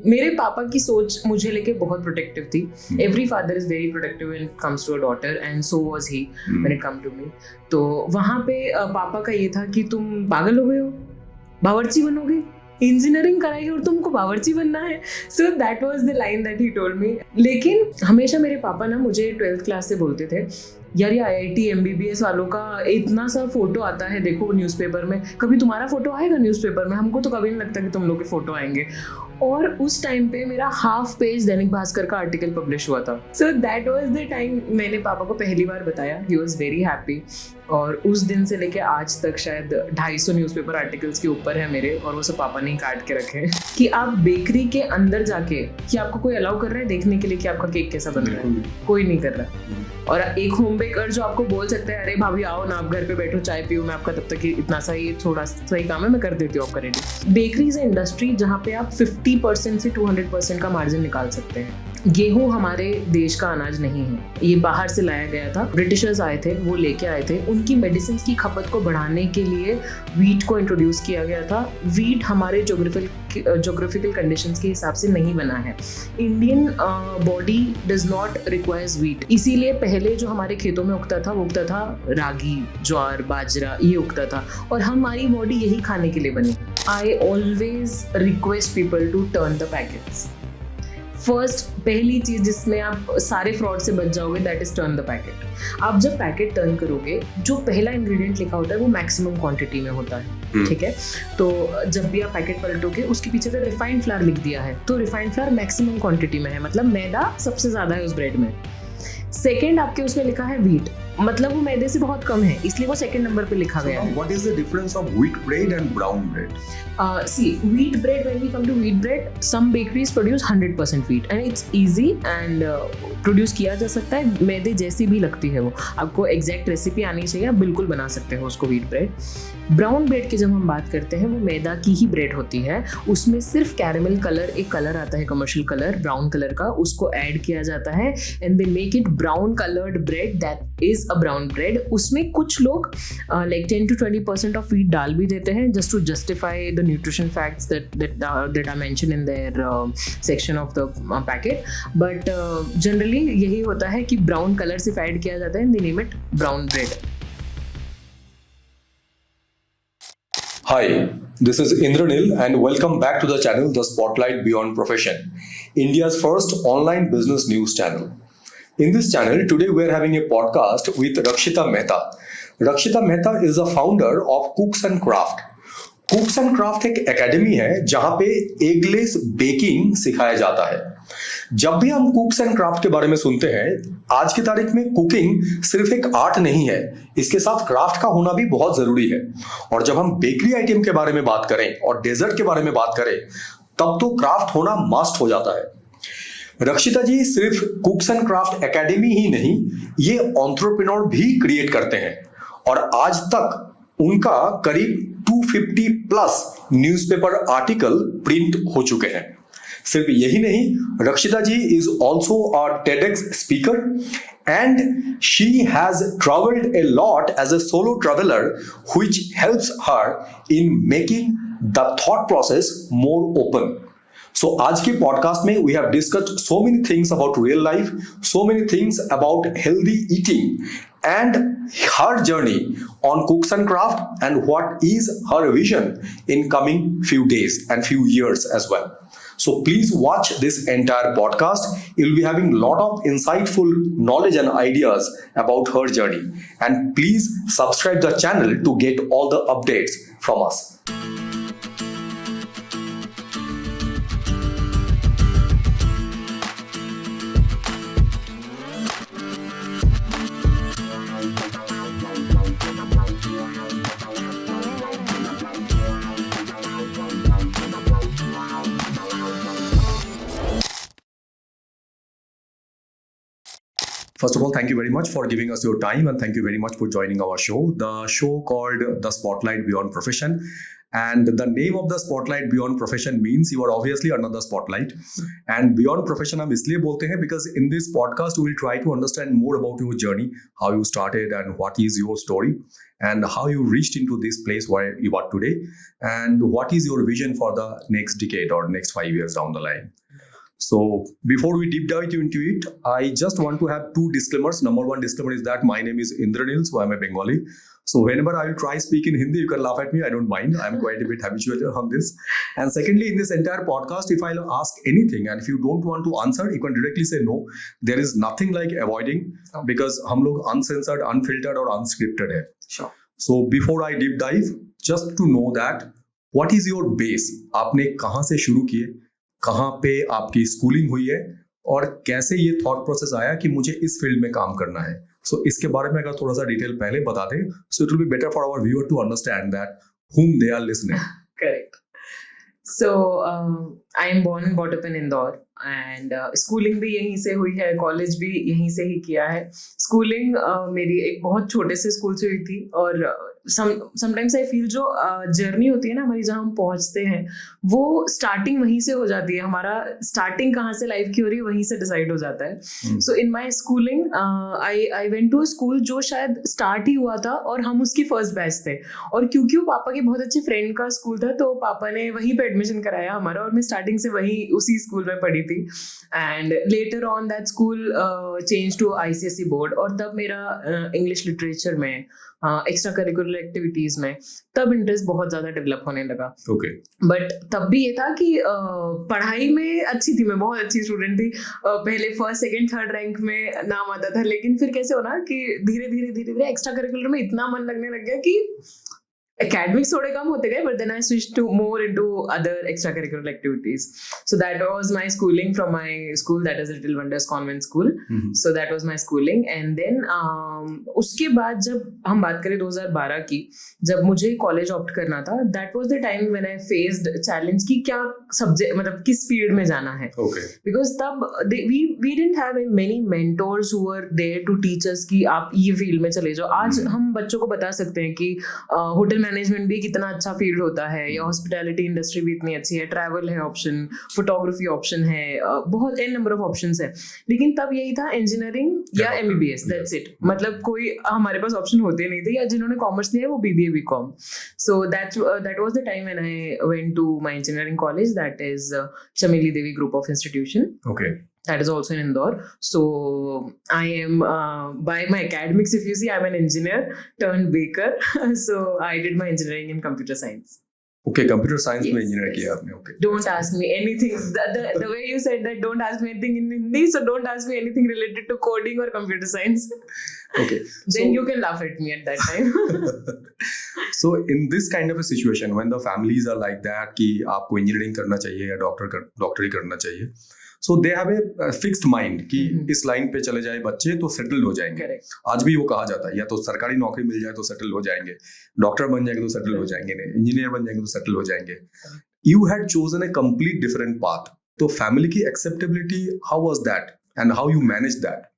मेरे पापा की सोच मुझे लेके बहुत प्रोटेक्टिव थी. Every father is very protective when it comes to a daughter and so was he when it come to me. तो वहाँ पे पापा का ये था कि तुम पागल हो गए हो, बावर्ची बनोगे, इंजीनियरिंग कराई और तुमको बावर्ची बनना है. So that was the line that he told मी. लेकिन हमेशा मेरे पापा ना मुझे 12th क्लास से बोलते थे, यार ये IIT MBBS वालों का इतना सा फोटो आता है, देखो न्यूज़पेपर में, कभी तुम्हारा फोटो आएगा न्यूज़पेपर में? हमको तो कभी नहीं लगता कि तुम लोग के फोटो आएंगे. और उस टाइम पे मेरा हाफ पेज दैनिक भास्कर का आर्टिकल पब्लिश हुआ था. सो दैट वाज द टाइम मैंने पापा को पहली बार बताया. He was very happy. और उस दिन से लेके आज तक शायद 250 न्यूज़पेपर आर्टिकल्स के ऊपर है मेरे, और वो सब पापा ने काट के रखे कि आप बेकरी के अंदर जाके, कि आपको कोई अलाउ कर रहा है देखने के लिए कि आपका केक कैसा बन रहा है? कोई नहीं कर रहा. और एक होम बेकर जो आपको बोल सकता है, अरे भाभी आओ ना, आप घर पे बैठो, चाय पियो, मैं आपका तब तक इतना सा ही थोड़ा सा ही काम है, मैं कर देती हूँ आपका रेडी. बेकरी इज इंडस्ट्री जहाँ पे आप 50% से 200% का मार्जिन निकाल सकते हैं. गेहूं हमारे देश का अनाज नहीं है, ये बाहर से लाया गया था. ब्रिटिशर्स आए थे, वो लेके आए थे. उनकी मेडिसिन की खपत को बढ़ाने के लिए वीट को इंट्रोड्यूस किया गया था. वीट हमारे जोग्राफिकल कंडीशंस के हिसाब से नहीं बना है. Indian body does not requires wheat. इसीलिए पहले जो हमारे खेतों में उगता था वो उगता था रागी, ज्वार, बाजरा, ये उगता था. और हमारी बॉडी यही खाने के लिए बनी. I always request people to turn the packets. First, पहली चीज जिसमें आप सारे फ्रॉड से बच जाओगे, that is turn the packet. आप जब पैकेट टर्न करोगे, जो पहला इंग्रेडिएंट लिखा होता है वो मैक्सिमम क्वांटिटी में होता है. ठीक है, तो जब भी आप पैकेट पलटोगे उसके पीछे पे रिफाइंड फ्लावर लिख दिया है, तो रिफाइंड फ्लावर मैक्सिमम क्वांटिटी में है, मतलब मैदा सबसे ज्यादा है उस ब्रेड में. सेकेंड, आपके उसमें लिखा है व्हीट, मतलब वो मैदे से बहुत कम है, इसलिए वो सेकंड नंबर पे लिखा गया है. What is the difference of wheat bread and brown bread? See, wheat bread, when we come to wheat bread, some bakeries produce 100% wheat and it's easy and produce किया जा सकता है. मैदे जैसी भी लगती है वो, आपको एग्जैक्ट रेसिपी आनी चाहिए, आप बिल्कुल बना सकते हो उसको व्हीट ब्रेड. ब्राउन ब्रेड की जब हम बात करते हैं, वो मैदा की ही ब्रेड होती है. उसमें सिर्फ कैरेमल कलर, एक कलर आता है कमर्शियल कलर ब्राउन कलर का, उसको ऐड किया जाता है and they make it brown coloured bread, that is a brown bread. उसमें कुछ लोग लाइक 10 to 20% ऑफ व्हीट डाल भी देते हैं just to justify the nutrition facts that are mentioned in their section of the packet. But generally यही होता है कि ब्राउन कलर सिर्फ ऐड किया जाता है, they name it brown bread. Hi, this is Indranil and welcome back to the channel The Spotlight Beyond Profession, India's first online business news channel. In this channel, today we are having a podcast with Rakshita Mehta. Rakshita Mehta is the founder of Cooks and Craft. कुक्स and craft एक academy है जहां पे eggless baking सिखाया जाता है. जब भी हम कुक्स एंड क्राफ्ट के बारे में सुनते हैं, आज की तारीख में कुकिंग सिर्फ एक आर्ट नहीं है, इसके साथ क्राफ्ट का होना भी बहुत जरूरी है. और जब हम बेकरी आइटम के बारे में बात करें और डेजर्ट के बारे में बात करें, तब तो क्राफ्ट होना मस्ट हो जाता है. रक्षिता जी सिर्फ कुक्स एंड क्राफ्ट एकेडमी ही नहीं, ये एंटरप्रेन्योर भी क्रिएट करते हैं. और आज तक उनका करीब 250 प्लस न्यूज़पेपर आर्टिकल प्रिंट हो चुके हैं. सिर्फ यही नहीं, Rakshita ji is also a TEDx speaker and she has traveled a lot as a solo traveler, which helps her in making the thought process more open. So आज के पॉडकास्ट में we have discussed so many things about real life, so many things about healthy eating and her journey on Cooks and Craft and what is her vision in coming few days and few years as well. So please watch this entire podcast. You'll be having a lot of insightful knowledge and ideas about her journey. And please subscribe the channel to get all the updates from us. First of all, thank you very much for giving us your time and thank you very much for joining our show. The show called The Spotlight Beyond Profession. And the name of the Spotlight Beyond Profession means you are obviously under the spotlight. And Beyond Profession हम इसलिए बोलते हैं because in this podcast we will try to understand more about your journey, how you started and what is your story, and how you reached into this place where you are today, and what is your vision for the next decade or next 5 years down the line. So before we deep dive into it, I just want to have 2 disclaimers. Number 1 disclaimer is that my name is Indranil, so I'm a Bengali. So whenever I will try speak in Hindi, you can laugh at me. I don't mind. I'm quite a bit habituated on this. And secondly, in this entire podcast, if I'll ask anything and if you don't want to answer, you can directly say no. There is nothing like avoiding because हम लोग uncensored, unfiltered और unscripted है. Sure. So before I deep dive, just to know that what is your base? आपने कहाँ से शुरू किए? कहाँ पे आपकी स्कूलिंग हुई है और कैसे ये थॉट प्रोसेस आया कि मुझे इस फील्ड में काम करना है. सो इसके बारे में अगर थोड़ा सा डिटेल पहले बता दें, so it will be better for our viewer to understand that whom they are listening. Correct. So I am born and brought up in Indore and schooling भी यहीं से हुई है, कॉलेज भी यहीं से ही किया है. स्कूलिंग मेरी एक बहुत छोटे से स्कूल से हुई थी और समटाइम्स आई फील जो जर्नी होती है ना हमारी, जहाँ हम पहुँचते हैं वो स्टार्टिंग वहीं से हो जाती है. हमारा स्टार्टिंग कहाँ से लाइफ की हो रही है वहीं से डिसाइड हो जाता है. So in my schooling I went to school जो शायद स्टार्ट ही हुआ था और हम उसकी फर्स्ट बैच थे. और क्योंकि वो पापा के बहुत अच्छे फ्रेंड का स्कूल था तो पापा ने वहीं पे एडमिशन कराया हमारा और मैं स्टार्टिंग से वहीं उसी स्कूल में पढ़ी थी. And later on that school change to ICSE board और तब मेरा इंग्लिश लिटरेचर में एक्स्ट्रा करिकुलर एक्टिविटीज में तब इंटरेस्ट बहुत ज़्यादा डेवलप होने लगा. ओके. बट तब भी ये था कि पढ़ाई में अच्छी थी, मैं बहुत अच्छी स्टूडेंट थी. पहले फर्स्ट सेकंड थर्ड रैंक में नाम आता था, लेकिन फिर कैसे होना कि धीरे धीरे एक्स्ट्रा करिकुलर में इतना मन लगने लग गया कि academics थोड़े कम होते गए, but then I switched to more into other extracurricular activities. So that was my schooling from my school, that is Little Wonders Convent School. So that was my schooling. And then उसके बाद जब हम बात करें 2012 की, जब मुझे college opt करना था, that was the time when I faced challenge कि क्या सब्जेक्ट मतलब किस फील्ड में जाना है. Okay. Because तब we didn't have many mentors who were there to teach us कि आप ये फील्ड में चले जाओ. आज हम बच्चों को बता सकते हैं कि होटल मैनेजमेंट भी कितना अच्छा फील्ड होता है, या हॉस्पिटैलिटी इंडस्ट्री भी इतनी अच्छी है, ट्रैवल है ऑप्शन, फोटोग्राफी ऑप्शन है, बहुत एन नंबर ऑफ ऑप्शंस है. लेकिन तब यही था इंजीनियरिंग या MBBS, दैट्स इट. मतलब कोई हमारे पास ऑप्शन होते नहीं थे, या जिन्होंने कॉमर्स लिया है वो BBA BCom. So that was the time when I went to my engineering college, that is Chameli Devi group of institution. Okay. That is also in Indore. So I am, by my academics, if you see, I'm an engineer turned baker. So I did my engineering in computer science. Okay, computer science में Yes, engineer yes. किया आपने. Okay. Don't ask me anything. The way you said that, don't ask me anything in Hindi. So don't ask me anything related to coding or computer science. Okay. Then you can laugh at me at that time. So in this kind of a situation, when the families are like that कि आपको engineering करना चाहिए या डॉक्टरी करना चाहिए, so they have a fixed mind कि इस लाइन पे चले जाए बच्चे तो सेटल हो जाएंगे. Correct. आज भी वो कहा जाता है या तो सरकारी नौकरी मिल जाए तो सेटल हो जाएंगे, डॉक्टर बन जाएंगे तो सेटल हो जाएंगे, इंजीनियर बन जाएंगे तो सेटल हो जाएंगे. You had chosen a complete different path. तो फैमिली की acceptability, how was that and how you managed that?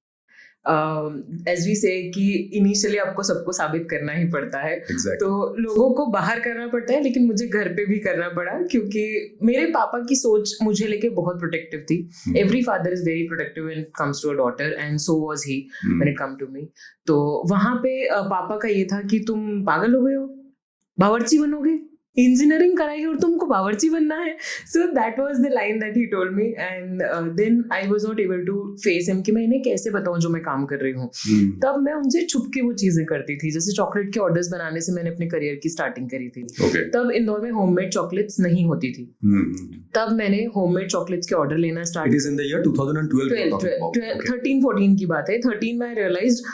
As we say कि इनिशियली आपको सबको साबित करना ही पड़ता है. Exactly. तो लोगों को बाहर करना पड़ता है, लेकिन मुझे घर पे भी करना पड़ा क्योंकि मेरे पापा की सोच मुझे लेके बहुत प्रोटेक्टिव थी. Every father is very protective when it comes to a daughter and so was he when it come to me. तो वहाँ पे पापा का ये था कि तुम पागल हो गए हो, बावर्ची बनोगे, इंजीनियरिंग कराई और तुमको बावर्ची बनना है. So that was the line that he told me and then I was not able to face him कि मैं इन्हें कैसे बताऊं जो मैं काम कर रही हूँ. तब मैं उनसे छुप के वो चीजें करती थी. जैसे चॉकलेट के ऑर्डर्स बनाने से मैंने अपने करियर की स्टार्टिंग करी थी. Okay. तब इंदौर में होममेड चॉकलेट्स नहीं होती थी. तब मैंने होममेड चॉकलेट्स के ऑर्डर लेना start. It is in the year 2012. 13-14 की बात है. 13 में आई रियलाइज्ड,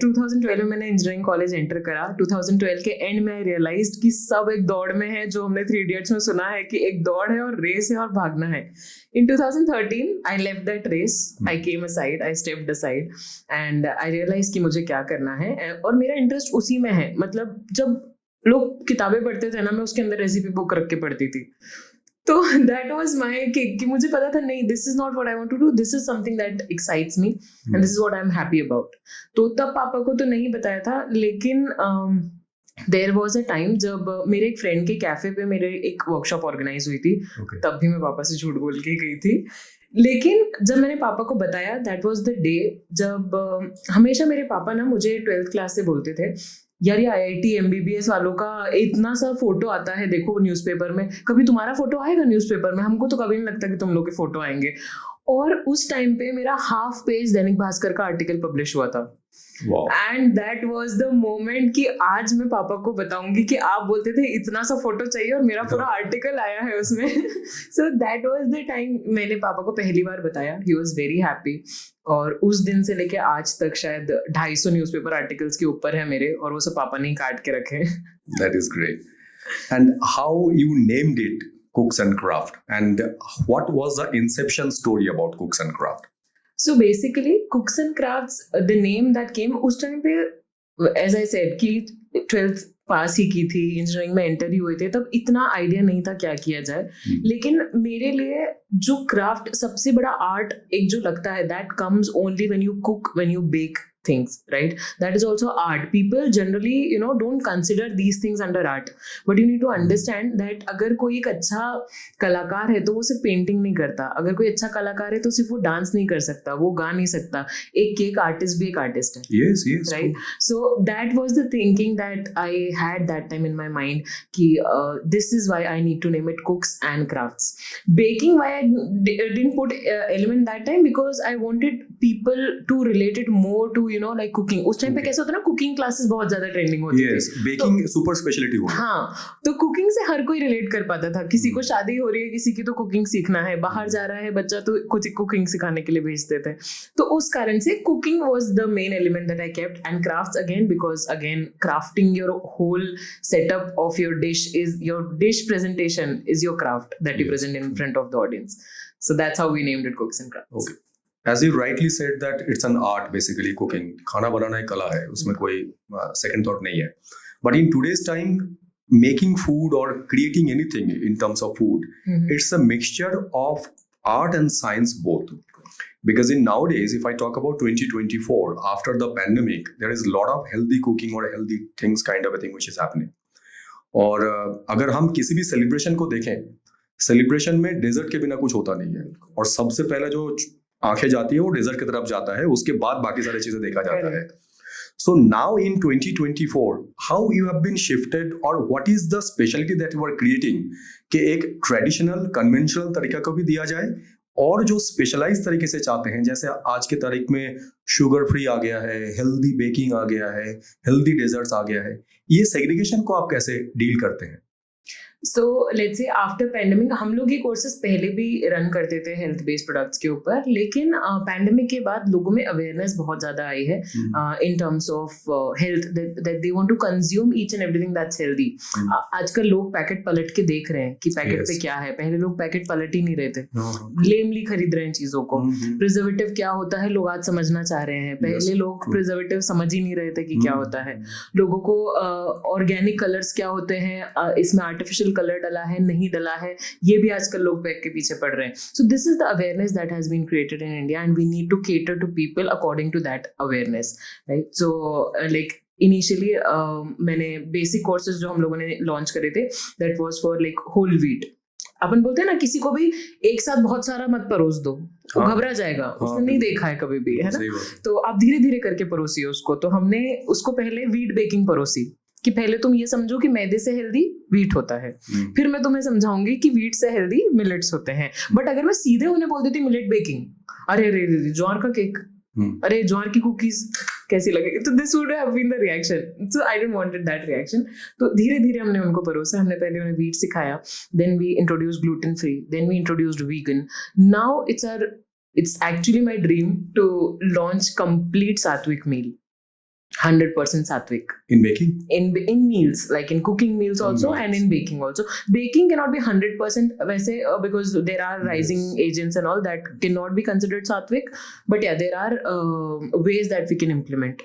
2012 में मैंने इंजीनियरिंग कॉलेज एंटर करा. 2012 के एंड में आई रियलाइज्ड कि सब एक दौड़ में है, जो हमने 3 Idiots में सुना है कि एक दौड़ है और रेस है और भागना है. In 2013 I left that race. I came aside, I stepped aside and I realized कि मुझे क्या करना है और मेरा इंटरेस्ट उसी में है. मतलब जब लोग किताबें पढ़ते थे ना, मैं उसके अंदर रेसिपी बुक रख के पढ़ती थी. तो दैट वाज माय किक कि मुझे पता था नहीं, this is not what I want to do, this is something that excites me and this is what I am happy about. तो तब पापा को तो नहीं बताया था, लेकिन देयर वॉज अ टाइम जब मेरे एक फ्रेंड के कैफे पे मेरे एक वर्कशॉप ऑर्गेनाइज हुई थी. Okay. तब भी मैं पापा से झूठ बोल के गई थी. लेकिन जब मैंने पापा को बताया, दैट वाज द डे जब हमेशा मेरे पापा ना मुझे 12th क्लास से बोलते थे, यार ये IIT MBBS वालों का इतना सा फोटो आता है देखो न्यूज़पेपर में, कभी तुम्हारा फोटो आएगा न्यूज़पेपर में? हमको तो कभी नहीं लगता कि तुम लोग के फोटो आएंगे. और उस टाइम पे मेरा हाफ पेज दैनिक भास्कर का आर्टिकल पब्लिश हुआ था. And that was the moment कि आज मैं पापा को बताऊंगी कि आप बोलते थे इतना सा फोटो चाहिए और मेरा पूरा आर्टिकल आया है उसमें. सो दैट वाज द टाइम मैंने पापा को पहली बार बताया. He was very happy. और उस दिन से लेके आज तक शायद 250 न्यूज़पेपर आर्टिकल्स के ऊपर है मेरे, और वो सब पापा ने काट के रखे. That is great. And how you named it Cooks and Craft, and what was the inception story about Cooks and Craft? So basically, Cooks and Crafts, the name that came उस टाइम पे, as I said, कि 12th पास ही की थी, engineering में enter ही हुए थे, तब इतना आइडिया नहीं था क्या किया जाए. लेकिन मेरे लिए जो क्राफ्ट सबसे बड़ा आर्ट एक जो लगता है, that comes only when you cook, when you bake things, right? That is also art. People generally, don't consider these things under art, but you need to understand that अगर कोई एक अच्छा कलाकार है तो वो सिर्फ पेंटिंग नहीं करता. अगर कोई अच्छा कलाकार है तो सिर्फ वो डांस नहीं कर सकता, वो गा नहीं सकता. एक केक आर्टिस्ट भी एक आर्टिस्ट है. Yes, right? So that was the thinking that I had that time in my mind कि this is why I need to name it Cooks and Crafts. Baking, why I didn't put element that time, because I wanted people to relate it more to like cooking. उस time पे कैसा होता है ना, cooking classes बहुत ज्यादा trending होती थी. बेकिंग सुपर स्पेशलिटी हो. हाँ, तो कुकिंग से हर कोई रिलेट कर पाता था. किसी को शादी हो रही है, किसी की तो कुकिंग सीखना है, बाहर जा रहा है बच्चा तो कुछ कुकिंग सिखाने के लिए भेजते थे. तो उस कारण से cooking was the main element that I kept, and crafts again because again crafting your whole setup of your dish is your dish presentation is your craft that you present in front of the audience. So that's how we named it Cooks and Crafts. Okay. As you rightly said that it's an art basically, cooking. खाना बनाना एक कला है, उसमें कोई second thought नहीं है. But in today's time, making food or creating anything in terms of food, it's a mixture of art and science both. Because in nowadays, if I talk about 2024, after the pandemic, there is a lot of healthy cooking or healthy things kind of a thing which is happening. और अगर हम किसी भी celebration को देखें, celebration में desert के बिना कुछ होता नहीं है, और सबसे पहले जो आंखें जाती है वो डेजर्ट की तरफ जाता है, उसके बाद बाकी सारी चीजें देखा जाता है. So now in 2024 how you have been shifted, और what is the speciality that you are creating, कि एक ट्रेडिशनल कन्वेंशनल तरीका को भी दिया जाए और जो स्पेशलाइज तरीके से चाहते हैं, जैसे आज के तारीख में शुगर फ्री आ गया है, हेल्दी बेकिंग आ गया है, हेल्दी डेजर्ट्स आ गया है, ये सेग्रीगेशन को आप कैसे डील करते हैं? So let's say after pandemic हम लोग ये कोर्सेज पहले भी रन करते थे हेल्थ बेस्ड प्रोडक्ट्स के ऊपर, लेकिन पैंडेमिक के बाद लोगों में अवेयरनेस बहुत ज़्यादा आई है in terms of health, that they want to consume each and everything that's healthy. आजकल लोग पैकेट पलट के देख रहे हैं कि पैकेट पे क्या है. पहले लोग पैकेट पलट ही नहीं रहे थे, लेमली खरीद रहे हैं चीज़ों को. प्रिजर्वेटिव क्या होता है लोग आज समझना चाह रहे हैं. पहले लोग प्रिजर्वेटिव समझ ही नहीं रहे थे कि क्या होता है. लोगों को ऑर्गेनिक कलर्स क्या होते हैं, इसमें आर्टिफिशियल कलर डला है नहीं डला है, ये भी आजकल लोग पैक के पीछे पड़ रहे हैं. So this is the awareness that has been created in India, and we need to cater to people according to that awareness, right? So like initially मैंने बेसिक कोर्सेज जो हम लोगों ने लॉन्च करे थे, that was for like whole wheat. अपन बोलते हैं ना, किसी को भी एक साथ बहुत सारा मत परोस दो, वो घबरा जाएगा, उसने नहीं देखा है कभी भी, है ना. तो आप धीरे धीरे करके परोसिए उसको. तो हमने उसको पहले व्हीट बेकिंग परोसी कि पहले तुम ये समझो कि मैदे से हेल्दी व्हीट होता है, फिर मैं तुम्हें समझाऊंगी कि व्हीट से हेल्दी मिलेट्स होते हैं. बट अगर मैं सीधे उन्हें बोल देती मिलेट बेकिंग, अरे अरे ज्वार का केक, अरे ज्वार की कुकीज कैसी लगेगी, तो this would have been the reaction. So I don't wanted that reaction. तो धीरे धीरे हमने उनको परोसा. हमने पहले उन्हें व्हीट सिखाया, then we introduced gluten free, then we introduced vegan. Now it's actually my dream to launch complete Sattvic meal. 100% Sattvic. In baking? In meals, like in cooking meals also, and in baking also. Baking cannot be 100% वैसे because there are rising agents and all that cannot be considered Sattvic. But yeah, there are ways that we can implement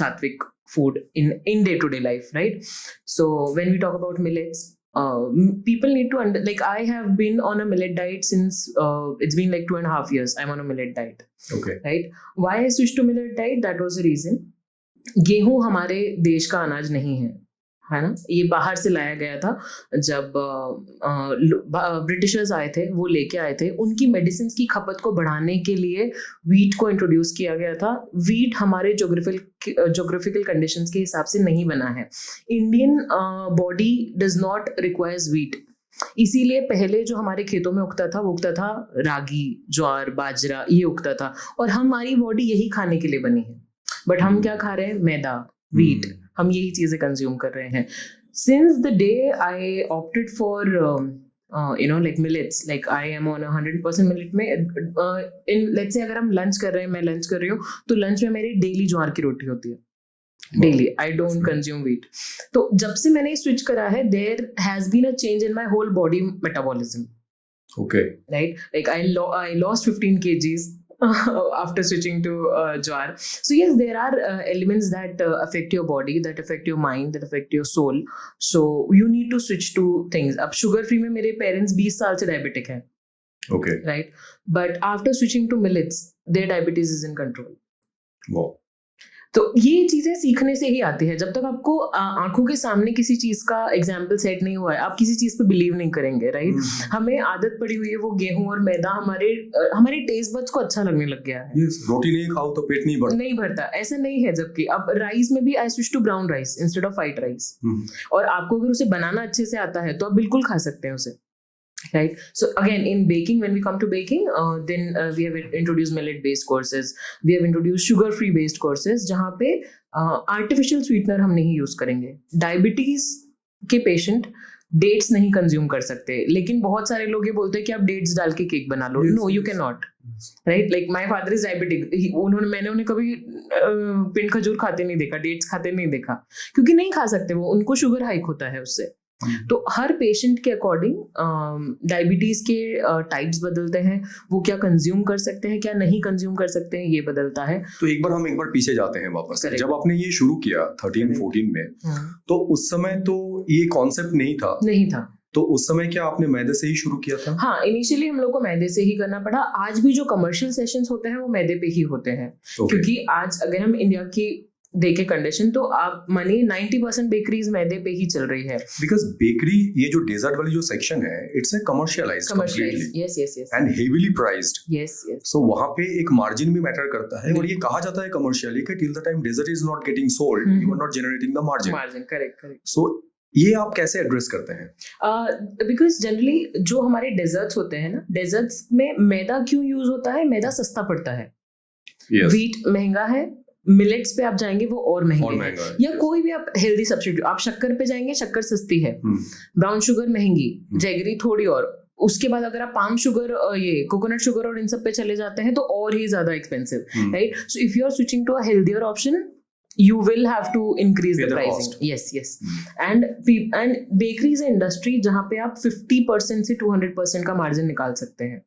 Sattvic food in day-to-day life, right? So when we talk about millets, people need to like I have been on a millet diet since it's been like 2.5 years. I'm on a millet diet. Okay. Right? Why I switched to millet diet? That was the reason. गेहूं हमारे देश का अनाज नहीं है. है ना, ये बाहर से लाया गया था। जब ब्रिटिशर्स आए थे, वो लेके आए थे, उनकी मेडिसिन की खपत को बढ़ाने के लिए वीट को इंट्रोड्यूस किया गया था। वीट हमारे जोग्राफिकल कंडीशंस के हिसाब से नहीं बना है। Indian body does not requires wheat, इसीलिए पहले जो हमारे खेतों में उगता था वो उगता था रागी, ज्वार, बाजरा, ये उगता था, और हमारी बॉडी यही खाने के लिए बनी है। बट हम क्या खा रहे हैं? मैदा, वीट, हम यही चीजें कंज्यूम कर रहे हैं। Since the day I opted for like millets, like I am on 100% millet में in let's say अगर हम लंच कर रहे हैं, मैं लंच कर रही हूँ, तो लंच में मेरी डेली ज्वार की रोटी होती है, daily. I don't consume wheat. तो जब से मैंने स्विच करा है, there has been a change in my whole body metabolism. Okay. Right, like I lost 15 kgs after switching to jowar. So yes, there are elements that affect your body, that affect your mind, that affect your soul. So you need to switch to things. अब sugar free में मेरे parents 20 साल से diabetic हैं, Okay. right? But after switching to millets, their diabetes is in control. Wow. तो ये चीजें सीखने से ही आती है। जब तक आपको आंखों के सामने किसी चीज का एग्जाम्पल सेट नहीं हुआ है, आप किसी चीज पे बिलीव नहीं करेंगे, राइट? हमें आदत पड़ी हुई है वो गेहूं और मैदा हमारे टेस्ट बड्स को अच्छा लगने लग गया है। रोटी नहीं खाओ तो पेट नहीं भरता, ऐसा नहीं है। जबकि अब राइस में भी I switch to brown rice instead of white rice, और आपको अगर उसे बनाना अच्छे से आता है तो आप बिल्कुल खा सकते हैं उसे, right? So again, in baking, when we come to baking, then we have introduced millet based courses, we have introduced sugar free based courses, जहाँ पे artificial sweetener हम नहीं use करेंगे। डायबिटीज के पेशेंट डेट्स नहीं कंज्यूम कर सकते, लेकिन बहुत सारे लोग ये बोलते हैं कि आप डेट्स डाल के केक बना लो। No, you can not, right? Like my father is diabetic, मैंने उन्हें कभी पिंड खजूर खाते नहीं देखा, डेट्स खाते नहीं देखा, क्योंकि नहीं खा सकते वो, उनको शुगर हाइक होता है उससे। तो हर पेशेंट के अकॉर्डिंग डायबिटीज के टाइप्स बदलते हैं, वो क्या कंज्यूम कर सकते हैं, क्या नहीं कंज्यूम कर सकते हैं, ये बदलता है। तो एक बार पीछे जाते हैं वापस। जब आपने ये शुरू किया 13-14 में, तो उस समय तो ये कॉन्सेप्ट नहीं था। तो उस समय क्या आपने मैदे से ही शुरू किया था? हाँ, इनिशियली हम लोग को मैदे से ही करना पड़ा। आज भी जो कमर्शियल सेशंस होते हैं वो मैदे पे ही होते हैं, क्योंकि आज अगर हम इंडिया की देखे कंडीशन, तो आप मानिए 90% बेकरीज मैदे पे ही चल रही है। बिकॉज बेकरी, ये जो डेजर्ट वाली जो सेक्शन है, it's a commercialised, yes and heavily priced. Yes. So वहां पे एक मार्जिन भी मैटर करता है, और ये कहा जाता है कमर्शियली कि till the time dessert is not getting sold, you are not generating the margin. Correct. So ये आप कैसे एड्रेस करते हैं? बिकॉज जनरली जो हमारे डेजर्ट्स होते हैं ना, डेजर्ट्स में मैदा क्यों यूज होता है? मैदा सस्ता पड़ता है, व्हीट महंगा है, मिलेट्स पे आप जाएंगे वो और महंगे है, या कोई भी आप हेल्दी सब्स्टिट्यूट, आप शक्कर पे जाएंगे, शक्कर सस्ती है, ब्राउन शुगर महंगी, जैगरी थोड़ी, और उसके बाद अगर आप पाम शुगर, ये कोकोनट शुगर और इन सब पे चले जाते हैं तो और ही ज्यादा expensive, right? So if you are switching to a healthier option, you will have to increase the pricing. Yes. And bakery is an industry जहाँ पे आप 50% से 200% का मार्जिन निकाल सकते हैं।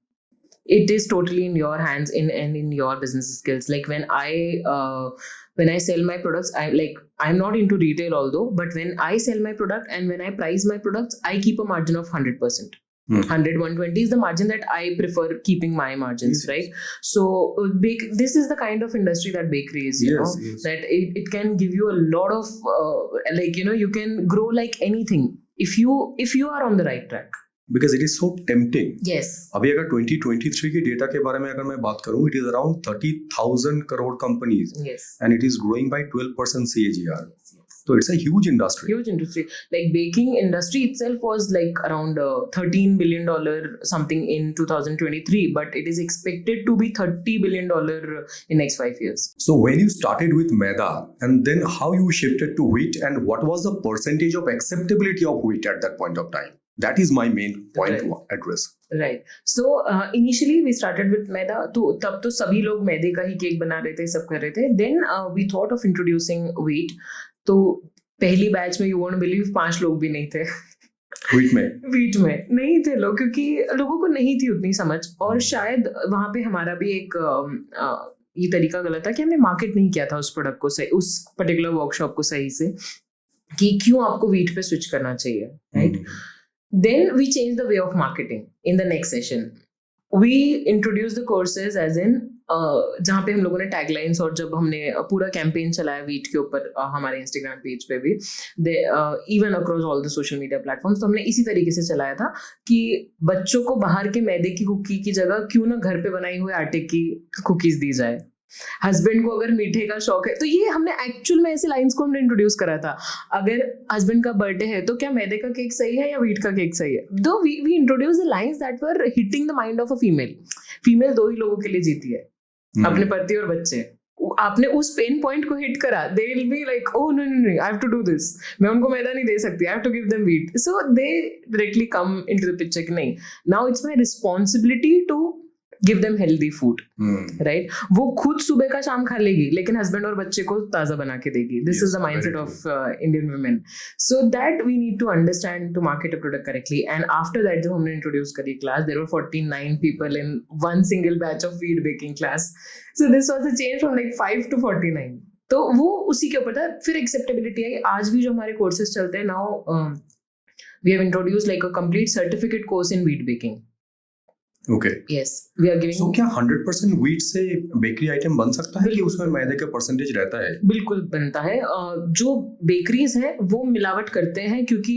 It is totally in your hands, in your business skills. Like when I sell my products, I'm not into retail although, but when I sell my product and when I price my products, I keep a margin of 100%. 100-120 is the margin that I prefer keeping my margins, right? So this is the kind of industry that bakery is, you know, that it can give you a lot of you can grow like anything if you are on the right track. Because it is so tempting. Yes. अभी अगर 2023 के data के बारे में अगर मैं बात करूं, it is around 30,000 crore companies. Yes. And it is growing by 12% CAGR. So it's a huge industry. Like baking industry itself was like around $13 billion something in 2023, but it is expected to be $30 billion in next 5 years. So when you started with maida, and then how you shifted to wheat, and what was the percentage of acceptability of wheat at that point of time? That is my main point to address. Right. So initially we started with maida. तो तब तो सभी लोग मैदे का ही cake बना रहे थे, सब कर रहे थे. Then we thought of introducing wheat. तो पहली बैच में you won't believe 5 लोग भी नहीं थे. Wheat में नहीं थे लोग, क्योंकि लोगों को नहीं थी उतनी समझ, और शायद वहाँ पे हमारा भी एक ये तरीका गलत था कि हमने मार्केट नहीं किया था उस प्रोडक्ट को सही, उस पर्टिकुलर वर्कशॉप को सही से, कि क्यों आपको व्हीट पे स्विच करना चाहिए, right? Then we changed the way of marketing in the next session. We introduced the courses as in जहाँ पे हम लोगों ने टैगलाइंस और जब हमने पूरा कैंपेन चलाया वीट के ऊपर हमारे इंस्टाग्राम पेज पे भी, even across all the social media platforms, तो हमने इसी तरीके से चलाया था कि बच्चों को बाहर के मैदे की कुकी की जगह क्यों ना घर पे बनाई हुए आटे की कुकीज दी जाए। हस्बैंड को अगर मीठे का शौक है तो ये हमने एक्चुअल में ऐसे लाइंस को हमने इंट्रोड्यूस करा था। अगर हस्बैंड का बर्थडे है तो क्या मैदे का केक सही है या व्हीट का केक सही है? Though we introduce the lines that were hitting the mind of a female दो ही लोगों के लिए जीती है, अपने पति और बच्चे। आपने उस पेन पॉइंट को हिट करा, they will be like oh no no no, I have to do this, मैं उनको मैदा नहीं दे सकती, I have to give them wheat. So they directly come into the picture कि नहीं, now it's my responsibility to give them healthy food, right? वो खुद सुबह का शाम खा लेगी लेकिन हस्बैंड और बच्चे को ताजा बना के देगी। This is the mindset of Indian women. So that we need to understand to market a product correctly. And after that जब हमने इंट्रोड्यूस करी class, there were 49 people in one single batch of wheat baking class. So this was a change from like 5 to 49। तो वो उसी के ऊपर था। फिर एक्सेप्टेबिलिटी आई। आज भी जो हमारे कोर्सेज चलते हैं, now we have introduced like a complete certificate course in wheat baking. Okay. Yes, we are giving. So क्या 100% wheat से बेकरी आइटम बन सकता है कि उसमें मैदे का परसेंटेज रहता है? बिल्कुल बनता है। जो बेकरीज हैं वो मिलावट करते हैं क्योंकि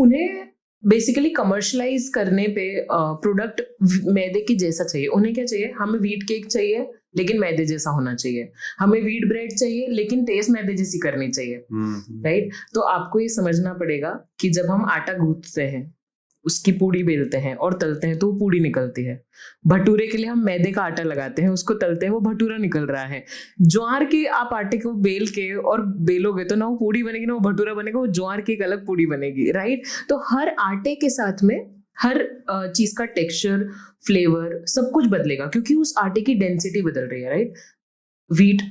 उन्हें बेसिकली कमर्शलाइज करने पे प्रोडक्ट मैदे के जैसा चाहिए। उन्हें क्या चाहिए? हमें व्हीट केक चाहिए लेकिन मैदे जैसा होना चाहिए, हमें व्हीट ब्रेड चाहिए लेकिन टेस्ट मैदे जैसी करनी चाहिए, राइट? तो आपको ये समझना पड़ेगा कि जब हम आटा गूंथते हैं, उसकी पूड़ी बेलते हैं और तलते हैं तो वो पूड़ी निकलती है। भटूरे के लिए हम मैदे का आटा लगाते हैं, उसको तलते हैं, वो भटूरा निकल रहा है। ज्वार के आप आटे को बेल के और बेलोगे तो ना वो पूड़ी बनेगी ना वो भटूरा बनेगा, वो ज्वार की एक अलग पूड़ी बनेगी, राइट? तो हर आटे के साथ में हर चीज का टेक्सचर, फ्लेवर, सब कुछ बदलेगा क्योंकि उस आटे की डेंसिटी बदल रही है, राइट? व्हीट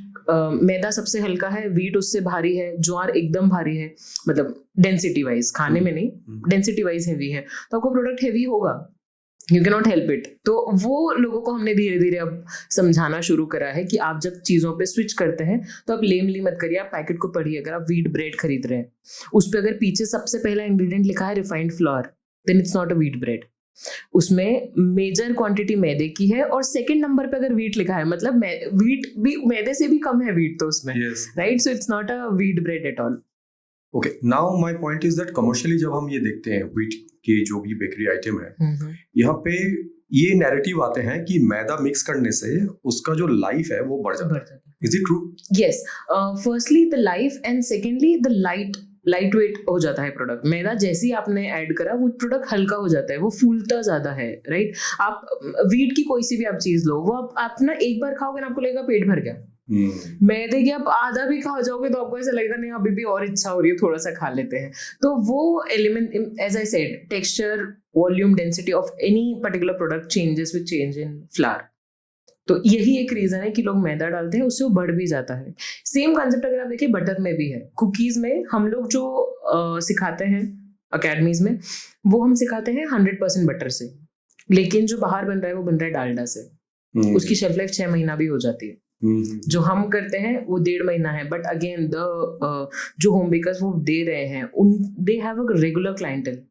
मैदा सबसे हल्का है, व्हीट उससे भारी है, ज्वार एकदम भारी है, मतलब डेंसिटी वाइज, खाने में नहीं, डेंसिटी वाइज हैवी है, तो आपको प्रोडक्ट हैवी होगा, you can not help it. तो वो लोगों को हमने धीरे धीरे अब समझाना शुरू करा है कि आप जब चीज़ों पे स्विच करते हैं तो आप लेमली मत करिए, आप पैकेट को पढ़िए। अगर आप व्हीट ब्रेड खरीद रहे हैं, उस पर अगर पीछे सबसे पहला इंग्रेडिएंट लिखा है refined flour, then it's not a wheat bread. उसमें मेजर क्वांटिटी मैदे की है और सेकंड नंबर पे अगर व्हीट लिखा है मतलब व्हीट भी मैदे से भी कम है व्हीट तो उसमें, right? So it's not a wheat bread at all. Okay, now my point is that commercially जब हम ये देखते हैं व्हीट के जो भी बेकरी आइटम है, यहाँ पे ये नैरेटिव आते हैं कि मैदा मिक्स करने से उसका जो लाइफ है वो बढ़ जाता है। Is it true? Yes, firstly the life and secondly the light weight हो जाता है प्रोडक्ट। मैदा जैसे ही आपने ऐड करा वो प्रोडक्ट हल्का हो जाता है, वो फूलता ज्यादा है, राइट? आप व्हीट की कोई सी भी आप चीज लो, वो आप ना एक बार खाओगे ना आपको लगेगा पेट भर गया। मैदे की आप आधा भी खा जाओगे तो आपको ऐसा लगेगा नहीं अभी भी और इच्छा हो रही है, थोड़ा सा खा लेते हैं। तो वो element, as I said, texture, volume, density of any particular product changes with change in flour. तो यही एक रीजन है कि लोग मैदा डालते हैं, उससे वो बढ़ भी जाता है। सेम कॉन्सेप्ट अगर आप देखिए बटर में भी है। कुकीज में हम लोग जो सिखाते हैं अकेडमीज में, वो हम सिखाते हैं 100% बटर से, लेकिन जो बाहर बन रहा है वो बन रहा है डालडा से। उसकी शेल्फ लाइफ 6 महीना भी हो जाती है। जो हम करते हैं वो 1.5 महीना है। बट अगेन जो होम बेकर्स वो दे रहे हैं, they have a regular clientele,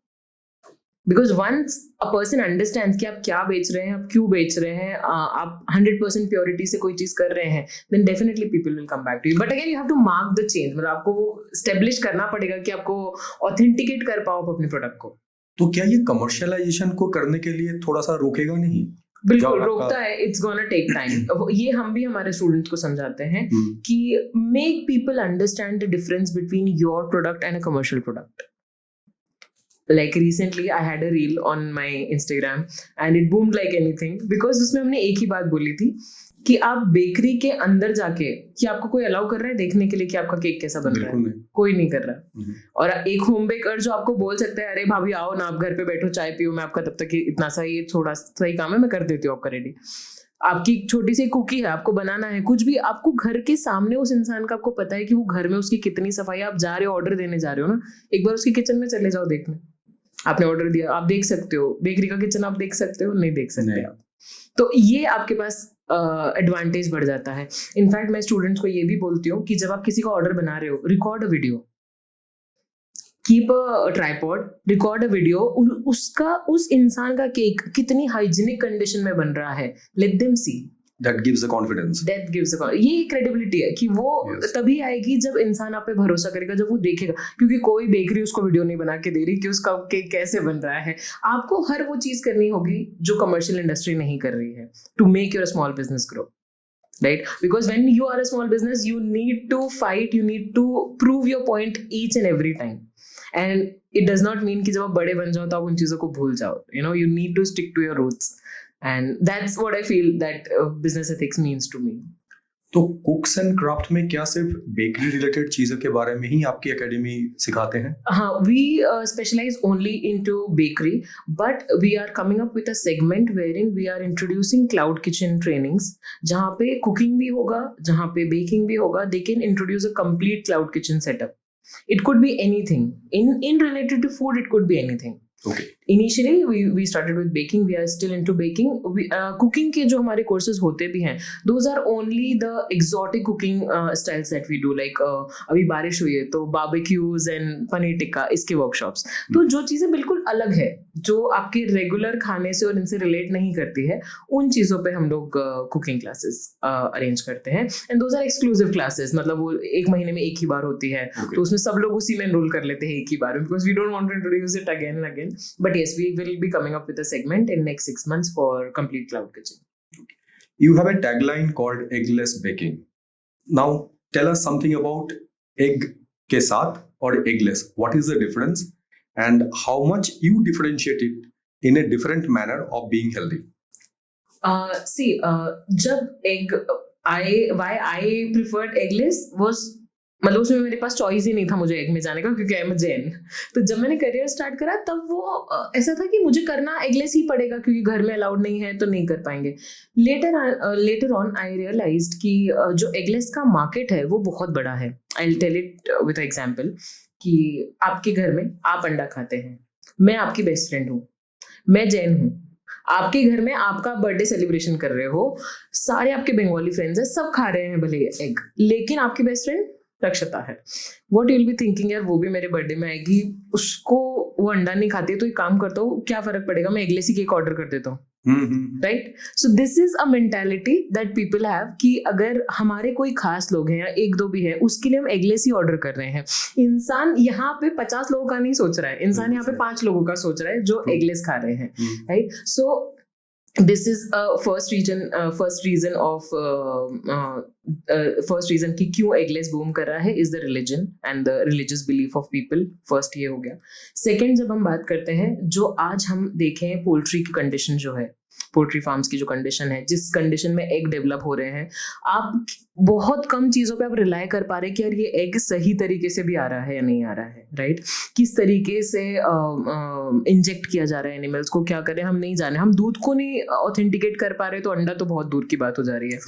because once a person understands कि आप क्या बेच रहे हैं, आप क्यों बेच रहे हैं, आप 100% प्योरिटी से कोई चीज कर रहे हैं, then definitely people will come back to you. But again you have to mark the change, मतलब आपको वो स्टेब्लिश करना पड़ेगा कि आपको ऑथेंटिकेट कर पाओ आप अपने प्रोडक्ट को। तो क्या ये कमर्शियलाइजेशन को करने के लिए थोड़ा सा रोकेगा नहीं? बिल्कुल रोकता है, इट्स गोना टेक टाइम। ये हम भी हमारे स्टूडेंट्स को समझाते हैं कि make people understand the difference between your product and a commercial product. Like recently I had a reel on my Instagram and it boomed like anything because उसमें हमने एक ही बात बोली थी कि आप बेकरी के अंदर जाके, कि आपको कोई अलाउ कर रहा है देखने के लिए कि आपका केक कैसा बन रहा है? कोई नहीं कर रहा। और एक होम बेकर जो आपको बोल सकता है अरे भाभी आओ ना, आप घर पे बैठो, चाय पियो, मैं आपका तब तक इतना सा ये थोड़ा सही काम है मैं कर देती हूँ आपका रेडी। आपकी छोटी सी कुकी है, आपको बनाना है कुछ भी, आपको घर के सामने उस इंसान का आपको पता है कि वो घर में उसकी कितनी सफाई, आप जा रहे हो ऑर्डर देने जा रहे हो ना, एक बार उसके किचन में चले जाओ देखने। आपने ऑर्डर दिया, आप देख सकते हो बेकरी का किचन, आप देख सकते हो, नहीं देख सकते आप। तो ये आपके पास एडवांटेज बढ़ जाता है। इनफैक्ट मैं स्टूडेंट्स को ये भी बोलती हूँ कि जब आप किसी का ऑर्डर बना रहे हो, record a video, keep a tripod, record a video, उसका उस इंसान का केक कितनी हाइजीनिक कंडीशन में बन रहा है, let them see. That gives the confidence. ये क्रेडिबिलिटी है कि वो Yes. तभी आएगी जब इंसान आप पे भरोसा करेगा, जब वो देखेगा, क्योंकि कोई बेकरी उसको वीडियो नहीं बना के दे रही कि उसका केक कैसे बन रहा है। आपको हर वो चीज करनी होगी जो कमर्शियल इंडस्ट्री नहीं कर रही है to make your small business grow, right? Because when you are a small business, you need to fight, you need to prove your point each and every time. And it does not mean कि जब आप बड़े बन जाओ तो आप उन चीज़ों को भूल जाओ. You need to stick to your roots. And that's what I feel that business ethics means to me. तो कुक्स एंड क्राफ्ट में क्या सिर्फ बेकरी रिलेटेड चीज़ों के बारे में ही आपकी एकेडमी सिखाते हैं? हाँ, we specialize only into bakery, but we are coming up with a segment wherein we are introducing cloud kitchen trainings, जहाँ पे cooking भी होगा, जहाँ पे baking भी होगा. They can introduce a complete cloud kitchen setup. It could be anything. In related to food, it could be anything. Okay. Initially we started with baking. We are still into baking. Cooking के जो हमारे courses होते भी हैं, those are only the exotic cooking styles that we do. Like अभी बारिश हुई है तो barbecues and पनीर टिक्का, इसके workshops. तो जो चीज़ें बिल्कुल अलग है, जो आपके रेगुलर खाने से और इनसे रिलेट नहीं करती है, उन चीज़ों पे हम लोग कुकिंग क्लासेस अरेंज करते हैं. And those are exclusive classes, मतलब वो एक महीने में एक ही बार होती है. Okay. तो उसमें सब लोग उसी में एनरोल कर लेते हैं एक ही बार, because we don't want to introduce it again and again. But yes, we will be coming up with a segment in next 6 months for complete cloud kitchen. You have a tagline called eggless baking. Now tell us something about egg के साथ और eggless. What is the difference and how much you differentiate it in a different manner of being healthy? जब egg why I preferred eggless was, मतलब उसमें मेरे पास choice ही नहीं था मुझे एग में जाने का, क्योंकि आई एम जैन. तो जब मैंने करियर स्टार्ट करा तब वो ऐसा था कि मुझे करना एगलेस ही पड़ेगा, क्योंकि घर में अलाउड नहीं है तो नहीं कर पाएंगे. लेटर ऑन आई रियलाइज्ड कि जो एगलेस का मार्केट है वो बहुत बड़ा है. I will tell it with example कि आपके घर में आप अंडा खाते हैं, मैं आपकी बेस्ट फ्रेंड हूँ, मैं जैन हूँ. आपके घर में आपका बर्थडे सेलिब्रेशन कर रहे हो, सारे आपके बंगाली फ्रेंड्स हैं, सब खा रहे हैं भले एग, लेकिन आपकी बेस्ट फ्रेंड रक्षता है. What you will be thinking, यार वो भी मेरे बर्थडे में आएगी, उसको वो अंडा नहीं खाती है, तो एक काम करता हूँ, क्या फर्क पड़ेगा, मैं एगलेस ही केक ऑर्डर कर देता हूँ. Right? So this is a mentality that people have कि अगर हमारे कोई खास लोग हैं या एक दो भी है, उसके लिए हम एगलेस ही ऑर्डर कर रहे हैं. इंसान यहाँ पे 50 लोगों का नहीं सोच रहा है, इंसान यहाँ पे 5 लोगों का सोच रहा है जो एगलेस खा रहे हैं. Right? So this is a first reason कि क्यों एगलेस बूम कर रहा है is the religion and the religious belief of people. First ये हो गया. सेकेंड, जब हम बात करते हैं, जो आज हम देखें पोल्ट्री की कंडीशन जो है, पोल्ट्री फार्म्स की जो कंडीशन है, जिस कंडीशन में एग डेवलप हो रहे हैं, आप बहुत कम चीज़ों पे आप रिलाई कर पा रहे हैं कि यार ये एग सही तरीके से भी आ रहा है या नहीं आ रहा है. राइट? किस तरीके से इंजेक्ट किया जा रहा है एनिमल्स को, क्या करें हम नहीं जाने. हम दूध को नहीं ऑथेंटिकेट कर पा रहे तो अंडा तो बहुत दूर की बात हो जा रही है.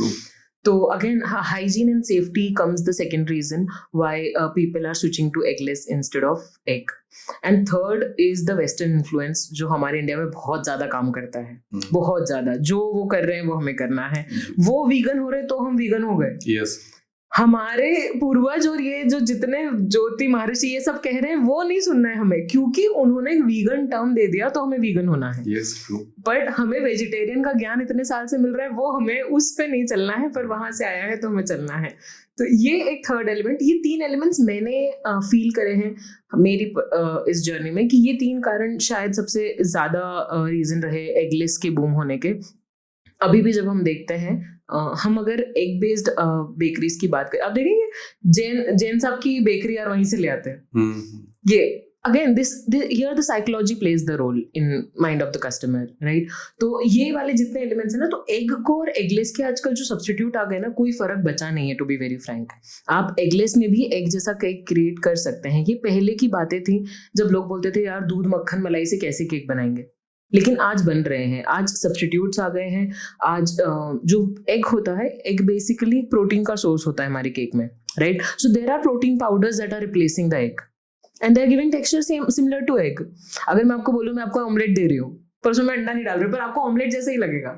तो again hygiene and safety comes the second reason why people are switching to eggless instead of egg. And third is the western influence, जो हमारे इंडिया में बहुत ज्यादा काम करता है. बहुत ज्यादा. जो वो कर रहे हैं वो हमें करना है. वो वीगन हो रहे तो हम वीगन हो गए. Yes. हमारे पूर्वज और ये जो जितने ज्योति महर्षि ये सब कह रहे हैं वो नहीं सुनना है हमें, क्योंकि उन्होंने एक वीगन टर्म दे दिया तो हमें वीगन होना है. Yes, true. बट हमें वेजिटेरियन का ज्ञान इतने साल से मिल रहा है, वो हमें उस पे नहीं चलना है, पर वहां से आया है तो हमें चलना है. तो ये एक थर्ड एलिमेंट, ये 3 एलिमेंट्स मैंने फील करे हैं मेरी इस जर्नी में, कि ये 3 कारण शायद सबसे ज्यादा रीजन रहे एगलेस के बूम होने के. अभी भी जब हम देखते हैं, हम अगर एग बेस्ड बेकरीज की बात करें, आप देखेंगे जैन साहब की बेकरी यार वहीं से ले आते हैं. ये again here the psychology plays the role in mind of the customer, right? तो ये वाले जितने एलिमेंट्स हैं ना, तो एग को और एगलेस के आजकल जो सब्स्टिट्यूट आ गए ना, कोई फर्क बचा नहीं है. टू बी वेरी फ्रैंक, आप एगलेस में भी एग जैसा केक क्रिएट कर सकते हैं. ये पहले की बातें थी जब लोग बोलते थे यार दूध मक्खन मलाई से कैसे केक बनाएंगे, लेकिन आज बन रहे हैं. आज सब्स्टिट्यूट्स आ गए हैं. आज जो एग होता है, एग बेसिकली प्रोटीन का सोर्स होता है हमारे केक में. Right? So there are protein powders that are replacing the egg and they are giving texture similar to egg. अगर मैं आपको बोलूँ मैं आपको ऑमलेट दे रही हूँ पर उसमें मैं अंडा नहीं डाल रही हूँ, पर आपको ऑमलेट जैसा ही लगेगा.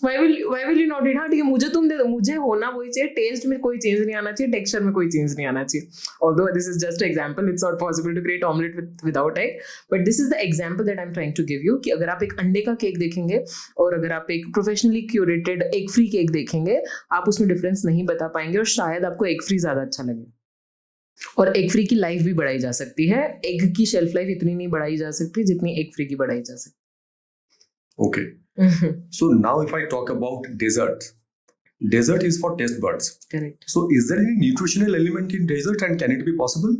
Why will you not eat? हाँ ठीक है, मुझे तुम दे दो, मुझे होना वही चाहिए, टेस्ट में कोई चेंज नहीं आना चाहिए, टेक्सचर में कोई चेंज नहीं आना चाहिए. Although this is just an example, it's not possible to create omelette without egg, but this is the example that I'm trying to give you कि अगर आप एक अंडे का केक देखेंगे और अगर आप एक professionally curated egg free cake देखेंगे, आप उसमें डिफरेंस नहीं बता पाएंगे और शायद आपको एग फ्री ज्यादा अच्छा लगे. और एग फ्री की लाइफ भी बढ़ाई जा सकती है, एग की शेल्फ लाइफ इतनी नहीं बढ़ाई जा सकती जितनी एग फ्री की बढ़ाई जा सकती. Okay. So now if I talk about dessert is for taste buds. Correct. So is there any nutritional element in dessert and can it be possible?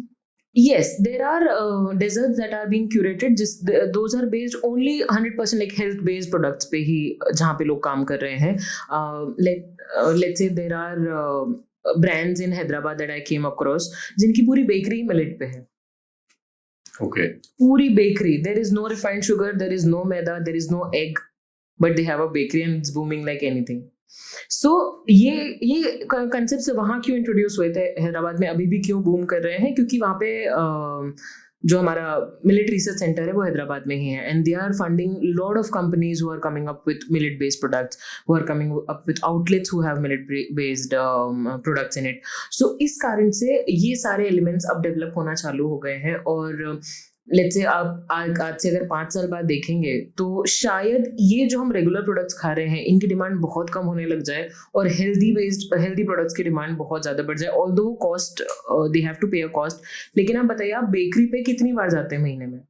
Yes, there are desserts that are being curated. Just those are based only 100% like health based products पे ही जहाँ पे लोग काम कर रहे हैं. Let's say there are brands in Hyderabad that I came across जिनकी पूरी बेकरी मिलेट पे है. Okay. पूरी bakery, there is no refined sugar, there is no maida, there is no egg, but they have a bakery and it's booming like anything. So ये concepts वहाँ क्यों introduce हुए थे हैदराबाद में, अभी भी क्यों boom कर रहे हैं, क्योंकि वहाँ पे जो हमारा millet research center है वो हैदराबाद में ही है, and they are funding lot of companies who are coming up with millet based products, who are coming up with outlets who have millet based products in it. So इस कारण से ये सारे elements अब develop होना चालू हो गए हैं. और लेट्स से आप आज से अगर 5 साल बाद देखेंगे तो शायद ये जो हम रेगुलर प्रोडक्ट्स खा रहे हैं इनकी डिमांड बहुत कम होने लग जाए और हेल्दी प्रोडक्ट्स की डिमांड बहुत ज़्यादा बढ़ जाए. Although cost they have to pay a cost, लेकिन आप बताइए आप बेकरी पे कितनी बार जाते हैं महीने में?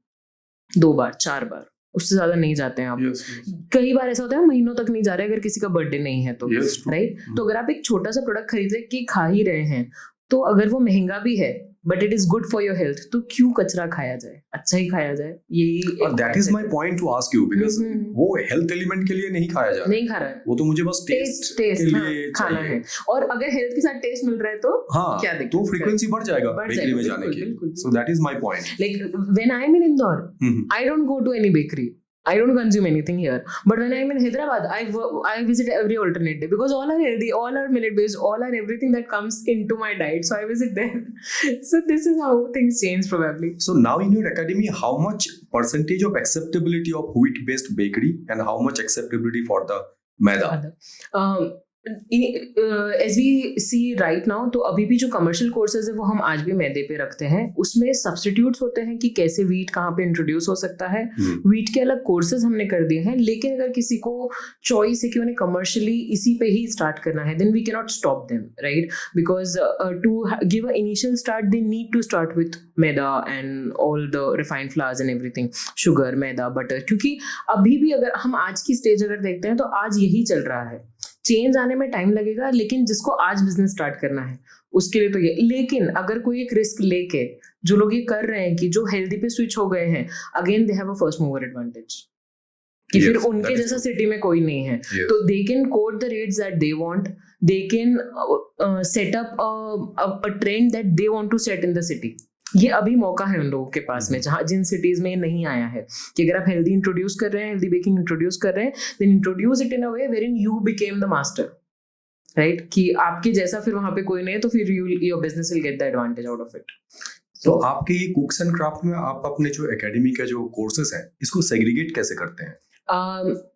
2 बार 4 बार, उससे ज़्यादा नहीं जाते हैं आप. yes. कई बार ऐसा होता है महीनों तक नहीं जा रहे अगर किसी का बर्थडे नहीं है तो, राइट? तो अगर आप एक छोटा सा प्रोडक्ट खरीद के खा ही रहे हैं तो अगर वो महंगा भी है but it is good for your health, तो क्यों कचरा खाया जाए, अच्छा ही खाया जाए. यही और that is my point two ask you, because वो हेल्थ एलिमेंट के लिए नहीं खाया जा रहा, नहीं खा रहा है, वो तो मुझे बस टेस्ट के लिए खाना है. और अगर हेल्थ के साथ टेस्ट मिल रहा है तो क्या दिक्कत, तो फ्रीक्वेंसी बढ़ जाएगा बेकरी में जाने की. So that is my point. Like when I am in Indore, I don't go to any bakery, I don't consume anything here. But when I'm in Hyderabad, I visit every alternate day because all are healthy, all are millet based, all are everything that comes into my diet. So I visit there. So this is how things change probably. So now in your academy, how much percentage of acceptability of wheat based bakery and how much acceptability for the maida? As we see right now, तो अभी भी जो commercial courses है वो हम आज भी मैदे पे रखते हैं. उसमें सब्स्टिट्यूट्स होते हैं कि कैसे वीट कहाँ पे इंट्रोड्यूस हो सकता है. वीट के अलग कोर्सेज हमने कर दिए हैं, लेकिन अगर किसी को चॉइस है कि उन्हें कमर्शियली इसी पे ही स्टार्ट करना है, then we can not stop them, right? Because to give a initial start they need to start with maida and all the refined flours and everything, sugar, maida, butter. क्योंकि अभी भी अगर हम आज की स्टेज अगर देखते हैं तो आज यही चल रहा है. चेंज आने में टाइम लगेगा, लेकिन जिसको आज बिजनेस स्टार्ट करना है उसके लिए तो ये. लेकिन अगर कोई एक रिस्क लेके जो लोग ये कर रहे हैं कि जो हेल्दी पे स्विच हो गए हैं, again they have a first mover advantage कि फिर उनके जैसा सिटी में कोई नहीं है. तो they can quote the rates that they want, they can set up a trend that they want to set in the city. ये अभी मौका है उन लोगों के पास में जहाँ जिन सिटीज में नहीं आया है कि अगर आप हेल्दी इंट्रोड्यूस कर रहे हैं, हेल्दी बेकिंग इंट्रोड्यूस कर रहे हैं, then introduce it in a way wherein you became the master, right? कि आपके जैसा फिर वहां पे कोई नहीं है तो फिर your business will get the advantage out of it. तो आपके ये कुक्स एंड क्राफ्ट में आप अपने जो एकेडमी के जो कोर्सेज हैं इसको सेग्रीगेट कैसे करते हैं?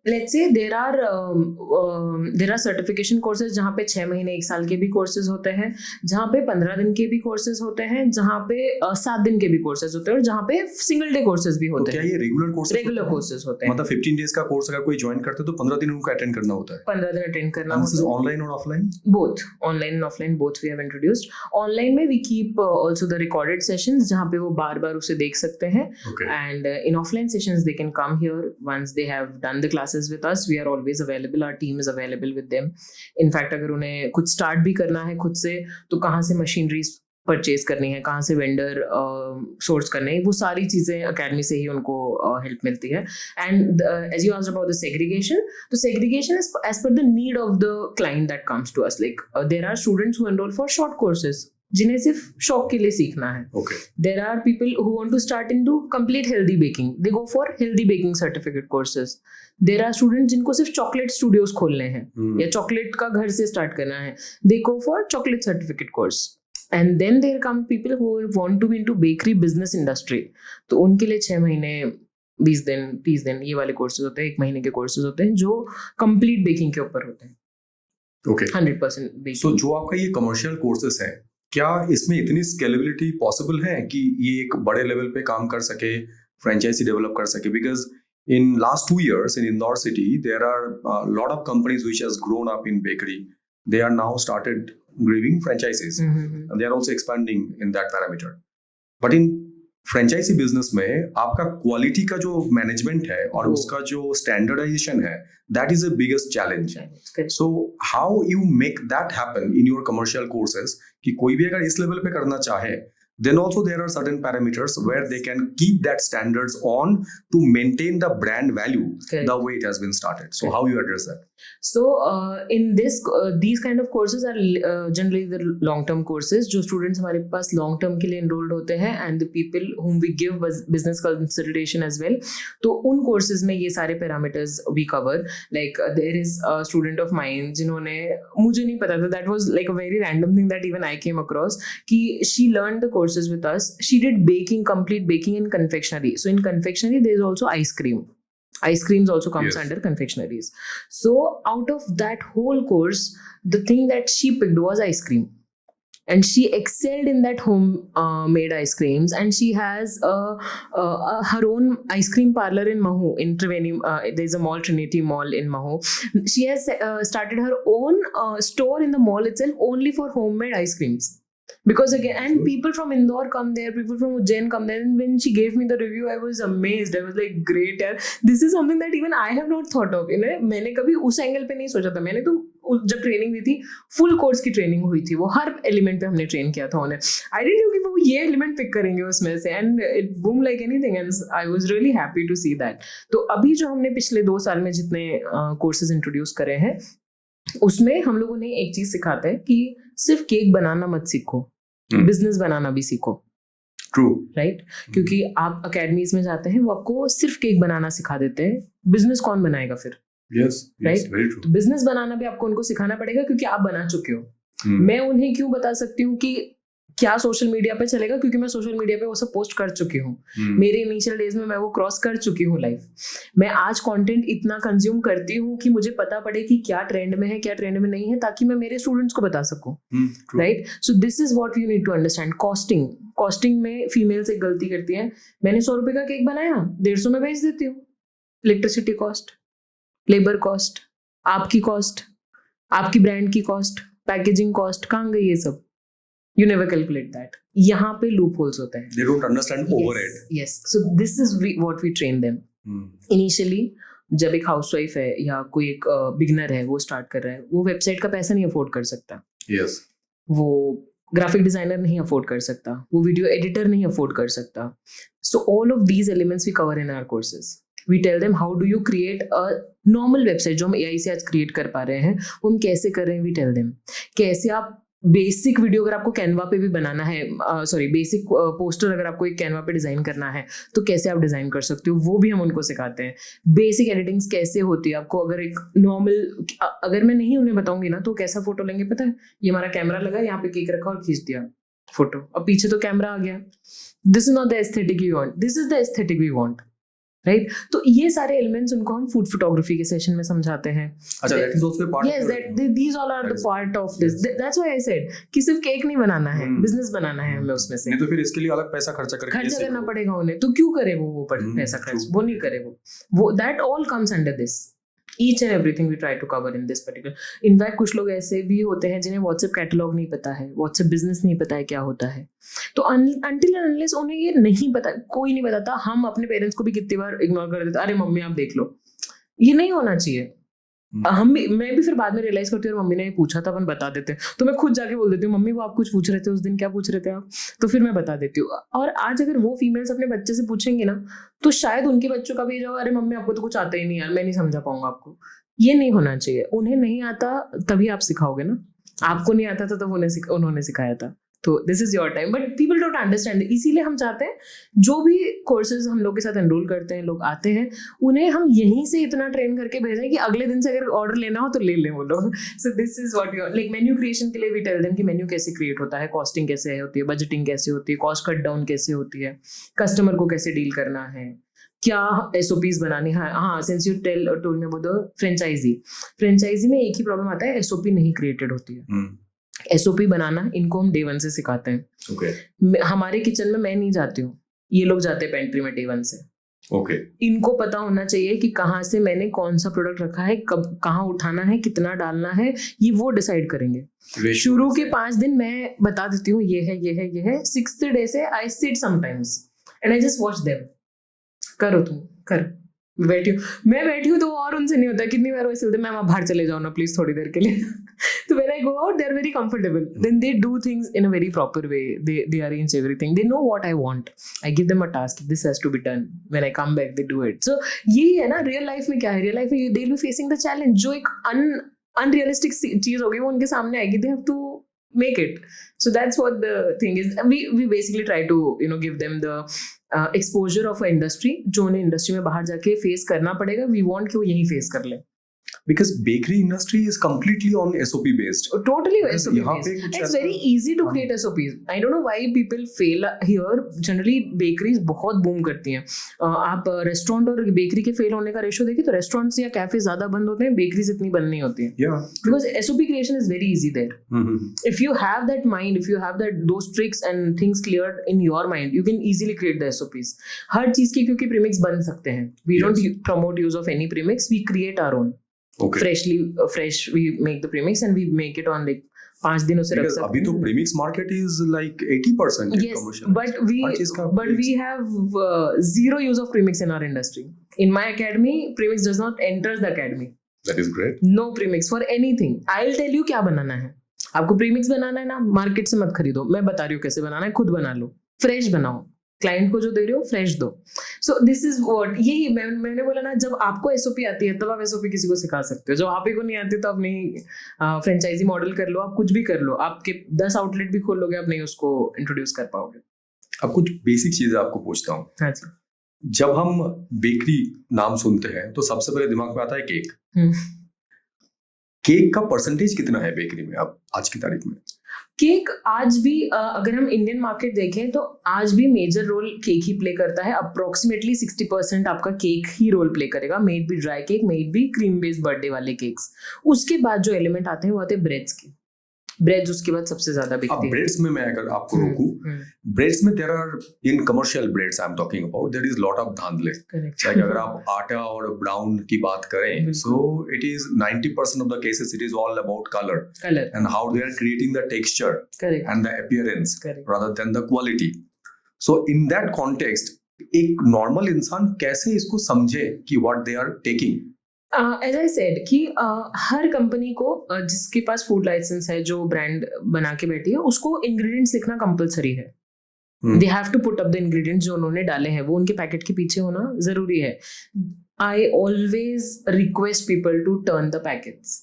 let's say there are certification courses जहाँ पे 6 महीने 1 साल के भी courses होते हैं, जहाँ पे 15 दिन के भी courses होते हैं, जहाँ पे 7 दिन के भी courses होते हैं और जहाँ पे single day courses भी होते हैं. तो क्या ये regular courses होते हैं? मतलब 15 days का course अगर कोई join करते हैं तो 15 दिन उनको attend करना होता है? 15 दिन attend करना होता है. This is online or offline? Both, online and offline both we have introduced. Online में we keep also the recorded sessions जहाँ पे वो बार-बार उसे देख सकते हैं. And in offline sessions they can come here once they have done the classes with us. We are always available, our team is available with them. In fact अगर उन्हें कुछ स्टार्ट भी करना है खुद से तो कहाँ से मशीनरीज परचेज करनी है, कहाँ से वेंडर सोर्स करने हैं, वो सारी चीज़ें अकेडमी से ही उनको हेल्प मिलती है. And as you asked about the segregation, तो segregation is as per the need of the client that comes to us. Like there are students who enrol for short courses जिन्हें सिर्फ शौक के लिए सीखना है. There are people who want to start into complete healthy baking, they go for healthy baking certificate courses. There are students जिनको सिर्फ chocolate studios खोलने हैं या चॉकलेट का घर से स्टार्ट करना है, they go for chocolate certificate course. And then there come people who want to be into bakery business industry, तो उनके लिए 6 महीने 20 दिन 30 दिन ये वाले कोर्सेज होते हैं, 1 महीने के कोर्सेज होते हैं जो कंप्लीट बेकिंग के ऊपर होते हैं। Okay 100% baking. सो जो आपका ये कमर्शियल कोर्सेस है, क्या इसमें इतनी स्केलेबिलिटी पॉसिबल है कि ये एक बड़े लेवल पे काम कर सके, फ्रेंचाइजी डेवलप कर सके? Because in last 2 years in Indore city, there are a lot of companies which has grown up in bakery. They are now started giving franchises, and they are also expanding in that parameter. But in franchisee business में आपका quality का जो management है और उसका जो standardisation है, that is the biggest challenge. So how you make that happen in your commercial courses कि कोई भी अगर इस लेवल पे करना चाहे, then also there are certain parameters where they can keep that standards on to maintain the brand value. Correct. The way it has been started. So how you address that? So in this these kind of courses are generally the long term courses जो students हमारे पास long term के लिए enrolled होते हैं, and the people whom we give business consultation as well. तो उन courses में ये सारे parameters we cover. Like there is a student of mine जिन्होंने, मुझे नहीं पता था, that was like a very random thing that even I came across, कि she learned the courses with us. She did baking, complete baking in confectionery. So in confectionery there is also ice cream. Ice creams also comes under confectionaries. So out of that whole course, the thing that she picked was ice cream. And she excelled in that home made ice creams. And she has her own ice cream parlor in Mahu, in Triveni. There's a mall, Trinity Mall in Mahu. She has started her own store in the mall itself only for homemade ice creams. Because again, and people from Indore come there, people from Ujjain come there, and when she gave me the review, I was amazed. I was like, great yaar, this is something that even I have not thought of. मैंने कभी उस angle पे नहीं सोचा था. मैंने तो जब ट्रेनिंग दी थी, फुल कोर्स की ट्रेनिंग हुई थी, वो हर एलिमेंट पे हमने ट्रेन किया था उन्हें. आई डिडंट नो कि वो ये एलिमेंट पिक करेंगे उसमें से, and it boom like anything, and I was really happy to see that. तो अभी जो हमने पिछले 2 साल में जितने कोर्सेज इंट्रोड्यूस करे हैं, उसमें हम लोगों ने एक चीज सिखाते हैं कि सिर्फ केक बनाना मत सीखो, बिजनेस बनाना भी सीखो. True, right? क्योंकि आप अकेडमीज में जाते हैं, वो आपको सिर्फ केक बनाना सिखा देते हैं, बिजनेस कौन बनाएगा फिर? राइट? तो बिजनेस बनाना भी आपको उनको सिखाना पड़ेगा, क्योंकि आप बना चुके हो. मैं उन्हें क्यों बता सकती हूँ कि क्या सोशल मीडिया पे चलेगा, क्योंकि मैं सोशल मीडिया पे वो सब पोस्ट कर चुकी हूँ. मेरे इनिशियल डेज में मैं वो क्रॉस कर चुकी हूँ लाइफ. मैं आज कंटेंट इतना कंज्यूम करती हूँ कि मुझे पता पड़े कि क्या ट्रेंड में है, क्या ट्रेंड में नहीं है, ताकि मैं मेरे स्टूडेंट्स को बता सकूँ. Right? So this is what you need to understand. Costing में फीमेल्स एक गलती करती है. मैंने 100 रुपए का केक बनाया, 150 में बेच देती हूँ. इलेक्ट्रिसिटी कॉस्ट, लेबर कॉस्ट, आपकी कॉस्ट, आपकी ब्रांड की कॉस्ट, पैकेजिंग कॉस्ट, कहाँ गई ये सब? You never calculate that. यहाँ पे loopholes होते हैं. They don't understand overhead. Yes. So this is what we train them. Initially, जब एक हाउसवाइफ है या कोई एक बिगनर है, वो स्टार्ट कर रहा है, वो वेबसाइट का पैसा नहीं अफोर्ड कर सकता. Yes. वो ग्राफिक डिजाइनर नहीं अफोर्ड कर सकता, वो वीडियो एडिटर नहीं अफोर्ड कर सकता. So all of these elements we cover in our courses. We tell them how do you create a normal website जो हम AI से आज क्रिएट कर पा रहे हैं, वो हम कैसे कर रहे हैं. We tell them कैसे आप बेसिक वीडियो अगर आपको कैनवा पे भी बनाना है, बेसिक पोस्टर अगर आपको एक कैनवा पे डिजाइन करना है, तो कैसे आप डिजाइन कर सकते हो, वो भी हम उनको सिखाते हैं. बेसिक एडिटिंग्स कैसे होती है. आपको अगर एक नॉर्मल, अगर मैं नहीं उन्हें बताऊंगी ना, तो कैसा फोटो लेंगे पता है? ये हमारा कैमरा लगा, यहाँ पे केक रखा और खींच दिया फोटो, अब पीछे तो कैमरा आ गया. This is not the aesthetic we want, this is the aesthetic we want. Right? तो ये सारे एलिमेंट्स उनको हम फूड फोटोग्राफी के सेशन में समझाते हैं. अच्छा, that is also a part. Yes, these all are the part of this. That's why I said कि सिर्फ केक नहीं बनाना है, बिजनेस बनाना है हमें उसमें से. नहीं तो फिर इसके लिए अलग पैसा खर्चा करना पड़ेगा उन्हें. तो क्यों करे वो पैसा खर्च? वो नहीं करे वो. That all comes under this. Each and everything we try to cover in this particular. In fact, कुछ लोग ऐसे भी होते हैं जिन्हें WhatsApp कैटलॉग नहीं पता है, WhatsApp बिजनेस नहीं पता है क्या होता है. तो until and unless उन्हें ये नहीं पता, कोई नहीं बताता, हम अपने पेरेंट्स को भी कितनी बार इग्नोर कर देते. अरे मम्मी आप देख लो. ये नहीं होना चाहिए. मैं भी फिर बाद में रियलाइज करती हूँ, मम्मी ने पूछा था, अपन बता देते. तो मैं खुद जाके बोल देती हूँ, मम्मी वो आप कुछ पूछ रहे थे उस दिन, क्या पूछ रहे थे आप? तो फिर मैं बता देती हूँ. और आज अगर वो फीमेल्स अपने बच्चे से पूछेंगे ना, तो शायद उनके बच्चों का भी जाओ, अरे मम्मी आपको तो कुछ आता ही नहीं यार, मैं नहीं समझा पाऊंगा आपको. ये नहीं होना चाहिए. उन्हें नहीं आता तभी आप सिखाओगे ना. आपको नहीं आता था तब उन्होंने सिखाया था. तो this is your time, but people don't understand. इसीलिए हम चाहते हैं जो भी कोर्सेज हम लोग के साथ एनरोल करते हैं, लोग आते हैं, उन्हें हम यहीं से इतना ट्रेन करके भेजें कि अगले दिन से अगर ऑर्डर लेना हो तो ले लें वो लोग. सो this is what you like. Menu creation के लिए वी टेल देम कि मेन्यू कैसे क्रिएट होता है, कॉस्टिंग कैसे होती है, बजटिंग कैसे होती है, कॉस्ट कट डाउन कैसे होती है, कस्टमर को कैसे डील करना है, क्या SOPs बनानी है। हाँ, since you told me about the franchisee में एक ही प्रॉब्लम आता है, SOP नहीं क्रिएटेड होती है। SOP बनाना इनको हम डे 1 से सिखाते हैं। हमारे किचन में मैं नहीं जाती हूँ, ये लोग जाते हैं पेंट्री में डे 1 से। इनको पता होना चाहिए कि कहाँ से मैंने कौन सा प्रोडक्ट रखा है, कब कहाँ उठाना है, कितना डालना है, ये वो डिसाइड करेंगे। शुरू के 5 दिन मैं बता देती हूँ ये है ये है ये है। 6th डे से I sit sometimes and I just watch them, करो तुम करो। मैं बैठी हूँ तो और उनसे नहीं होता। कितनी बार वैसे होता है, मैम आप बाहर चले जाओ ना प्लीज थोड़ी देर के लिए। So when I go out, they're very comfortable. Then they do things in a very proper way. They arrange everything. They know what I want. I give them a task. This has to be done. When I come back, they do it. So यही है ना real life में। क्या है real life में, they'll be facing the challenge. जो एक unrealistic चीज होगी वो उनके सामने आएगी. They have to make it. So that's what the thing is. We basically try to give them the exposure of an industry जो उन्हें इंडस्ट्री में बाहर जाके फेस करना पड़ेगा. We want कि वो यही फेस कर ले. Because bakery industry is completely on SOP based. Totally SOP based. It's very easy to create SOPs. I don't know why people fail here. Generally bakeries बहुत बूम करती हैं. आप रेस्टोरेंट और बेकरी के फेल होने का रेशो देखिए तो रेस्टोरेंट्स या कैफे ज्यादा बंद होते हैं, बेकरीज इतनी बंद नहीं होती हैं. Yeah. Because SOP creation is very easy there. If you have that mind, if you have those tricks and things cleared in your mind, you can easily create the SOPs. हर चीज के क्योंकि premix बन सकते हैं. We don't promote use of any premix. We create our own. Fresh we make the premix and we make it on like 5 दिन उसे रख सकते हैं. अभी तो premix market is like 80% commercial. But we have zero use of premix in our industry. In my academy, premix does not enter the academy. That is great. No premix for anything. I'll tell you क्या बनाना है. आपको premix बनाना है ना, market से मत खरीदो. मैं बता रही हूँ कैसे बनाना है, खुद बना लो. फ्रेश बनाओ. क्लाइंट को जो दे रहे हो फ्रेश दो. सो दिस इज व्हाट, यही मैंने बोला ना, जब आपको SOP आती है तब आप SOP किसी को सिखा सकते हो. जब आप ही को नहीं आती तो आप नहीं फ्रेंचाइजी मॉडल कर लो, आप कुछ भी कर लो, आपके 10 आउटलेट भी खोल लोगे, आप नहीं उसको इंट्रोड्यूस कर पाओगे. अब कुछ बेसिक चीजें आपको पूछता हूँ. हाँ जी. जब हम बेकरी नाम सुनते हैं तो सबसे पहले दिमाग में आता है केक. केक का परसेंटेज कितना है बेकरी में अब आज की तारीख में? केक आज भी अगर हम इंडियन मार्केट देखें तो आज भी मेजर रोल केक ही प्ले करता है. अप्रोक्सीमेटली 60% आपका केक ही रोल प्ले करेगा. Maybe dry cake, maybe cream based birthday वाले केक्स. उसके बाद जो एलिमेंट आते हैं वो आते हैं ब्रेड्स के. ब्रेड्स उसके बाद सबसे ज्यादा बिकती है. ब्रेड्स में मैं अगर आपको रोकूं, ब्रेड्स में there are in commercial breads I am talking about, there is lot of धांधले. लाइक अगर आप आटा और ब्राउन की बात करें, so it is 90% of the cases it is all about colour and how they are creating the texture and the appearance rather than the quality. So in that context एक normal इंसान कैसे इसको समझे कि what they are taking? As I said कि हर company को जिसके पास food licence है, जो ब्रांड बना के बैठी है, उसको इंग्रेडिएंट्स लिखना कंपलसरी है. They have to put up the ingredients जो उन्होंने डाले हैं, वो उनके पैकेट के पीछे होना जरूरी है. I always request people to turn the packets.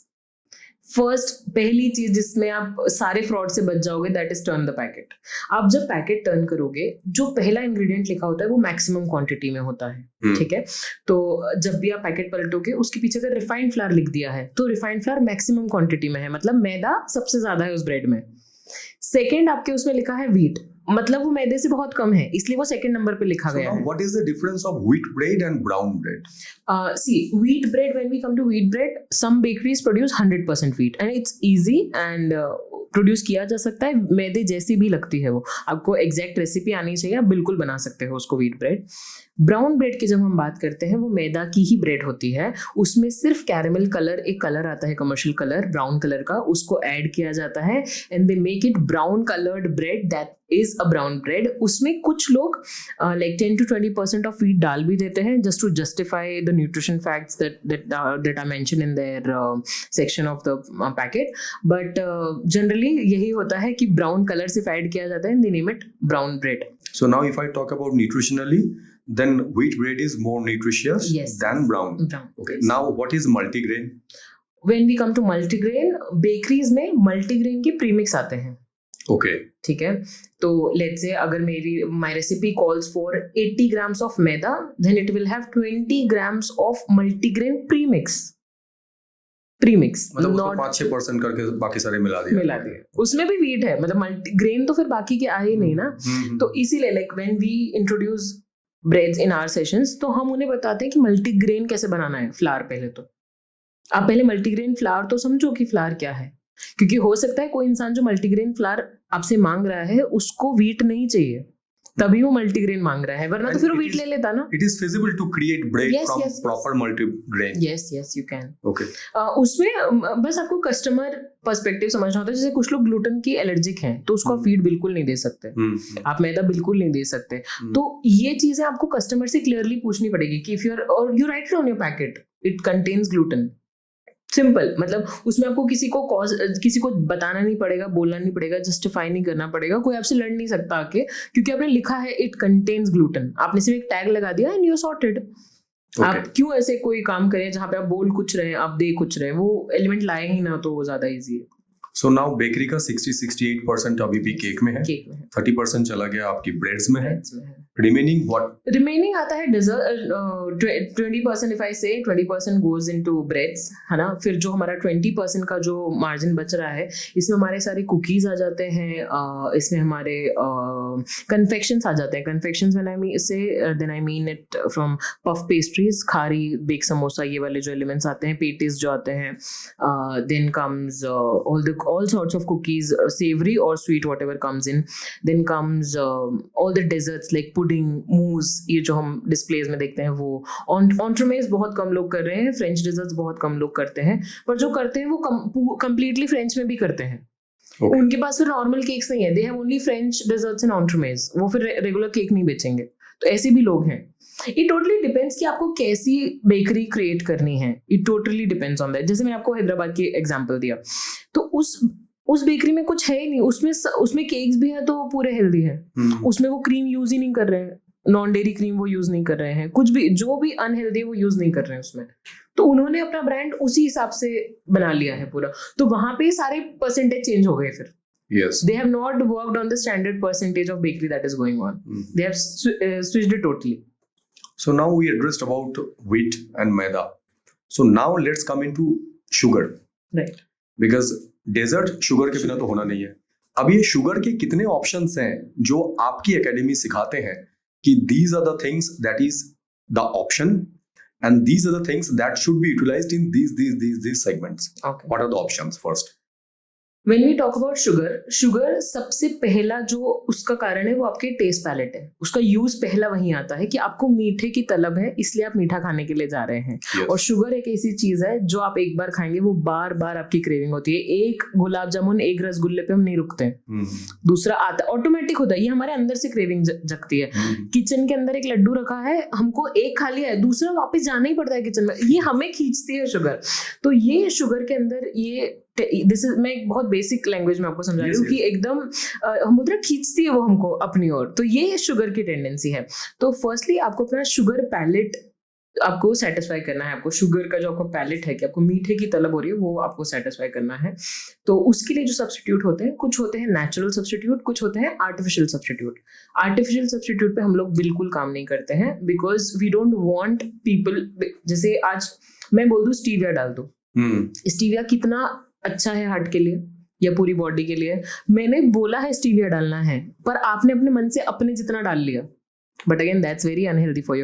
First पहली चीज जिसमें आप सारे फ्रॉड से बच जाओगे, that is turn the packet. आप जब पैकेट टर्न करोगे, जो पहला इंग्रेडिएंट लिखा होता है वो मैक्सिमम क्वांटिटी में होता है. ठीक है, तो जब भी आप पैकेट पलटोगे उसके पीछे अगर रिफाइंड फ्लावर लिख दिया है तो रिफाइंड फ्लावर मैक्सिमम क्वांटिटी में है, मतलब मैदा सबसे ज्यादा है उस ब्रेड में. सेकेंड आपके उसमें लिखा है व्हीट, मतलब वो मैदे से बहुत कम है, इसलिए वो सेकंड नंबर पे लिखा गया है. What is the difference of wheat bread and brown bread? See, wheat bread, when we come to wheat bread, some bakeries produce 100% wheat and it's easy and produce किया जा सकता है. मैदे जैसी भी लगती है वो, आपको एग्जैक्ट रेसिपी आनी चाहिए, आप बिल्कुल बना सकते हो उसको व्हीट ब्रेड. ब्राउन ब्रेड की जब हम बात करते हैं, वो मैदा की ही ब्रेड होती है. उसमें सिर्फ कैरेमल कलर, एक कलर आता है कमर्शियल कलर ब्राउन कलर का, उसको ऐड किया जाता है and they make it brown coloured bread. That is a brown bread. उसमें कुछ लोग लाइक 10 to 20% ऑफ व्हीट डाल भी देते हैं just to justify the nutrition facts that are mention in their section of the packet. But generally यही होता है कि ब्राउन कलर सिर्फ ऐड किया जाता है, they name it brown bread. So now if I talk about nutritionally, then wheat bread is more nutritious than brown. Okay. Yes. Now what is multigrain? When we come to multigrain, bakeries में multigrain के premix आते हैं. Okay. ठीक है, तो let's say अगर my recipe calls for 80 grams of maida, then it will have 20 grams of multigrain premix. मतलब उसको 5-6% करके बाकी सारे मिला दिए. उसमें भी व्हीट है, मतलब मल्टीग्रेन तो फिर बाकी के आए ही नहीं ना. तो इसीलिए like when we introduce breads in our sessions, तो हम उन्हें बताते हैं कि मल्टीग्रेन कैसे बनाना है फ्लावर। पहले तो आप पहले मल्टीग्रेन फ्लावर तो समझो कि फ्लावर क्या है, क्योंकि हो सकता है कोई इंसान जो मल्टीग्रेन फ्लावर आपसे मांग रहा है उसको व्हीट नहीं चाहिए, तभी वो मल्टीग्रेन मांग रहा है, वरना तो फिर वो व्हीट ले लेता ना। It is feasible to create bread from proper multigrain. Yes, you can. Okay. उसमें बस आपको कस्टमर पर्सपेक्टिव समझना होता है। जैसे कुछ लोग ग्लूटेन की एलर्जिक हैं, तो उसको आप फीड बिल्कुल नहीं दे सकते, आप मैदा बिल्कुल नहीं दे सकते। तो ये चीजें आपको कस्टमर से क्लियरली पूछनी पड़ेगी कि if you right it on your packet it contains gluten. Simple, मतलब उसमें आपको किसी को बताना नहीं पड़ेगा, बोलना नहीं पड़ेगा, जस्टिफाई नहीं करना पड़ेगा, कोई आपसे लड़ नहीं सकता आके, क्योंकि आपने लिखा है इट कंटेन्स ग्लूटेन, आपने सिर्फ एक टैग लगा दिया एंड यू आर सॉर्टेड। आप क्यों ऐसे कोई काम करें जहाँ पे आप बोल कुछ रहे हैं आप दे कुछ रहे हैं, वो एलिमेंट लाए ही ना, तो वो ज्यादा इजी है। सो नाउ बेकरी का 60-68% अभी भी केक में है, 30% चला गया आपकी ब्रेड्स में है, रिमेनिंग व्हाट? रिमेनिंग आता है डेजर्ट, 20% इफ आई से 20% गोज इनटू ब्रेड्स, है ना। फिर जो हमारा 20% का जो मार्जिन बच रहा है, इसमें हमारे सारे कुकीज आ जाते हैं, इसमें हमारे कन्फेक्शंस आ जाते हैं। Confections when I mean say then I mean it from puff pastries, खारी, बेक समोसा, ये वाले जो एलिमेंट्स आते हैं, पेटीज जो आते हैं, then comes all sorts of cookies, savory or sweet, whatever comes in. Then comes all the desserts like pudding, mousse, ये जो हम डिस्प्लेज में देखते हैं वो। entremets बहुत कम लोग कर रहे हैं, फ्रेंच डेजर्ट्स बहुत कम लोग करते हैं, पर जो करते हैं वो कंप्लीटली फ्रेंच में भी करते हैं। Okay. उनके पास फिर नॉर्मल केक्स नहीं है, they have only French desserts and entremets, वो फिर रेगुलर केक नहीं बेचेंगे। तो ऐसे भी लोग हैं। इट टोटली डिपेंड्स कि आपको कैसी बेकरी क्रिएट करनी है, it totally depends on that. जैसे मैंने आपको हैदराबाद की एग्जांपल दिया, तो उस बेकरी में कुछ है ही नहीं, उसमें केक्स भी हैं तो पूरे हेल्दी है, उसमें वो क्रीम यूज ही नहीं कर रहे हैं, नॉन डेयरी क्रीम वो यूज नहीं कर रहे हैं, कुछ भी जो भी अनहेल्दी वो यूज नहीं कर रहे हैं उसमें। तो उन्होंने अपना ब्रांड उसी हिसाब से बना लिया है पूरा, तो वहां पे सारे परसेंटेज चेंज हो गए फिर। Yes. They have not worked on the standard percentage of bakery that is going on. They have switched it totally. So now we addressed about wheat and maida. So now let's come into sugar. Right. Because dessert sugar के बिना तो होना नहीं है। अब ये sugar के कितने ऑप्शंस हैं जो आपकी एकेडमी सिखाते हैं कि these are the things that is the option and these are the things that should be utilized in these segments. Okay. What are the options first? When we talk about sugar सबसे पहला जो उसका कारण है वो आपके taste palate है, उसका यूज पहला वहीं आता है कि आपको मीठे की तलब है, इसलिए आप मीठा खाने के लिए जा रहे हैं। Yes. और शुगर एक ऐसी चीज है जो आप एक बार खाएंगे वो बार बार आपकी क्रेविंग होती है। एक गुलाब जामुन, एक रसगुल्ले पे हम नहीं रुकते हैं, दूसरा आता ऑटोमेटिक होता है, ये हमारे अंदर से क्रेविंग जगती है। किचन के अंदर एक लड्डू रखा है, हमको एक खा लिया है, दूसरा वापस जाना ही पड़ता है किचन में, ये हमें खींचती है शुगर। तो ये शुगर के अंदर ये दिस इज, मैं एक बहुत बेसिक लैंग्वेज में आपको समझा रही हूँ कि एकदम हम बोलते हैं खींचती है वो हमको अपनी ओर, तो ये शुगर की टेंडेंसी है। तो फर्स्टली आपको अपना शुगर पैलेट आपको सेटिस्फाई करना है, आपको शुगर का जो आपका पैलेट है कि आपको मीठे की तलब हो रही है वो आपको सेटिस्फाई करना है। तो उसके लिए जो सब्स्टिट्यूट होते हैं, कुछ होते हैं नेचुरल सब्स्टिट्यूट, कुछ होते हैं आर्टिफिशियल सब्स्टिट्यूट। आर्टिफिशियल सब्स्टिट्यूट पे हम लोग बिल्कुल काम नहीं करते हैं, because we don't want people, जैसे आज मैं बोल दूं स्टीविया डाल दो, स्टीविया कितना अच्छा है हार्ट के लिए या पूरी बॉडी के लिए, मैंने बोला है स्टीविया डालना है, पर आपने अपने मन से अपने जितना डाल लिया, but again that's very unhealthy for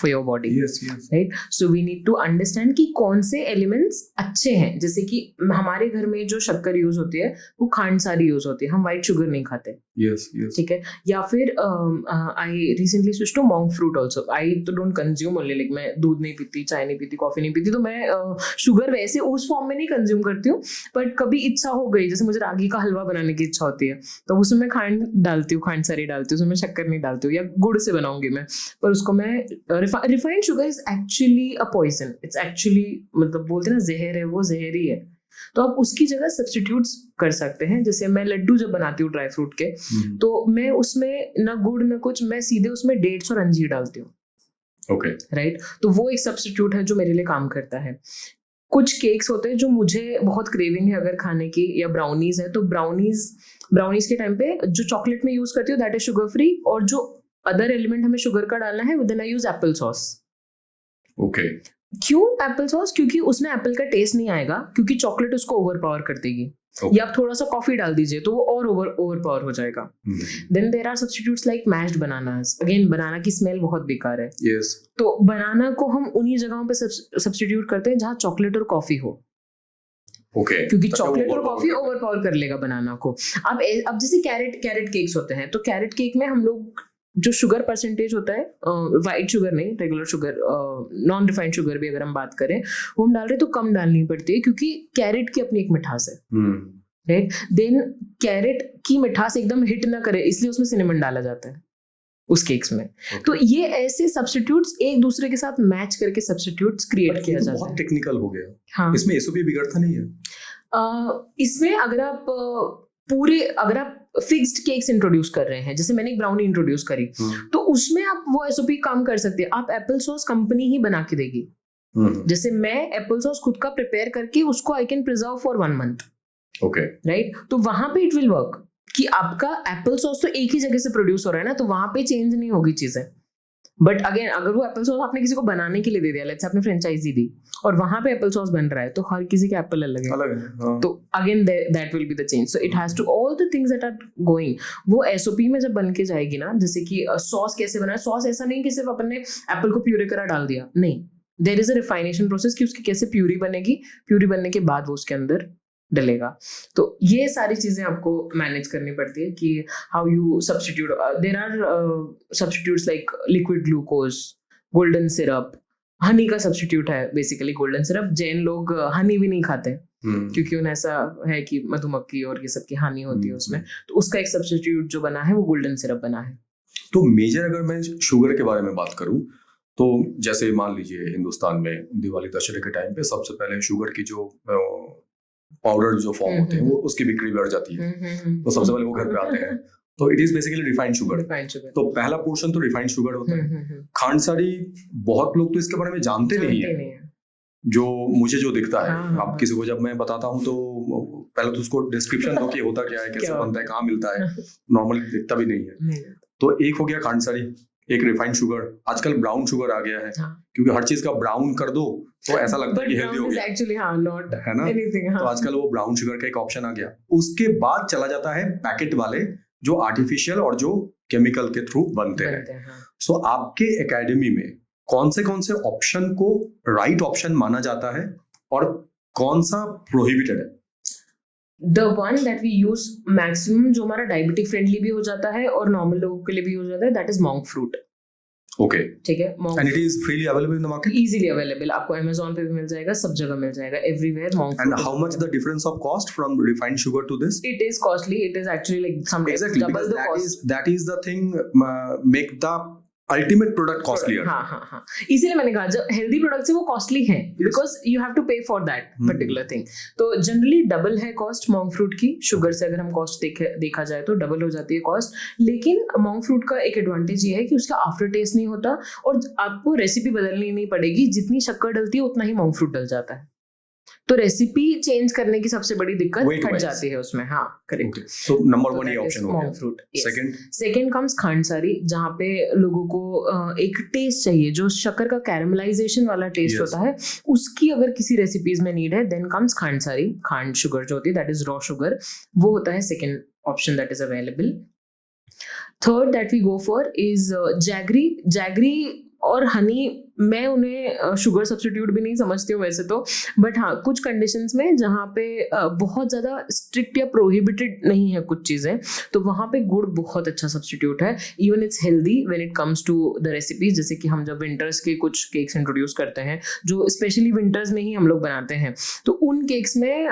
your body. Yes. Right, so we need to understand कि कौन से एलिमेंट्स अच्छे हैं। जैसे कि हमारे घर में जो शक्कर यूज होती है वो खांड सारी यूज होती है, हम व्हाइट शुगर नहीं खाते। Yes. ठीक है। या फिर I recently switch to monk fruit also, I तो डोंट कंज्यूम ओनली, लाइक मैं दूध नहीं पीती, चाय नहीं पीती, कॉफी नहीं पीती, तो मैं शुगर वैसे उस फॉर्म में नहीं कंज्यूम करती हूँ, बट कभी इच्छा हो गई, जैसे मुझे रागी का हलवा बनाने की इच्छा होती है तो उसमें मैं खांड डालती हूँ, खांड सारी डालती हूँ, उसमें शक्कर नहीं डालती हूँ, या गुड़ से बनाऊंगी मैं, पर उसको मैं refined sugar is actually a poison, it's actually, मतलब बोलते हैं ना जहर है, वो जहरी है। तो आप उसकी जगह सब्स्टिट्यूट्स कर सकते हैं। जैसे मैं लड्डू जब बनाती हूँ ड्राई फ्रूट के, तो मैं उसमें ना गुड़ ना कुछ, मैं सीधे उसमें डेट्स और अंजीर डालती हूँ। ओके, राइट, तो वो एक सब्स्टिट्यूट है जो मेरे लिए काम करता है। कुछ केक्स होते हैं जो मुझे बहुत क्रेविंग है अगर खाने की, या ब्राउनीज है, तो ब्राउनीज के टाइम पे जो चॉकलेट में यूज करती हूँ दैट इज शुगर फ्री, और जो अदर एलिमेंट हमें शुगर का डालना है then I use apple sauce. Okay, क्यों एप्पल सॉस? क्योंकि उसमें एप्पल का टेस्ट नहीं आएगा, क्योंकि चॉकलेट उसको ओवरपावर कर देगी। या आप थोड़ा सा कॉफी डाल दीजिए तो वो और ओवरपावर हो जाएगा। Then there are substitutes like mashed bananas. Again banana की स्मेल बहुत बेकार है। yes. तो बनाना को हम उन्हीं जगहों पे सब्स्टिट्यूट करते हैं जहाँ चॉकलेट और कॉफी हो। Okay. क्योंकि चॉकलेट और कॉफी ओवरपावर कर लेगा बनाना को। अब जैसे कैरेट केक्स होते हैं, तो कैरेट केक में हम लोग जो शुगर परसेंटेज होता है, वाइट शुगर नहीं, regular sugar, non refined sugar भी अगर हम बात करें, वो हम डाल रहे हैं तो कम डालनी पड़ती है, क्योंकि कैरेट की अपनी एक मिठास है, राइट। देन कैरेट की मिठास एकदम हिट ना करे, इसलिए उसमें सिनेमन डाला जाता है उस केक्स में। तो ये ऐसे सब्स्टिट्यूट्स एक दूसरे के साथ मैच करके सब्स्टिट्यूट्स क्रिएट किया जाता है। बहुत टेक्निकल हो गया। हाँ, इसमें एसओपी बिगड़ता नहीं है? इसमें अगर आप फिक्स्ड केक्स इंट्रोड्यूस कर रहे हैं, जैसे मैंने एक ब्राउनी इंट्रोड्यूस करी, तो उसमें आप वो एसओपी काम कर सकते हैं। आप एप्पल सॉस कंपनी ही बना के देगी। जैसे मैं एप्पल सॉस खुद का प्रिपेयर करके उसको I can preserve for 1 month, okay, right. तो वहां पे इट विल वर्क कि आपका एप्पल सॉस तो एक ही जगह से प्रोड्यूस हो रहा है ना, तो वहां पे चेंज नहीं होगी चीजें। बट अगेन अगर वो एप्पल सॉस आपने किसी को बनाने के लिए दे दिया, लेट्स से आपने फ्रेंचाइजी दी और वहां पे एप्पल सॉस बन रहा है, तो हर किसी के एप्पल अलग है। तो again that will be the change. So it has to all the things that are going, वो एसओपी में जब बन के जाएगी ना, जैसे कि सॉस कैसे बनाए। सॉस ऐसा नहीं कि सिर्फ अपन ने एप्पल को प्यूरी करा डाल दिया, नहीं, देयर इज अ रिफाइनेशन प्रोसेस कि उसकी कैसे प्यूरी बनेगी, प्यूरी बनने के बाद वो उसके अंदर डलेगा। तो ये सारी चीजें आपको मैनेज करनी पड़ती है कि how you substitute. There are substitutes like liquid glucose, golden syrup. Honey का सब्स्टिट्यूट है बेसिकली गोल्डन सिरप। जैन लोग हनी भी नहीं खाते क्योंकि उन्हें ऐसा है कि मधुमक्खी और ये सब की हानि होती है उसमें, तो उसका एक सब्स्टिट्यूट जो बना है वो गोल्डन सिरप बना है। तो मेजर अगर मैं शुगर के बारे में बात करूं, तो जैसे मान लीजिए हिंदुस्तान में दिवाली दशहरे के टाइम पे सबसे पहले शुगर की जो पाउडर जो फॉर्म होते हैं वो उसकी बिक्री बढ़ जाती है, तो सबसे पहले वो घर पे आते हैं, तो it is basically refined sugar. तो पहला पोर्शन तो रिफाइंड शुगर होता है। खांडसारी बहुत लोग तो इसके बारे में जानते नहीं है, जो मुझे जो दिखता है। आप किसी को जब मैं बताता हूँ तो पहले तो उसको डिस्क्रिप्शन दो कि होता क्या है, कैसे बनता है, कहाँ मिलता है, नॉर्मली दिखता भी नहीं है। तो एक हो गया खांडसारी, एक रिफाइंड शुगर, आजकल ब्राउन शुगर आ गया है, क्योंकि हर चीज का ब्राउन कर दो तो ऐसा लगता है कि हेल्दी हो गया, एक्चुअली नॉट है ना। तो आजकल वो ब्राउन शुगर का एक ऑप्शन आ गया। उसके बाद चला जाता है पैकेट वाले जो आर्टिफिशियल और जो केमिकल के थ्रू बनते हैं। सो आपके एकेडमी में कौन से ऑप्शन को राइट ऑप्शन माना जाता है और कौन सा प्रोहिबिटेड है? The one that we use maximum, जो हमारा डायबिटिक फ्रेंडली भी हो जाता है और नॉर्मल लोगों के लिए भी हो जाता है, that is monk fruit. Okay. ठीक है, and it is freely available in the market? Easily available, आपको Amazon पे भी मिल जाएगा, सब जगह मिल जाएगा, everywhere monk fruit. And how much the difference of cost from refined sugar to this? It is costly. It is actually like sometimes double the cost. That is the thing make the ultimate product costlier. हाँ, इसीलिए मैंने कहा जब healthy product है वो costly है, because you have to पे for that particular thing. तो जनरली डबल है कॉस्ट मॉन्क फ्रूट की। शुगर से अगर हम कॉस्ट देखा जाए तो डबल हो जाती है कॉस्ट, लेकिन मॉन्क फ्रूट का एक एडवांटेज ये है कि उसका आफ्टर टेस्ट नहीं होता और आपको रेसिपी बदलनी नहीं पड़ेगी, जितनी शक्कर डलती है उतना ही मॉन्क फ्रूट डल जाता है। तो रेसिपी चेंज करने की सबसे बड़ी दिक्कत हट जाती है उसमें। हाँ, करेक्ट। सो नंबर 1 ये ऑप्शन हो गया फ्रूट। सेकंड कम्स खांडसारी, जहाँ पे लोगों को एक टेस्ट चाहिए, जो शक्कर का कैरमलाइजेशन वाला टेस्ट होता है, उसकी अगर किसी रेसिपीज में नीड है, देन कम्स खांडसारी। खांड शुगर जो होती है, दैट इज रॉ शुगर, वो होता है second option that is available. Third that we go for is jaggery और हनी। मैं उन्हें शुगर सब्स्टिट्यूट भी नहीं समझती हूँ वैसे तो, बट हाँ कुछ कंडीशंस में जहाँ पे बहुत ज़्यादा स्ट्रिक्ट या प्रोहिबिटेड नहीं है कुछ चीज़ें, तो वहाँ पे गुड़ बहुत अच्छा सब्स्टिट्यूट है। Even it's healthy when it comes to the recipes. जैसे कि हम जब विंटर्स के कुछ केक्स इंट्रोड्यूस करते हैं जो स्पेशली विंटर्स में ही हम लोग बनाते हैं, तो उन केक्स में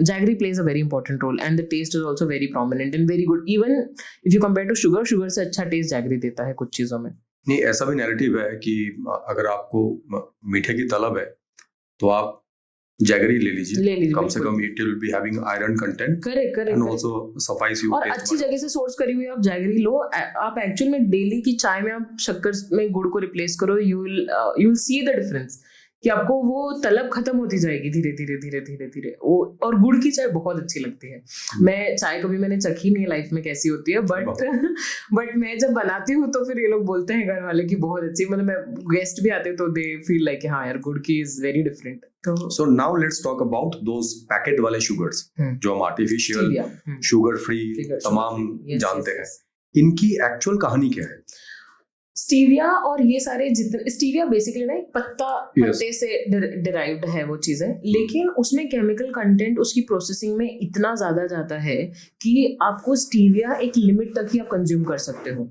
jaggery plays a very important role and the taste is also very prominent and very good. Even if you compare to sugar से अच्छा टेस्ट जैगरी देता है कुछ चीज़ों में। नहीं, ऐसा भी नैरेटिव है कि अगर आपको मीठे की तलब है तो आप जैगरी ले लीजिए, कम से कम it will be having iron content. Correct and also suffice you. और अच्छी जगह से सोर्स करी हुई आप जैगरी लो। आप एक्चुअल में डेली की चाय में आप शक्कर में गुड़ को रिप्लेस करो, you will see the difference कि आपको वो तलब खत्म होती जाएगी धीरे धीरे धीरे धीरे धीरे। वो और गुड़ की चाय बहुत अच्छी लगती है। मैं चाय कभी मैंने चखी नहीं लाइफ में कैसी होती है, बट मैं जब बनाती हूँ तो फिर ये लोग बोलते हैं घर वाले कि बहुत अच्छी, मतलब मैं गेस्ट भी आते हैं तो दे फील लाइक हाँ यार गुड़ की इज वेरी डिफरेंट। तो so now let's talk about those packet वाले शुगर्स जो हम आर्टिफिशियल शुगर फ्री तमाम जानते हैं, इनकी एक्चुअल कहानी क्या है? स्टीविया और ये सारे जितने, स्टीविया बेसिकली ना एक पत्ते से डिराइव्ड है वो चीजें, लेकिन उसमें केमिकल कंटेंट उसकी प्रोसेसिंग में इतना ज्यादा जाता है कि आपको स्टीविया एक लिमिट तक ही आप कंज्यूम कर सकते हो,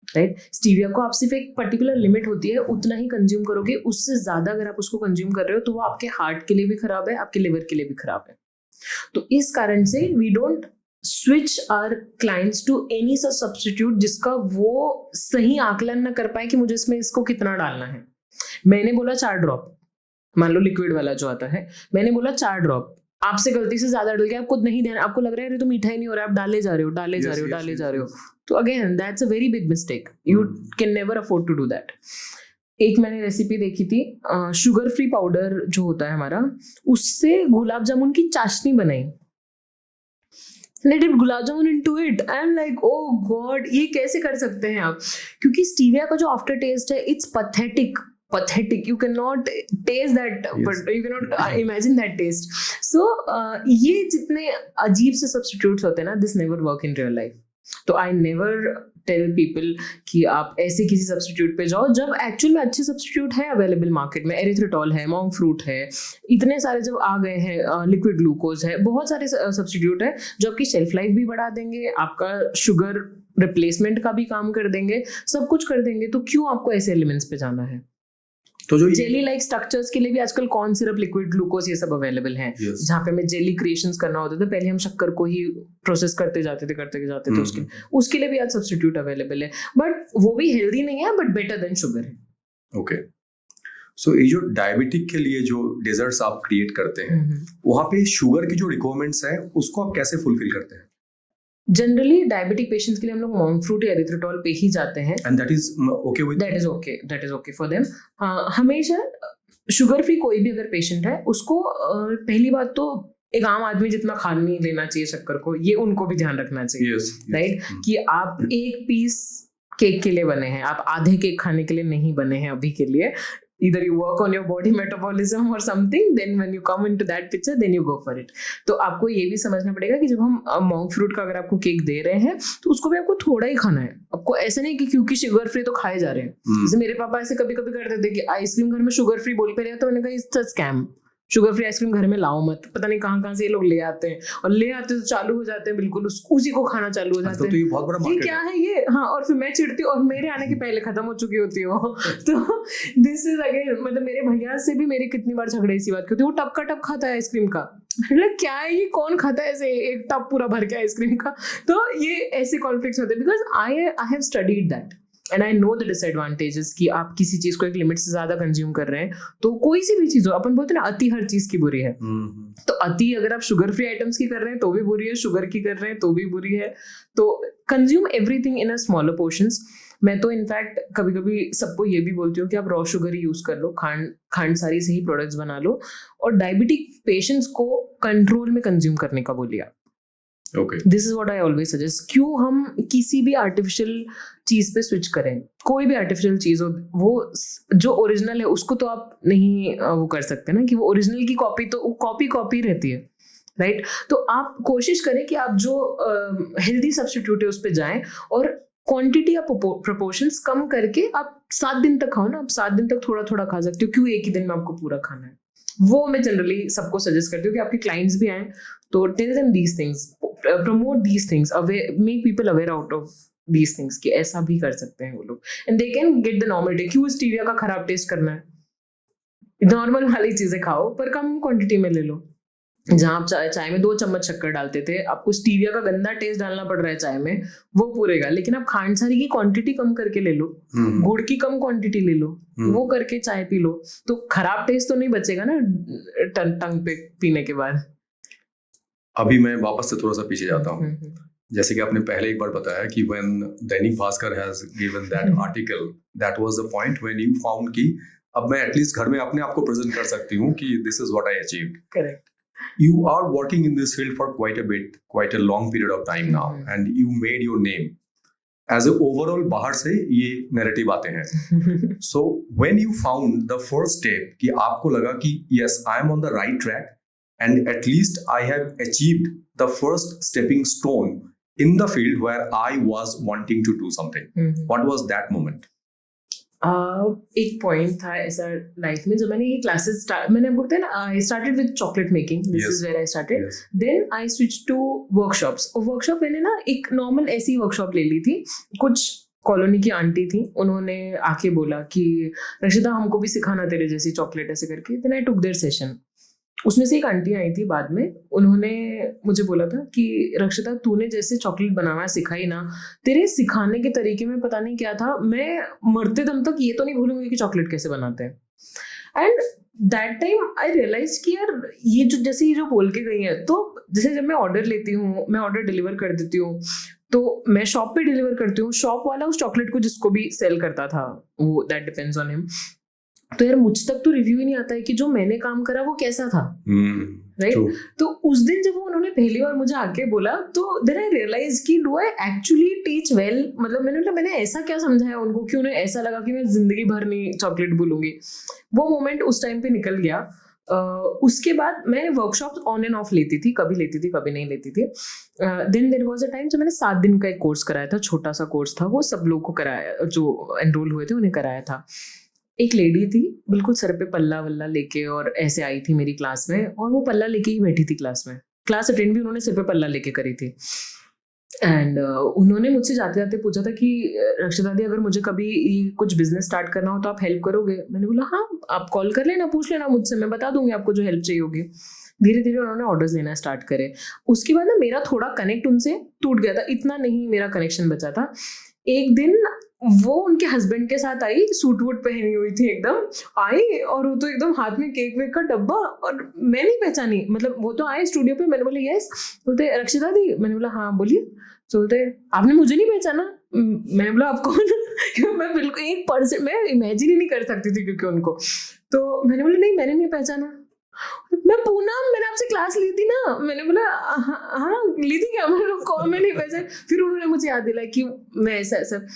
राइट? स्टीविया को आप सिर्फ एक पर्टिकुलर लिमिट होती है उतना ही कंज्यूम करोगे, उससे ज्यादा अगर आप उसको कंज्यूम कर रहे हो तो वो आपके हार्ट के लिए भी खराब है, आपके लिवर के लिए भी खराब है। तो इस कारण से we don't switch our clients to any such substitute जिसका वो सही आकलन ना कर पाए कि मुझे इसमें इसको कितना डालना है। मैंने बोला 4 ड्रॉप, मान लो लिक्विड वाला जो आता है, मैंने बोला 4 ड्रॉप, आपसे गलती से ज्यादा डल गया, आपको नहीं देना, आपको लग रहा है अरे तो मीठा ही नहीं हो रहा है, आप डाले जा रहे हो। तो again that's a very big mistake, you can never afford to do that. एक मैंने रेसिपी देखी थी, शुगर फ्री पाउडर जो होता है हमारा, उससे गुलाब जामुन की चाशनी बनाई। They did gulab jamun into it. I'm like, oh God, ये कैसे कर सकते हैं आप? क्योंकि स्टीविया का जो आफ्टर टेस्ट है, it's pathetic. You cannot taste that, yes. But you cannot imagine that taste. So ये जितने अजीब से substitutes होते हैं ना, this never work in real life. तो आई नेवर टेल पीपल कि आप ऐसे किसी सब्स्टिट्यूट पे जाओ जब एक्चुअल में अच्छे सब्स्टिट्यूट है अवेलेबल मार्केट में। एरिथ्रिटॉल है, मॉन्क फ्रूट है, इतने सारे जब आ गए हैं, लिक्विड ग्लूकोज है, बहुत सारे सब्स्टिट्यूट है जो आपकी शेल्फ लाइफ भी बढ़ा देंगे, आपका शुगर रिप्लेसमेंट का भी काम कर देंगे, सब कुछ कर देंगे। तो क्यों आपको ऐसे एलिमेंट्स पे जाना है? तो जो जेली लाइक स्ट्रक्चर्स के लिए भी आजकल कॉर्न सिरप, लिक्विड ग्लूकोज, ये सब अवेलेबल हैं। yes. जहाँ पे हमें जेली क्रिएशंस करना होता था, पहले हम शक्कर को ही प्रोसेस करते जाते थे उसके लिए भी आज सब्स्टिट्यूट अवेलेबल है, बट वो भी हेल्दी नहीं है, बट बेटर देन शुगर है। ओके, सो ये जो डायबिटिक के लिए जो डेजर्ट्स आप क्रिएट करते हैं, वहाँ पे शुगर की जो रिक्वायरमेंट्स है उसको आप कैसे फुलफिल करते हैं? जनरली डायबिटिक पेशेंट्स के लिए हम लोग मॉन्क फ्रूट या एरिथ्रिटॉल पे ही जाते हैं, and that is okay for them. हमेशा शुगर फ्री कोई भी अगर पेशेंट है उसको पहली बात तो एक आम आदमी जितना खा नहीं लेना चाहिए शक्कर को, ये उनको भी ध्यान रखना चाहिए, राइट? कि आप एक पीस केक के लिए बने हैं, आप आधे केक खाने के लिए नहीं बने हैं अभी के लिए। Either you work on your body metabolism or something, then when you come into that picture, then you go for it. तो आपको ये भी समझना पड़ेगा कि जब हम मॉन्क फ्रूट का अगर आपको केक दे रहे हैं तो उसको भी आपको थोड़ा ही खाना है। आपको ऐसा नहीं कि क्योंकि शुगर फ्री तो खाए जा रहे हैं। जैसे मेरे पापा ऐसे कभी कभी करते थे कि आइसक्रीम घर में शुगर फ्री बोल पे रहे, तो मैंने कहा it's scam, sugar free ice cream घर में लाओ मत। पता नहीं कहाँ से ये लोग ले आते हैं, और ले आते तो चालू हो जाते हैं, बिल्कुल उसी को खाना चालू हो जाते हैं। तो ये बहुत बड़ा मार्केट है। क्या है ये? हाँ, और फिर मैं चिढ़ती हूँ और मेरे आने के पहले खत्म हो चुकी होती है वो। तो दिस इज अगेन, मतलब मेरे भैया से भी मेरे कितनी बार झगड़े इसी बात की होती है। वो टप का टप खाता है आइसक्रीम का, मतलब क्या है ये, कौन खाता है ऐसे एक टप पूरा भर के आइसक्रीम का? तो ये ऐसे कॉन्फ्लिक्ट्स होते हैं, because I have studied that and I know the disadvantages कि आप किसी चीज को एक लिमिट से ज्यादा कंज्यूम कर रहे हैं तो कोई सी भी चीज हो, अपन बोलते हैं ना अति हर चीज की बुरी है। तो अति अगर आप शुगर फ्री आइटम्स की कर रहे हैं तो भी बुरी है, शुगर की कर रहे हैं तो भी बुरी है। तो consume everything in a smaller portions. मैं तो इनफैक्ट कभी कभी सबको ये भी बोलती हूँ कि आप रॉ शुगर ही यूज कर लो, खांड सारी से ही प्रोडक्ट्स बना लो, और डायबिटिक पेशेंट्स को कंट्रोल में कंज्यूम करने का बोलिए। This is what I always suggest. क्यों हम किसी भी आर्टिफिशियल चीज पे स्विच करें? कोई भी आर्टिफिशियल चीज हो, वो जो ओरिजिनल है उसको तो आप नहीं वो कर सकते ना, कि वो ओरिजिनल की कॉपी तो कॉपी रहती है, राइट? तो आप कोशिश करें कि आप जो हेल्दी सब्स्टिट्यूट है उस पर जाएं, और क्वांटिटी या प्रोपोर्शंस कम करके आप 7 दिन तक खाओ ना। आप 7 दिन तक थोड़ा थोड़ा खा सकते हो, क्यों एक ही दिन में आपको पूरा खाना है? वो मैं जनरली सबको सजेस्ट करती हूँ कि आपके क्लाइंट्स भी आए तो tell them these things, promote these things, make people aware out of these things कि ऐसा भी कर सकते हैं वो लोग, and they can get the normal day. क्यों स्टीविया का खराब टेस्ट करना है? नॉर्मल वाली चीजें खाओ पर कम क्वांटिटी में ले लो। जहाँ आप चाय में 2 चम्मच शक्कर डालते थे, आपको स्टीविया का गंदा टेस्ट डालना पड़ रहा है चाय में, वो पूरेगा। लेकिन आप खांड सारी की क्वांटिटी कम करके ले लो, गुड़ की कम क्वांटिटी ले लो, वो करके चाय पी लो, तो खराब टेस्ट तो नहीं बचेगा ना टंग पे पीने के बाद। अभी मैं वापस से थोड़ा सा पीछे जाता हूँ। जैसे कि आपने पहले एक बार बताया कि when Dainik Bhaskar has given that article, that was the point when you found कि अब मैं एटलीस्ट घर में अपने आप को प्रेजेंट कर सकती हूँ कि this is what I achieved. Correct. You are working in this field for quite a bit, quite a long period of time now, and you made your name. As a overall, बाहर से ये narrative आते हैं. So when you found the first step कि आपको लगा कि yes, I am on the right track, and at least I have achieved the first stepping stone in the field where I was wanting to do something. What was that moment? एक point था ऐसा life में जब मैंने ये classes मैंने आपको बताया ना, I started with chocolate making. This is where I started. Then I switch to workshops. और वर्कशॉप मैंने ना एक नॉर्मल ऐसी वर्कशॉप ले ली थी. कुछ कॉलोनी की आंटी थी, उन्होंने आके बोला कि रक्षिता हमको भी सिखाना तेरे जैसी चॉकलेट ऐसे करके. Then I took their session. उसमें से एक आंटी आई थी बाद में, उन्होंने मुझे बोला था कि रक्षिता तूने जैसे चॉकलेट बनाना सिखाई ना, तेरे सिखाने के तरीके में पता नहीं क्या था, मैं मरते दम तक ये तो नहीं भूलूंगी कि चॉकलेट कैसे बनाते हैं. And that time I realize कि यार ये जो बोल के गई है, तो जैसे जब मैं ऑर्डर लेती हूँ, मैं ऑर्डर डिलीवर कर देती हूँ, तो मैं शॉप पे डिलीवर करती हूँ, शॉप वाला उस चॉकलेट को जिसको भी सेल करता था, वो दैट डिपेंड्स ऑन हिम. तो यार मुझ तक तो रिव्यू ही नहीं आता है कि जो मैंने काम करा वो कैसा था. राइट. तो उस दिन जब उन्होंने पहली बार मुझे आके बोला, तो देन आई रियलाइज कि do I actually teach well. मतलब मैंने ऐसा क्या समझाया उनको कि उन्हें ऐसा लगा कि मैं जिंदगी भर नहीं चॉकलेट भूलूंगी. वो मोमेंट उस टाइम पे निकल गया. उसके बाद मैं वर्कशॉप ऑन एंड ऑफ लेती थी, कभी लेती थी कभी नहीं लेती थी. Then there was a time जब मैंने 7 दिन का एक कोर्स कराया था, छोटा सा कोर्स था, वो सब लोग को कराया, जो एनरोल हुए थे उन्हें कराया था. एक लेडी थी बिल्कुल सर पे पल्ला वल्ला लेके और ऐसे आई थी मेरी क्लास में, और वो पल्ला लेके ही बैठी थी क्लास में. क्लास अटेंड भी उन्होंने सर पे पल्ला लेके करी थी. एंड उन्होंने मुझसे जाते जाते पूछा था कि रक्षिता दी अगर मुझे कभी कुछ बिजनेस स्टार्ट करना हो तो आप हेल्प करोगे. मैंने बोला हाँ, आप कॉल कर लेना, पूछ लेना मुझसे, मैं बता दूंगी आपको जो हेल्प चाहिए होगी. धीरे धीरे उन्होंने ऑर्डर्स लेना स्टार्ट करे. उसके बाद ना मेरा थोड़ा कनेक्ट उनसे टूट गया था, इतना नहीं मेरा कनेक्शन बचा था. एक दिन वो उनके हस्बैंड के साथ आई, सूट वूट पहनी हुई थी, एकदम आई, और वो तो एकदम हाथ में केक वेक का डब्बा, और मैं नहीं पहचानी. मतलब वो तो आए स्टूडियो पे, मैंने बोला यस. बोलते रक्षिता दी. मैंने बोला हाँ बोलिए. तो बोलते आपने मुझे नहीं पहचाना. मैंने बोला आप कौन? मैं बिल्कुल 1% मैं इमेजिन ही नहीं कर सकती थी क्योंकि उनको. तो मैंने बोला नहीं मैंने नहीं पहचाना. मैं पूनम, मैंने आपसे क्लास ली थी ना. मैंने बोला हाँ ली थी क्या? मैंने कौन, मैं नहीं पहचान. फिर उन्होंने मुझे याद दिलाया कि मैं ऐसा.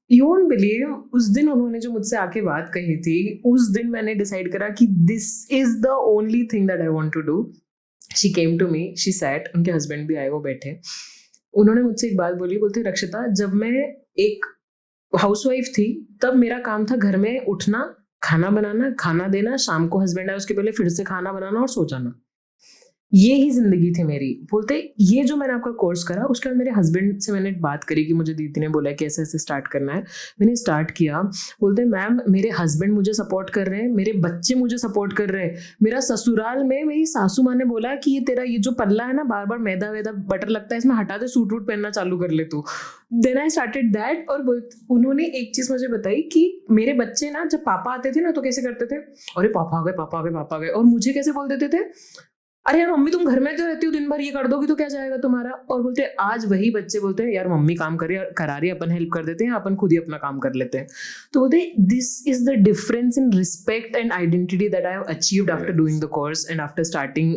यू वोंट बिलीव, उस दिन उन्होंने जो मुझसे आके बात कही थी, उस दिन मैंने डिसाइड करा कि this is the only thing that I want to do. She came to me, she sat, उनके हस्बैंड भी आए, वो बैठे. उन्होंने मुझसे एक बात बोली, बोलते रक्षिता जब मैं एक हाउसवाइफ थी तब मेरा काम था घर में उठना, खाना बनाना, खाना देना, शाम को हस्बैंड आए उसके पहले फिर से खाना बनाना और सो जाना. ये ही जिंदगी थी मेरी. बोलते ये जो मैंने आपका कोर्स करा, उसके बाद मेरे हस्बैंड से मैंने बात करी कि मुझे दीदी ने बोला कि ऐसे ऐसे स्टार्ट करना है. मैंने स्टार्ट किया. बोलते मैम मेरे हस्बैंड मुझे सपोर्ट कर रहे हैं, मेरे बच्चे मुझे सपोर्ट कर रहे हैं, मेरा ससुराल में मेरी सासू माँ ने बोला कि ये तेरा ये जो पल्ला है ना, बार बार मैदा वैदा बटर लगता है, इसमें हटा दे, सूट वूट पहनना चालू कर ले तू. Then I started that. और उन्होंने एक चीज मुझे बताई कि मेरे बच्चे ना जब पापा आते थे ना तो कैसे करते थे, अरे पापा आ गए पापा आ गए पापा आ गए. और मुझे कैसे बोल देते थे, अरे यार मम्मी तुम घर में तो रहती हो दिन भर, ये कर दोगी तो क्या जाएगा तुम्हारा. और बोलते आज वही बच्चे बोलते हैं यार मम्मी काम करा रही है, अपन हेल्प कर देते हैं, अपन खुद ही अपना काम कर लेते हैं. तो बोलते this is the difference in respect and identity that I have achieved after doing the course and after starting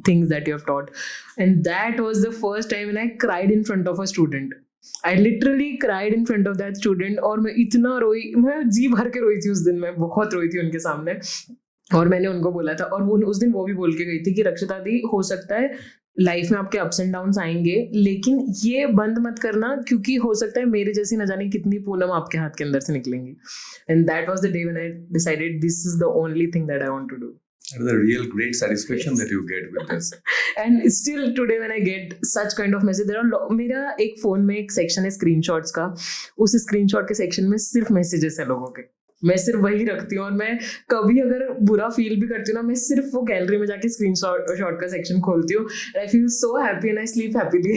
things that you have taught. And that was the first time when I cried in front of a student. I literally cried in front of that student. और मैं इतना रोई, मैं जी भर के रोई थी उस दिन, मैं बहुत रोई थी उनके सामने. और मैंने उनको बोला था, और वो उस दिन वो भी बोल के गई थी कि रक्षिता दी हो सकता है लाइफ में आपके अप्स एंड डाउन्स आएंगे, लेकिन ये बंद मत करना, क्योंकि हो सकता है मेरे जैसी न जाने कितनी पूनम आपके हाथ के अंदर से निकलेंगी. And that was the day when I decided this is the only thing that I want to do. That is a real great satisfaction that you get with this. And still today when I get such kind of message, there are मेरा एक phone में एक section है screenshots का, उस screenshot के section में सिर्फ मैसेजेस है लोगों के, मैं सिर्फ वही रखती हूँ. और मैं कभी अगर बुरा फील भी करती हूँ ना, मैं सिर्फ वो गैलरी में जाके स्क्रीनशॉट का सेक्शन खोलती हूँ. I feel so happy and I sleep happily.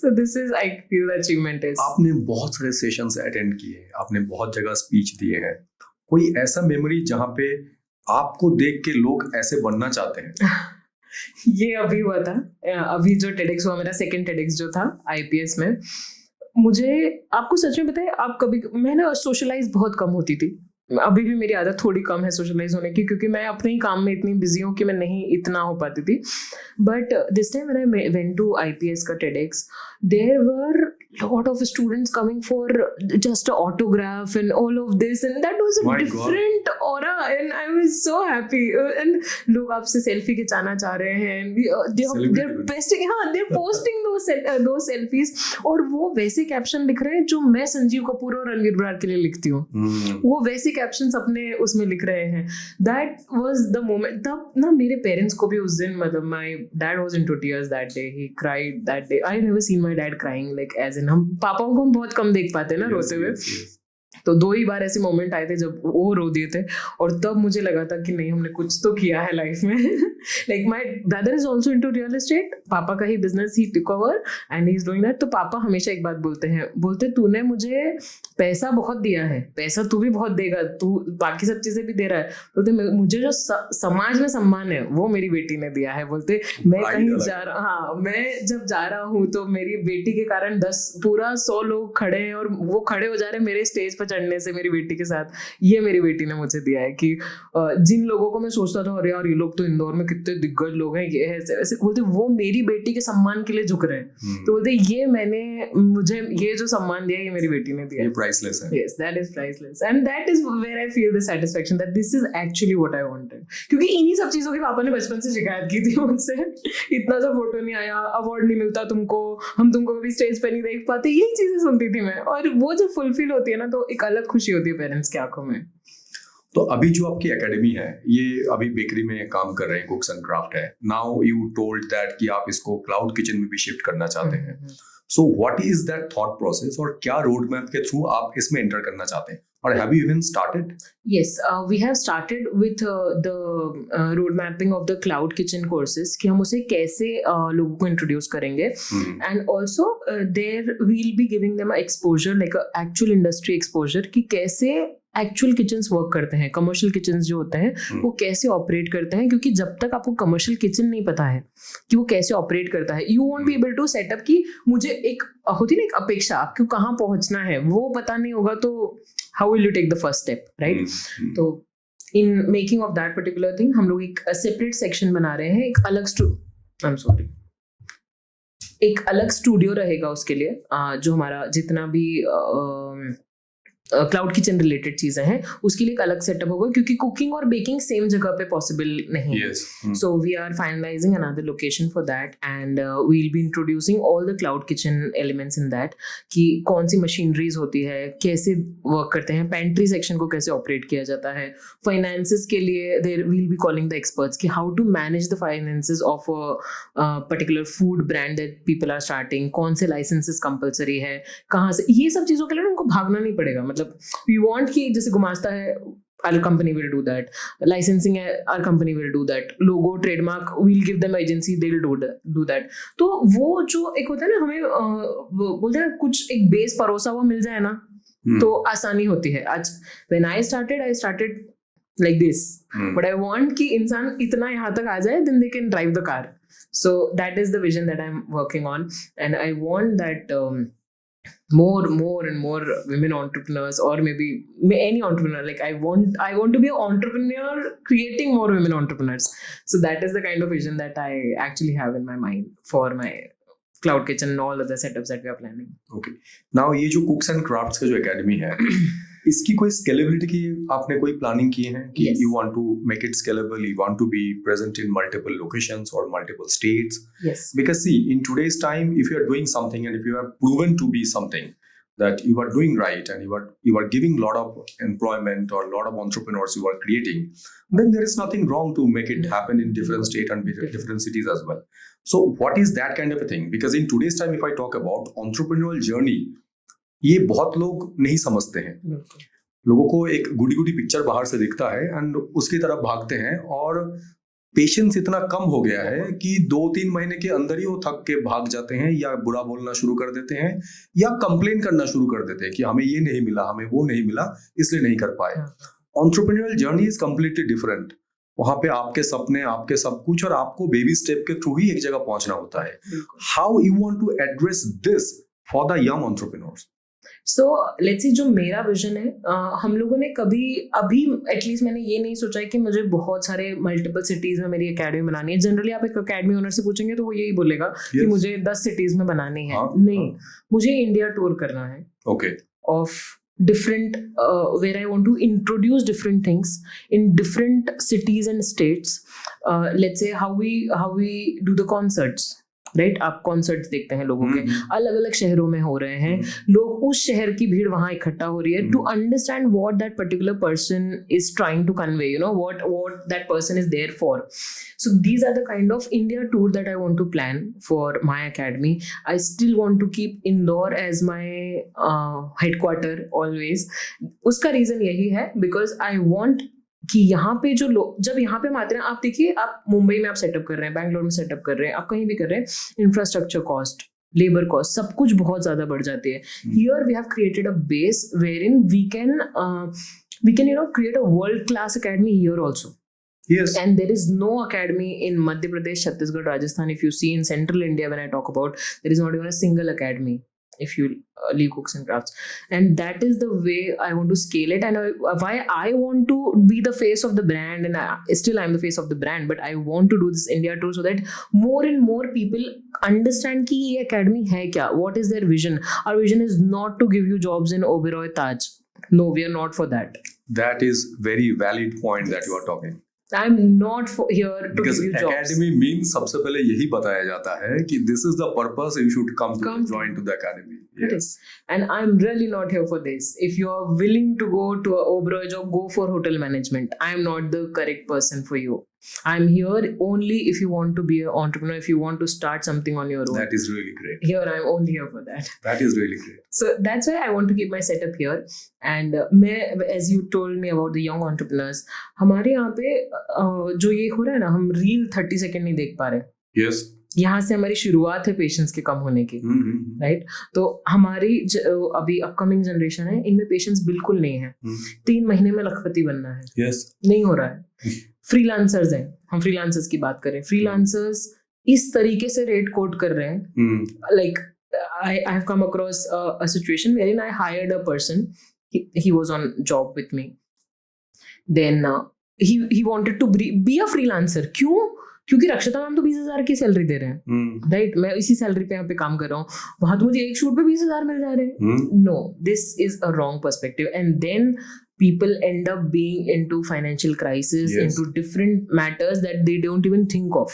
So this is, I feel the achievement is. आपने बहुत सारे सेशंस अटेंड किए, आपने बहुत जगह स्पीच दिए हैं. कोई ऐसा मेमोरी जहाँ पे आपको देख के लोग ऐसे बनना चाहते हैं? ये अभी हुआ था, अभी जो TEDx हुआ मेरा सेकंड TEDx जो था IPS में. मुझे आपको सच में बताए, आप कभी, मैं ना सोशलाइज बहुत कम होती थी. अभी भी मेरी आदत थोड़ी कम है सोशलाइज होने की, क्योंकि मैं अपने ही काम में इतनी बिजी हूँ कि मैं नहीं इतना हो पाती थी. But this time when I went to IPS का TEDx, there were lot of students coming for just an autograph and all of this, and that was a My different aura, and I was so happy. And लोग आपसे selfie खिंचाना चाह रहे हैं, they're posting those selfies, और वो वैसे caption लिख रहे हैं जो मैं संजीव कपूर और रणवीर बरार के लिए लिखती हूँ. वो वैसे कैप्शंस अपने उसमें लिख रहे हैं. That was the moment. तब ना मेरे पेरेंट्स को भी उस दिन, मतलब my dad was into tears that day. He cried that day. I never seen my dad crying like as in, हम पापाओं को हम बहुत कम देख पाते हैं ना रोते हुए. तो 2 ही बार ऐसे मोमेंट आए थे जब वो रो दिए थे, और तब मुझे लगा था कि नहीं, हमने कुछ तो किया है लाइफ में. Like my brother is also into real estate. पापा का ही business he took over and he is doing that. तो पापा हमेशा एक बात बोलते तूने मुझे पैसा बहुत दिया है, पैसा तू भी बहुत देगा, तू बाकी सब चीजें भी दे रहा है. बोलते मुझे जो समाज में सम्मान है वो मेरी बेटी ने दिया है. बोलते मैं कहीं जा रहा, हाँ, मैं जब जा रहा हूँ तो मेरी बेटी के कारण 100 लोग खड़े हैं, और वो खड़े हो जा रहे हैं मेरे स्टेज पर चढ़ने से मेरी बेटी के साथ. ये मेरी बेटी ने मुझे दिया है. कि जिन लोगों को मैं सोचता था अरे यार ये लोग तो इंदौर में कितने दिग्गज लोग हैं, ये ऐसे वैसे, बोलते वो मेरी बेटी के सम्मान के लिए झुक रहे हैं. तो बोलते मुझे ये जो सम्मान दिया ये मेरी बेटी ने दिया. priceless है. Yes, that is priceless, and that is where I feel the satisfaction that this is actually what I wanted. क्योंकि इन्हीं सब चीजों के पापा ने बचपन से शिकायत की थी मुझसे, इतना सा फोटो नहीं आया, अवार्ड नहीं मिलता तुमको, हम तुमको कभी स्टेज पे नहीं देख पाते, यही चीजें सुनती थी मैं. और वो जब फुलफिल होती है ना तो एक अलग खुशी होती है पेरेंट्स की आंखों में. तो अभी जो आपकी एकेडमी है, ये अभी बेकरी में काम कर रहे हैं, कुक्स एंड क्राफ्ट है. नाउ यू टोल्ड दैट कि आप इसको क्लाउड किचन में भी शिफ्ट करना चाहते हैं. So what is that thought process, और क्या रोड मैप के थ्रू आप इसमें एंटर करना चाहते हैं, और have you even started? Yes, we have started with the road mapping of the cloud kitchen courses, कि हम उसे कैसे लोगों को इंट्रोड्यूस करेंगे. And also there we'll be giving them a exposure, like a actual industry exposure, कि कैसे actual kitchens work करते हैं, कमर्शियल किचन्स जो होते हैं वो कैसे ऑपरेट करते हैं. क्योंकि जब तक आपको कमर्शियल किचन नहीं पता है कि वो कैसे ऑपरेट करता है, you won't be able to setup. कि मुझे एक होती ना एक अपेक्षा, आपको कहाँ पहुंचना है वो पता नहीं होगा, तो how will you take the first step, right? तो in making of that particular thing हम लोग एक सेपरेट सेक्शन बना रहे हैं. एक अलग स्टूडियो रहेगा उसके लिए, जो हमारा जितना भी क्लाउड किचन रिलेटेड चीजें हैं उसके लिए एक अलग सेटअप होगा, क्योंकि कुकिंग और बेकिंग सेम जगह पे पॉसिबल नहीं है. So we are finalising another location for that, and we will be introducing all the cloud kitchen elements in that, कि कौन सी मशीनरीज होती है, कैसे वर्क करते हैं, पेंट्री सेक्शन को कैसे ऑपरेट किया जाता है, फाइनेंसेस के लिए there will be calling the experts कि how to manage the finances of a particular food brand that people are starting, कौन से लाइसेंसेस कंपलसरी है, कहाँ से, ये सब चीज़ों के लिए उनको भागना नहीं पड़ेगा. मतलब वी वांट कि जैसे गुमास्ता है, our company will do that, licensing है, our company will do that, logo trademark we'll give them agency, they'll do that. तो वो जो एक होता है ना, हमें बोलते हैं कुछ एक बेस परोसा हुआ मिल जाए ना तो आसानी होती है. आज when I started like this, but I want कि इंसान इतना यहाँ तक आ जाए then they can drive the car. So that is the vision that I'm working on, and I want that more and more women entrepreneurs, or maybe any entrepreneur, like I want to be an entrepreneur creating more women entrepreneurs. So that is the kind of vision that I actually have in my mind for my cloud kitchen and all other setups that we are planning. Okay, now ये जो cooks and crafts का जो academy है इसकी कोई scalability की आपने कोई planning की है कि Yes. you want to make it scalable, you want to be present in multiple locations or multiple states? Yes. Because see, in today's time, if you are doing something and if you are proven to be something that you are doing right, and you are giving a lot of employment or a lot of entrepreneurs you are creating, then there is nothing wrong to make it happen in different states and different cities as well. So what is that kind of a thing? Because in today's time, if I talk about entrepreneurial journey, ये बहुत लोग नहीं समझते हैं. लोगों को एक गुडी picture बाहर से दिखता है एंड उसकी तरफ भागते हैं, और पेशेंस इतना कम हो गया है कि 2-3 महीने के अंदर ही वो थक के भाग जाते हैं, या बुरा बोलना शुरू कर देते हैं, या कंप्लेन करना शुरू कर देते हैं कि हमें ये नहीं मिला, हमें वो नहीं मिला, इसलिए नहीं कर पाए. Entrepreneurial journey is completely different. वहां पे आपके सपने, आपके सब कुछ, और आपको बेबी स्टेप के थ्रू ही एक जगह पहुंचना होता है. How you want to address this for the young entrepreneurs? So let's see, जो मेरा विजन है, हम लोगों ने कभी अभी एटलीस्ट मैंने ये नहीं सोचा है कि मुझे बहुत सारे मल्टीपल सिटीज में मेरी एकेडमी बनानी है. जनरली आप एक एकेडमी ओनर से पूछेंगे तो वो यही बोलेगा कि मुझे 10 सिटीज में बनानी है. नहीं, मुझे इंडिया टूर करना है. Okay. Of different where I want to introduce different things in different cities and states. Let's say how we do the concerts, right? आप कॉन्सर्ट्स देखते हैं लोगों के अलग अलग शहरों में हो रहे हैं. लोग उस शहर की भीड़ वहां इकट्ठा हो रही है to understand what that particular person is trying to convey, you know, what that person is there for. So these are the kind of India tour that I want to plan for my academy. I still want to keep Indore as my headquarter always. उसका reason यही है because I want कि यहाँ पे जो लोग, जब यहाँ पे हम आते हैं, आप देखिए, आप मुंबई में आप सेटअप कर रहे हैं, बैंगलोर में सेटअप कर रहे हैं, आप कहीं भी कर रहे हैं, इंफ्रास्ट्रक्चर कॉस्ट, लेबर कॉस्ट, सब कुछ बहुत ज्यादा बढ़ जाती है. Here we have created a base wherein we can you know, create a world class academy here also. Yes. And there is no academy in Madhya Pradesh, Chhattisgarh, Rajasthan. If you see in central India, when I talk about, there is not even a single academy if you leave cooks and crafts. And that is the way I want to scale it. And why I want to be the face of the brand, and still I'm the face of the brand, but I want to do this India tour so that more and more people understand कि ये academy है क्या, what is their vision. Our vision is not to give you jobs in Oberoi Taj. No, we are not for that. That is very valid point that you are talking. I'm not here to because give you jobs. Academy means सबसे पहले यही बताया जाता है कि this is the purpose you should come to join to the academy. Yes. And I'm really not here for this. If you are willing to go to a Oberoi job, go for hotel management. I'm not the correct person for you. I'm here only if you want to be an entrepreneur, if you want to start something on your own. That is really great. Here I'm only here for that. That is really great. So that's why I want to keep my setup here. And as you told me about the young entrepreneurs, हमारे यहाँ पे जो ये हो रहा है ना, हम रील 30 सेकंड नहीं देख पा रहे. Yes. यहाँ से हमारी शुरुआत है पेशेंस के कम होने की, राइट? तो हमारी अभी अपकमिंग जनरेशन है, इनमें पेशेंस बिल्कुल नहीं है. 3 महीने में लखपति बनना है. Yes. नहीं हो रहा है. फ्रीलांसर्स हैं, हम फ्रीलांसर्स की बात करें, फ्रीलांसर्स इस तरीके से रेट कोट कर रहे हैं. Like I have come across a situation wherein I hired a person. He was on job with me. Then he wanted to be a freelancer. क्यों? क्योंकि रक्षिता मैम तो 20,000 की सैलरी दे रहे हैं, राइट? मैं इसी सैलरी पे यहाँ पे काम कर रहा हूँ, वहां तो मुझे एक शूट पे 20,000 मिल जा रहे हैं. No, this is a wrong perspective. And then people end up being into financial crisis, yes, into different matters that they don't even think of.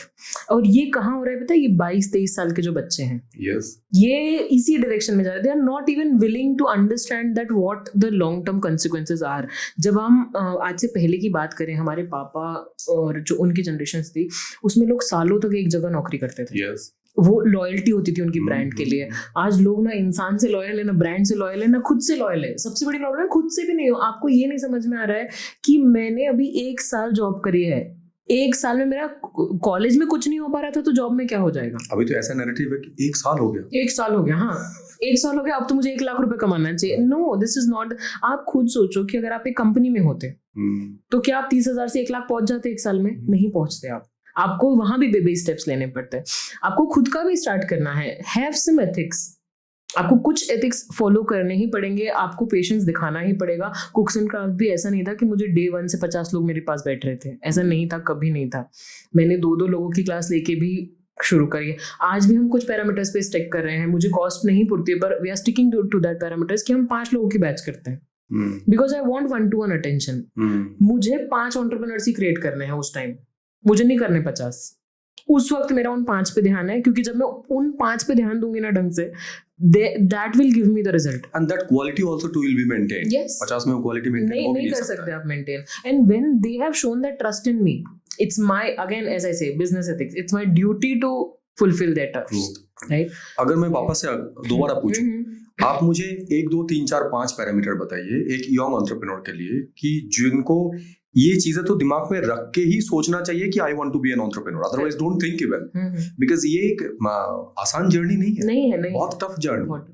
और ये कहाँ हो रहा है पता है? ये 22-23 साल के जो बच्चे हैं, yes, ये इसी डायरेक्शन में जा रहे हैं. They are not even willing to understand that what the long term consequences are. जब हम आज से पहले की बात करें, हमारे पापा और जो उनकी जनरेशन थी, उसमें लोग सालों तक एक जगह नौकरी करते थे. yes, वो लॉयल्टी होती थी उनकी ब्रांड के लिए. आज लोग ना इंसान से लॉयल है, ना ब्रांड से लॉयल है, ना खुद से लॉयल है. सबसे बड़ी प्रॉब्लम है खुद से भी नहीं हो. आपको ये नहीं समझ में आ रहा है कि मैंने अभी 1 साल जॉब करी है, 1 साल में मेरा कॉलेज में कुछ नहीं हो पा रहा था, तो जॉब में क्या हो जाएगा? अभी तो ऐसा नैरेटिव है कि 1 साल हो गया. 1 साल हो गया, हाँ 1 साल हो गया, अब तो मुझे 1 लाख रुपए कमाना चाहिए. No, this is not. आप खुद सोचो कि अगर आप एक कंपनी में होते तो क्या आप 30,000 से 1 लाख पहुंच जाते 1 साल में? नहीं पहुंचते. आपको वहां भी बेबी स्टेप्स लेने पड़ते हैं. आपको खुद का भी स्टार्ट करना है. Have some ethics. आपको कुछ एथिक्स फॉलो करने ही पड़ेंगे. आपको पेशेंस दिखाना ही पड़ेगा. कुक्स एंड क्राफ्ट भी ऐसा नहीं था कि मुझे डे 1 से 50 लोग मेरे पास बैठ रहे थे. ऐसा नहीं था, कभी नहीं था. मैंने 2-2 लोगों की क्लास लेके भी शुरू करी है. आज भी हम कुछ पैरामीटर्स पे स्टिक कर रहे हैं. मुझे कॉस्ट नहीं पड़ती है, पर we are sticking to that parameters कि हम 5 लोगों की बैच करते हैं. Because I want 1-to-1 attention. मुझे 5 एंटरप्रेन्योर्स ही क्रिएट करने हैं उस टाइम, मुझे नहीं करने 50. उस वक्त मेरा उन 5 पे ध्यान है, क्योंकि जब मैं उन 5 पे ध्यान दूंगी ना ढंग से, that will give me the result. And that quality also too will be maintained. Yes. 50 में quality maintain नहीं कर सकते आप maintain. And when they have shown that trust in me, it's my, again as I say, business ethics. It's my duty to fulfill their trust. Right? अगर मैं वापस से दोबारा पूछूं, आप मुझे 1, 2, 3, 4, 5 पैरामीटर बताइए एक यंग एंटरप्रेन्योर के लिए कि जिनको ये चीजें तो दिमाग में रख के ही सोचना चाहिए कि I want to be an entrepreneur. Otherwise don't think even, because ये एक आसान जर्नी नहीं है. बहुत टफ जर्नी.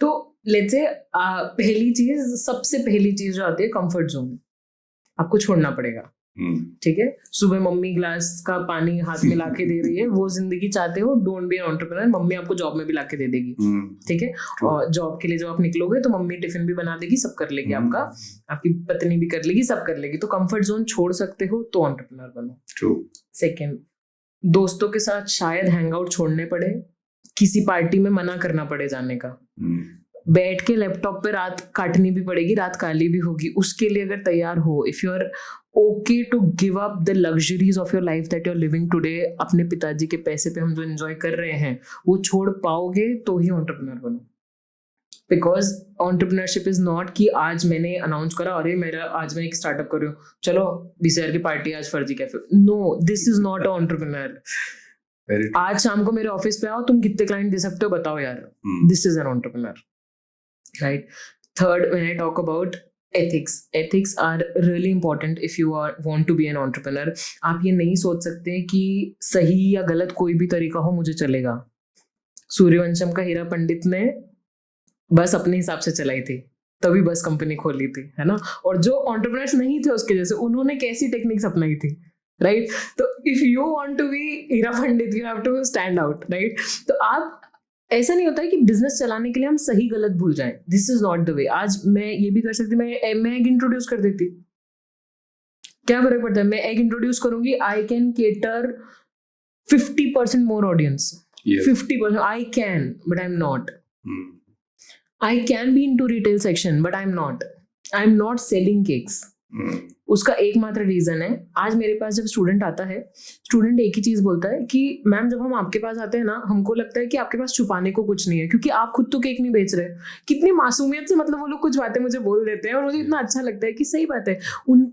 तो लेट्स से सबसे पहली चीज जो आती है, कंफर्ट जोन. आपको छोड़ना पड़ेगा. ठीक है, सुबह मम्मी ग्लास का पानी हाथ में लाके दे रही है, वो जिंदगी चाहते हो, don't be an entrepreneur, mummy आपको जॉब में भी लाके दे देगी, ठीक है, और जॉब के लिए जब आप निकलोगे तो मम्मी टिफिन भी बना देगी, सब कर लेगी, आपका आपकी पत्नी भी कर लेगी, सब कर लेगी, तो कंफर्ट जोन छोड़ सकते हो तो एंटरप्रेन्योर बनो। सेकंड, दोस्तों के साथ शायद हैंग आउट छोड़ने पड़े, किसी पार्टी में मना करना पड़े जाने का, बैठ के लैपटॉप पे रात काटनी भी पड़ेगी, रात काली भी होगी, उसके लिए अगर तैयार हो, if you are okay to give up the luxuries of your life that you are living today, अपने पिताजी के पैसे पे हम जो एंजॉय कर रहे हैं वो छोड़ पाओगे तो ही एंटरप्रेन्योर बनो। बिकॉज एंटरप्रेन्योरशिप इज नॉट कि आज मैंने अनाउंस करा, अरे मेरा आज मैं एक स्टार्टअप कर रही हूँ, चलो 20,000 की पार्टी आज फर्जी cafe, no, this is not entrepreneur. आज शाम को मेरे ऑफिस पे आओ, तुम कितने क्लाइंट दे सकते हो बताओ यार, this is an entrepreneur, right. Third, when I talk about ethics are really important if you want to be an entrepreneur। आप ये नहीं सोच सकते कि सही या गलत कोई भी तरीका हो मुझे चलेगा। सूर्यवंशम का हीरा पंडित ने बस अपने हिसाब से चलाई थी, तभी बस कंपनी खोली थी, है ना, और जो एंटरप्रेन्योर्स नहीं थे उसके जैसे, उन्होंने कैसी टेक्निक्स अपनाई थी, राइट। तो if you want to be Heera Pandit you have to stand out, right. तो आप, ऐसा नहीं होता है कि बिजनेस चलाने के लिए हम सही गलत भूल जाएं, this is not the way. आज मैं ये भी कर सकती, मैं एग इंट्रोड्यूस कर देती, क्या फर्क पड़ता है, मैं एग इंट्रोड्यूस करूंगी, I can cater 50% more audience, 50% I can, but I am not. I can be into retail section but I am not selling cakes. उसका एकमात्र रीजन है, आज मेरे पास जब स्टूडेंट आता है, स्टूडेंट एक ही चीज बोलता है कि मैम जब हम आपके पास आते हैं ना, हमको लगता है कि आपके पास छुपाने को कुछ नहीं है, क्योंकि आप खुद तो केक नहीं बेच रहे। कितनी मासूमियत से मतलब वो लोग कुछ बातें मुझे बोल देते हैं और मुझे इतना अच्छा लगता है कि सही बात है।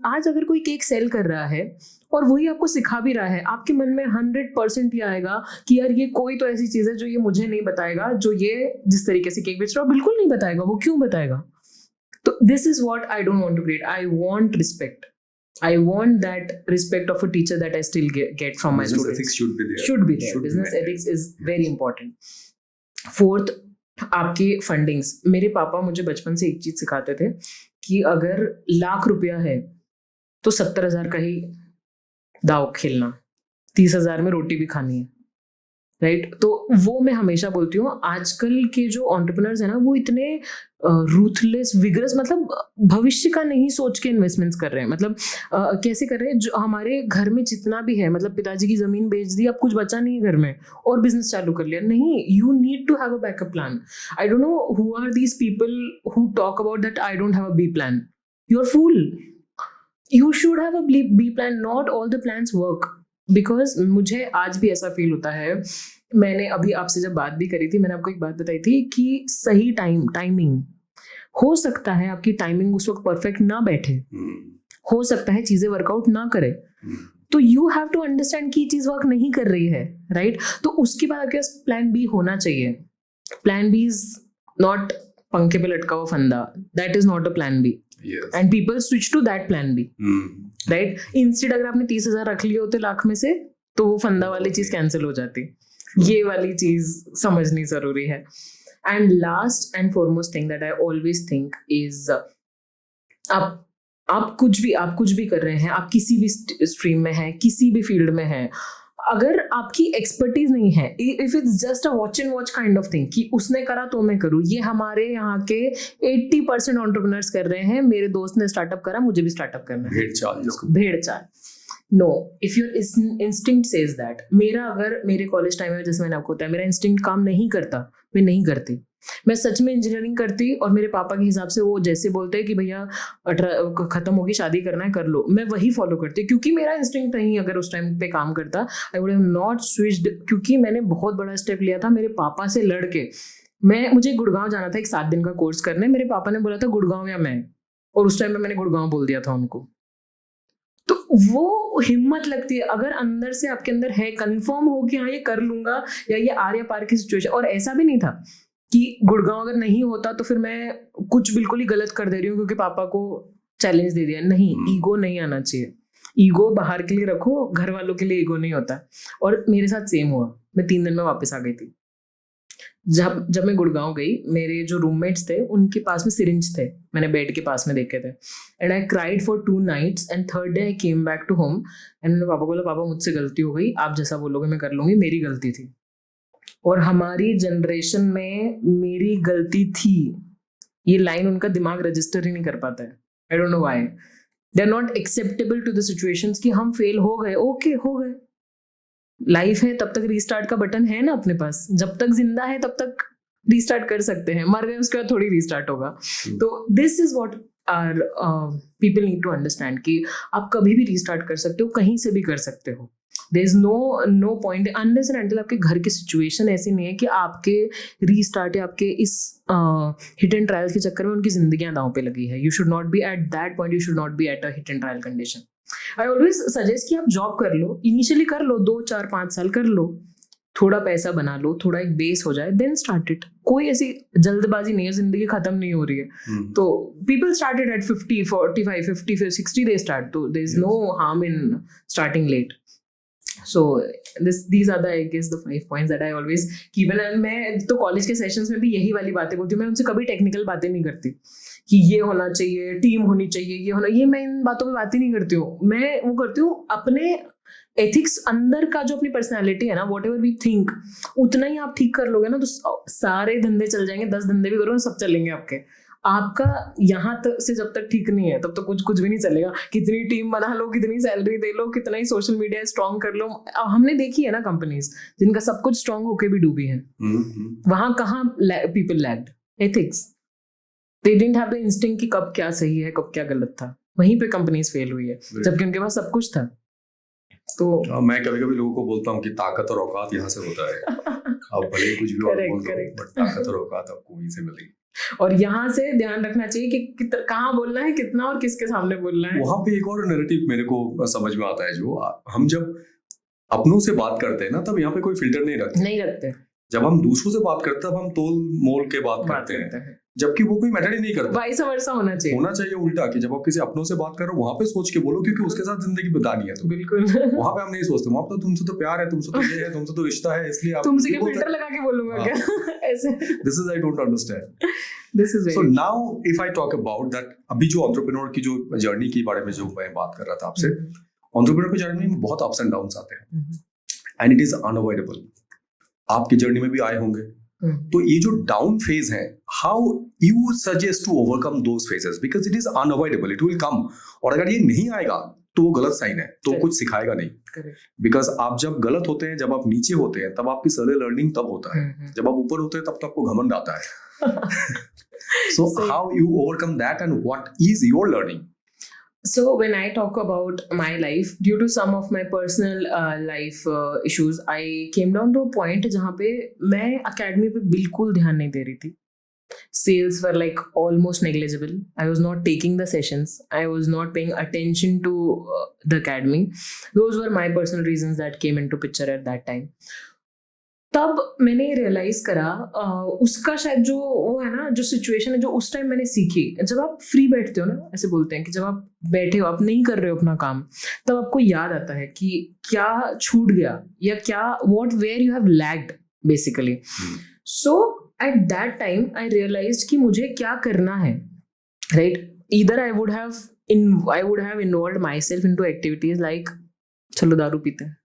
आज अगर कोई केक सेल कर रहा है और वही आपको सिखा भी रहा है, आपके मन में 100% ये आएगा कि यार ये कोई तो ऐसी चीज है जो ये मुझे नहीं बताएगा, जो ये जिस तरीके से केक बेच रहा है बिल्कुल नहीं बताएगा, वो क्यों बताएगा। तो this is what I don't want to create. I want respect. I want that respect of a teacher that I still get from my students. Business ethics should be there. Should be there. Business ethics is very important. Fourth, आपकी fundings. मेरे पापा मुझे बचपन से एक चीज सिखाते थे कि अगर ₹1,00,000 है तो 70,000 का ही दाव खेलना, 30,000 में रोटी भी खानी है, राइट। तो वो मैं हमेशा बोलती हूँ, आजकल के जो एंटरप्रेन्योर्स है ना, वो इतने रूथलेस विगरस, मतलब भविष्य का नहीं सोच के इन्वेस्टमेंट्स कर रहे हैं। मतलब कैसे कर रहे हैं, जो हमारे घर में जितना भी है, मतलब पिताजी की जमीन बेच दी, अब कुछ बचा नहीं है घर में और बिजनेस चालू कर लिया। नहीं, you need to have a backup plan. I don't know who are these people who talk about that I don't have a B plan. You are fool. You should have a B plan. Not all the plans work. Because मुझे आज भी ऐसा feel होता है, मैंने अभी आपसे जब बात भी करी थी, मैंने आपको एक बात बताई थी कि सही टाइमिंग, हो सकता है आपकी टाइमिंग उस वक्त परफेक्ट ना बैठे, हो सकता है चीजें वर्कआउट ना करे, तो यू हैव टू अंडरस्टैंड कि चीज वर्क नहीं कर रही है, राइट। तो उसके बाद आपके पास प्लान बी होना चाहिए। प्लान बी इज नॉट पंखे पे लटका हुआ फंदा, that is not a plan B, and people switch to that plan B, right. Instead अगर आपने 30,000 रख लिए होते लाख में से, तो वो फंदा वाली चीज कैंसिल हो जाती। ये वाली चीज समझनी जरूरी है। And last and foremost thing that I always think is, आप कुछ भी कर रहे हैं, आप किसी भी स्ट्रीम में हैं, किसी भी फील्ड में हैं, अगर आपकी एक्सपर्टीज नहीं है, if it's just a watch and watch kind of thing कि उसने करा तो मैं करूँ, ये हमारे यहाँ के 80% एंटरप्रेन्योर्स कर रहे हैं, मेरे दोस्त ने स्टार्टअप करा मुझे भी स्टार्टअप करना है, भेड़ चाल। No, if your instinct says that, अगर मेरे कॉलेज टाइम में, जैसे मैंने आपको बताया, मेरा इंस्टिंक्ट काम नहीं करता, मैं नहीं करती, मैं सच में इंजीनियरिंग करती, और मेरे पापा के हिसाब से वो जैसे बोलते हैं कि भैया 18 खत्म होगी, शादी करना है कर लो, मैं वही फॉलो करती, क्योंकि मेरा इंस्टिंक्ट नहीं अगर उस टाइम पे काम करता, आई वुड हैव नॉट स्विच्ड। क्योंकि मैंने बहुत बड़ा स्टेप लिया था मेरे पापा से लड़के। मुझे गुड़गांव जाना था एक 7 दिन का कोर्स करने, मेरे पापा ने बोला था गुड़गांव या मैं, और उस टाइम में मैंने गुड़गांव बोल दिया था उनको। तो वो हिम्मत लगती है अगर अंदर से आपके अंदर है, कंफर्म हो कि हाँ ये कर लूंगा, या ये आर या पार की सिचुएशन। और ऐसा भी नहीं था कि गुड़गांव अगर नहीं होता तो फिर मैं कुछ बिल्कुल ही गलत कर दे रही हूँ क्योंकि पापा को चैलेंज दे दिया। नहीं, ईगो नहीं आना चाहिए। ईगो बाहर के लिए रखो, घर वालों के लिए ईगो नहीं होता। और मेरे साथ सेम हुआ, मैं 3 दिन में वापस आ गई थी। जब मैं गुड़गांव गई, मेरे जो रूममेट्स थे उनके पास में सिरिंज थे, मैंने बेड के पास में देखे थे, and I cried for 2 nights and third day I came back to home एंड मैंने पापा को बोला, पापा मुझसे गलती हो गई, आप जैसा बोलोगे मैं कर लूंगी, मेरी गलती थी। और हमारी जनरेशन में मेरी गलती थी ये लाइन उनका दिमाग रजिस्टर ही नहीं कर पाता है। I don't know why they are not acceptable to the situations कि हम फेल हो गए, ओके हो गए, लाइफ है, तब तक रीस्टार्ट का बटन है ना अपने पास, जब तक जिंदा है तब तक रीस्टार्ट कर सकते हैं, मर गए उसके बाद थोड़ी रीस्टार्ट होगा। तो this is what are people need to understand कि आप कभी भी रीस्टार्ट कर सकते हो, कहीं से भी कर सकते हो। There is no point unless and until आपके घर की सिचुएशन ऐसी नहीं है कि आपके रीस्टार्ट या आपके इस हिट एंड ट्रायल के चक्कर में उनकी जिंदगियां दांव पे लगी है। You should not be at that point, you should not be at a hit and trial condition. I always suggest कि आप जॉब कर लो, इनिशियली कर लो, 2 4 5 साल कर लो, थोड़ा पैसा बना लो, थोड़ा एक बेस हो जाए, देन स्टार्ट इट। कोई ऐसी जल्दबाजी नहीं है, जिंदगी खत्म नहीं हो रही है। तो people started at 50 45 50 60 they start, तो there is no harm in starting late. So these are the I guess the 5 points that I always keep in। मैं तो कॉलेज के सेशंस में भी यही वाली बातें बोलती हूँ, मैं उनसे कभी टेक्निकल बातें नहीं करती कि ये होना चाहिए, टीम होनी चाहिए, ये होना, ये मैं इन बातों पे बात ही नहीं करती हूँ। मैं वो करती हूँ अपने एथिक्स अंदर का, जो अपनी पर्सनैलिटी है ना, वॉट एवर वी थिंक, उतना ही आप ठीक कर लोगे ना तो सारे धंधे चल जाएंगे। 10 धंधे भी करोगे सब चलेंगे आपके। आपका यहाँ तक से जब तक ठीक नहीं है तब तक कुछ भी नहीं चलेगा। कितनी टीम बना लो, कितनी सैलरी दे लो, कितना ही सोशल मीडिया स्ट्रॉन्ग कर लो, हमने देखी है ना कंपनीज जिनका सब कुछ स्ट्रॉन्ग होके भी डूबी है। वहां कहाँ people lagged ethics, they didn't have the instinct कि कब क्या सही है कब क्या गलत था, वहीं पे कंपनीज फेल हुई है जबकि उनके पास सब कुछ था। तो मैं कभी कभी लोगों को बोलता हूँ कि ताकत और औकात यहाँ से होता है। आप भले कुछ भी और बोल लो, बट ताकत और औकात आपको वहीं से मिलेगी। और यहाँ से ध्यान रखना चाहिए कि कहाँ बोलना है, कितना और किसके सामने बोलना है। वहां पे एक और नैरेटिव मेरे को समझ में आता है, जो हम जब अपनों से बात करते हैं ना, तब यहाँ पे कोई फिल्टर नहीं रखते। जब हम दूसरों से बात करते हैं तब हम तोल मोल के बात करते हैं, जबकि वो कोई मैटर ही नहीं करता। वाइस वर्सा होना चाहिए उल्टा, कि जब आप किसी अपनों से बात करो वहां पे सोच के बोलो, क्योंकि उसके साथ जिंदगी बितानी है। तो बिल्कुल वहां पे हम नहीं सोचते, वहां पे तो तुमसे तो प्यार है, तुमसे तो ये है, तुमसे तो रिश्ता है, इसलिए आप तुमसे क्या फिल्टर लगा के बोलूंगा क्या ऐसे। This is I don't understand this is. So now if I talk about that, अभी जो एंटरप्रेन्योर की जो जर्नी के बारे में जो मैं बात कर रहा था आपसे, एंटरप्रेन्योर की जर्नी में बहुत अप्स एंड डाउन्स आते हैं एंड इट इज अनअवॉइडेबल। आपकी जर्नी में भी आए होंगे। तो ये जो डाउन फेज है, how you suggest to overcome those phases, because it is unavoidable, it will come. और अगर ये नहीं आएगा तो वो गलत साइन है, तो कुछ सिखाएगा नहीं। बिकॉज आप जब गलत होते हैं, जब आप नीचे होते हैं, तब आपकी सरे लर्निंग तब होता है, जब आप ऊपर होते हैं तब तो आपको घमंड आता है। So how you overcome that and what is your learning? So when I talk about my life, due to some of my personal life issues, I came down to a point जहाँ पे मैं academy पे बिल्कुल ध्यान नहीं दे रही थी। Sales were like almost negligible. I was not taking the sessions. I was not paying attention to the academy. Those were my personal reasons that came into picture at that time. तब मैंने realise करा उसका शायद जो वो है ना, जो सिचुएशन है जो उस टाइम मैंने सीखी। जब आप फ्री बैठते हो ना, ऐसे बोलते हैं कि जब आप बैठे हो, आप नहीं कर रहे हो अपना काम, तब आपको याद आता है कि क्या छूट गया या क्या what where you have lagged basically. So at that time I realised कि मुझे क्या करना है, right. Either I would have involved myself into activities like चलो दारू पीते हैं,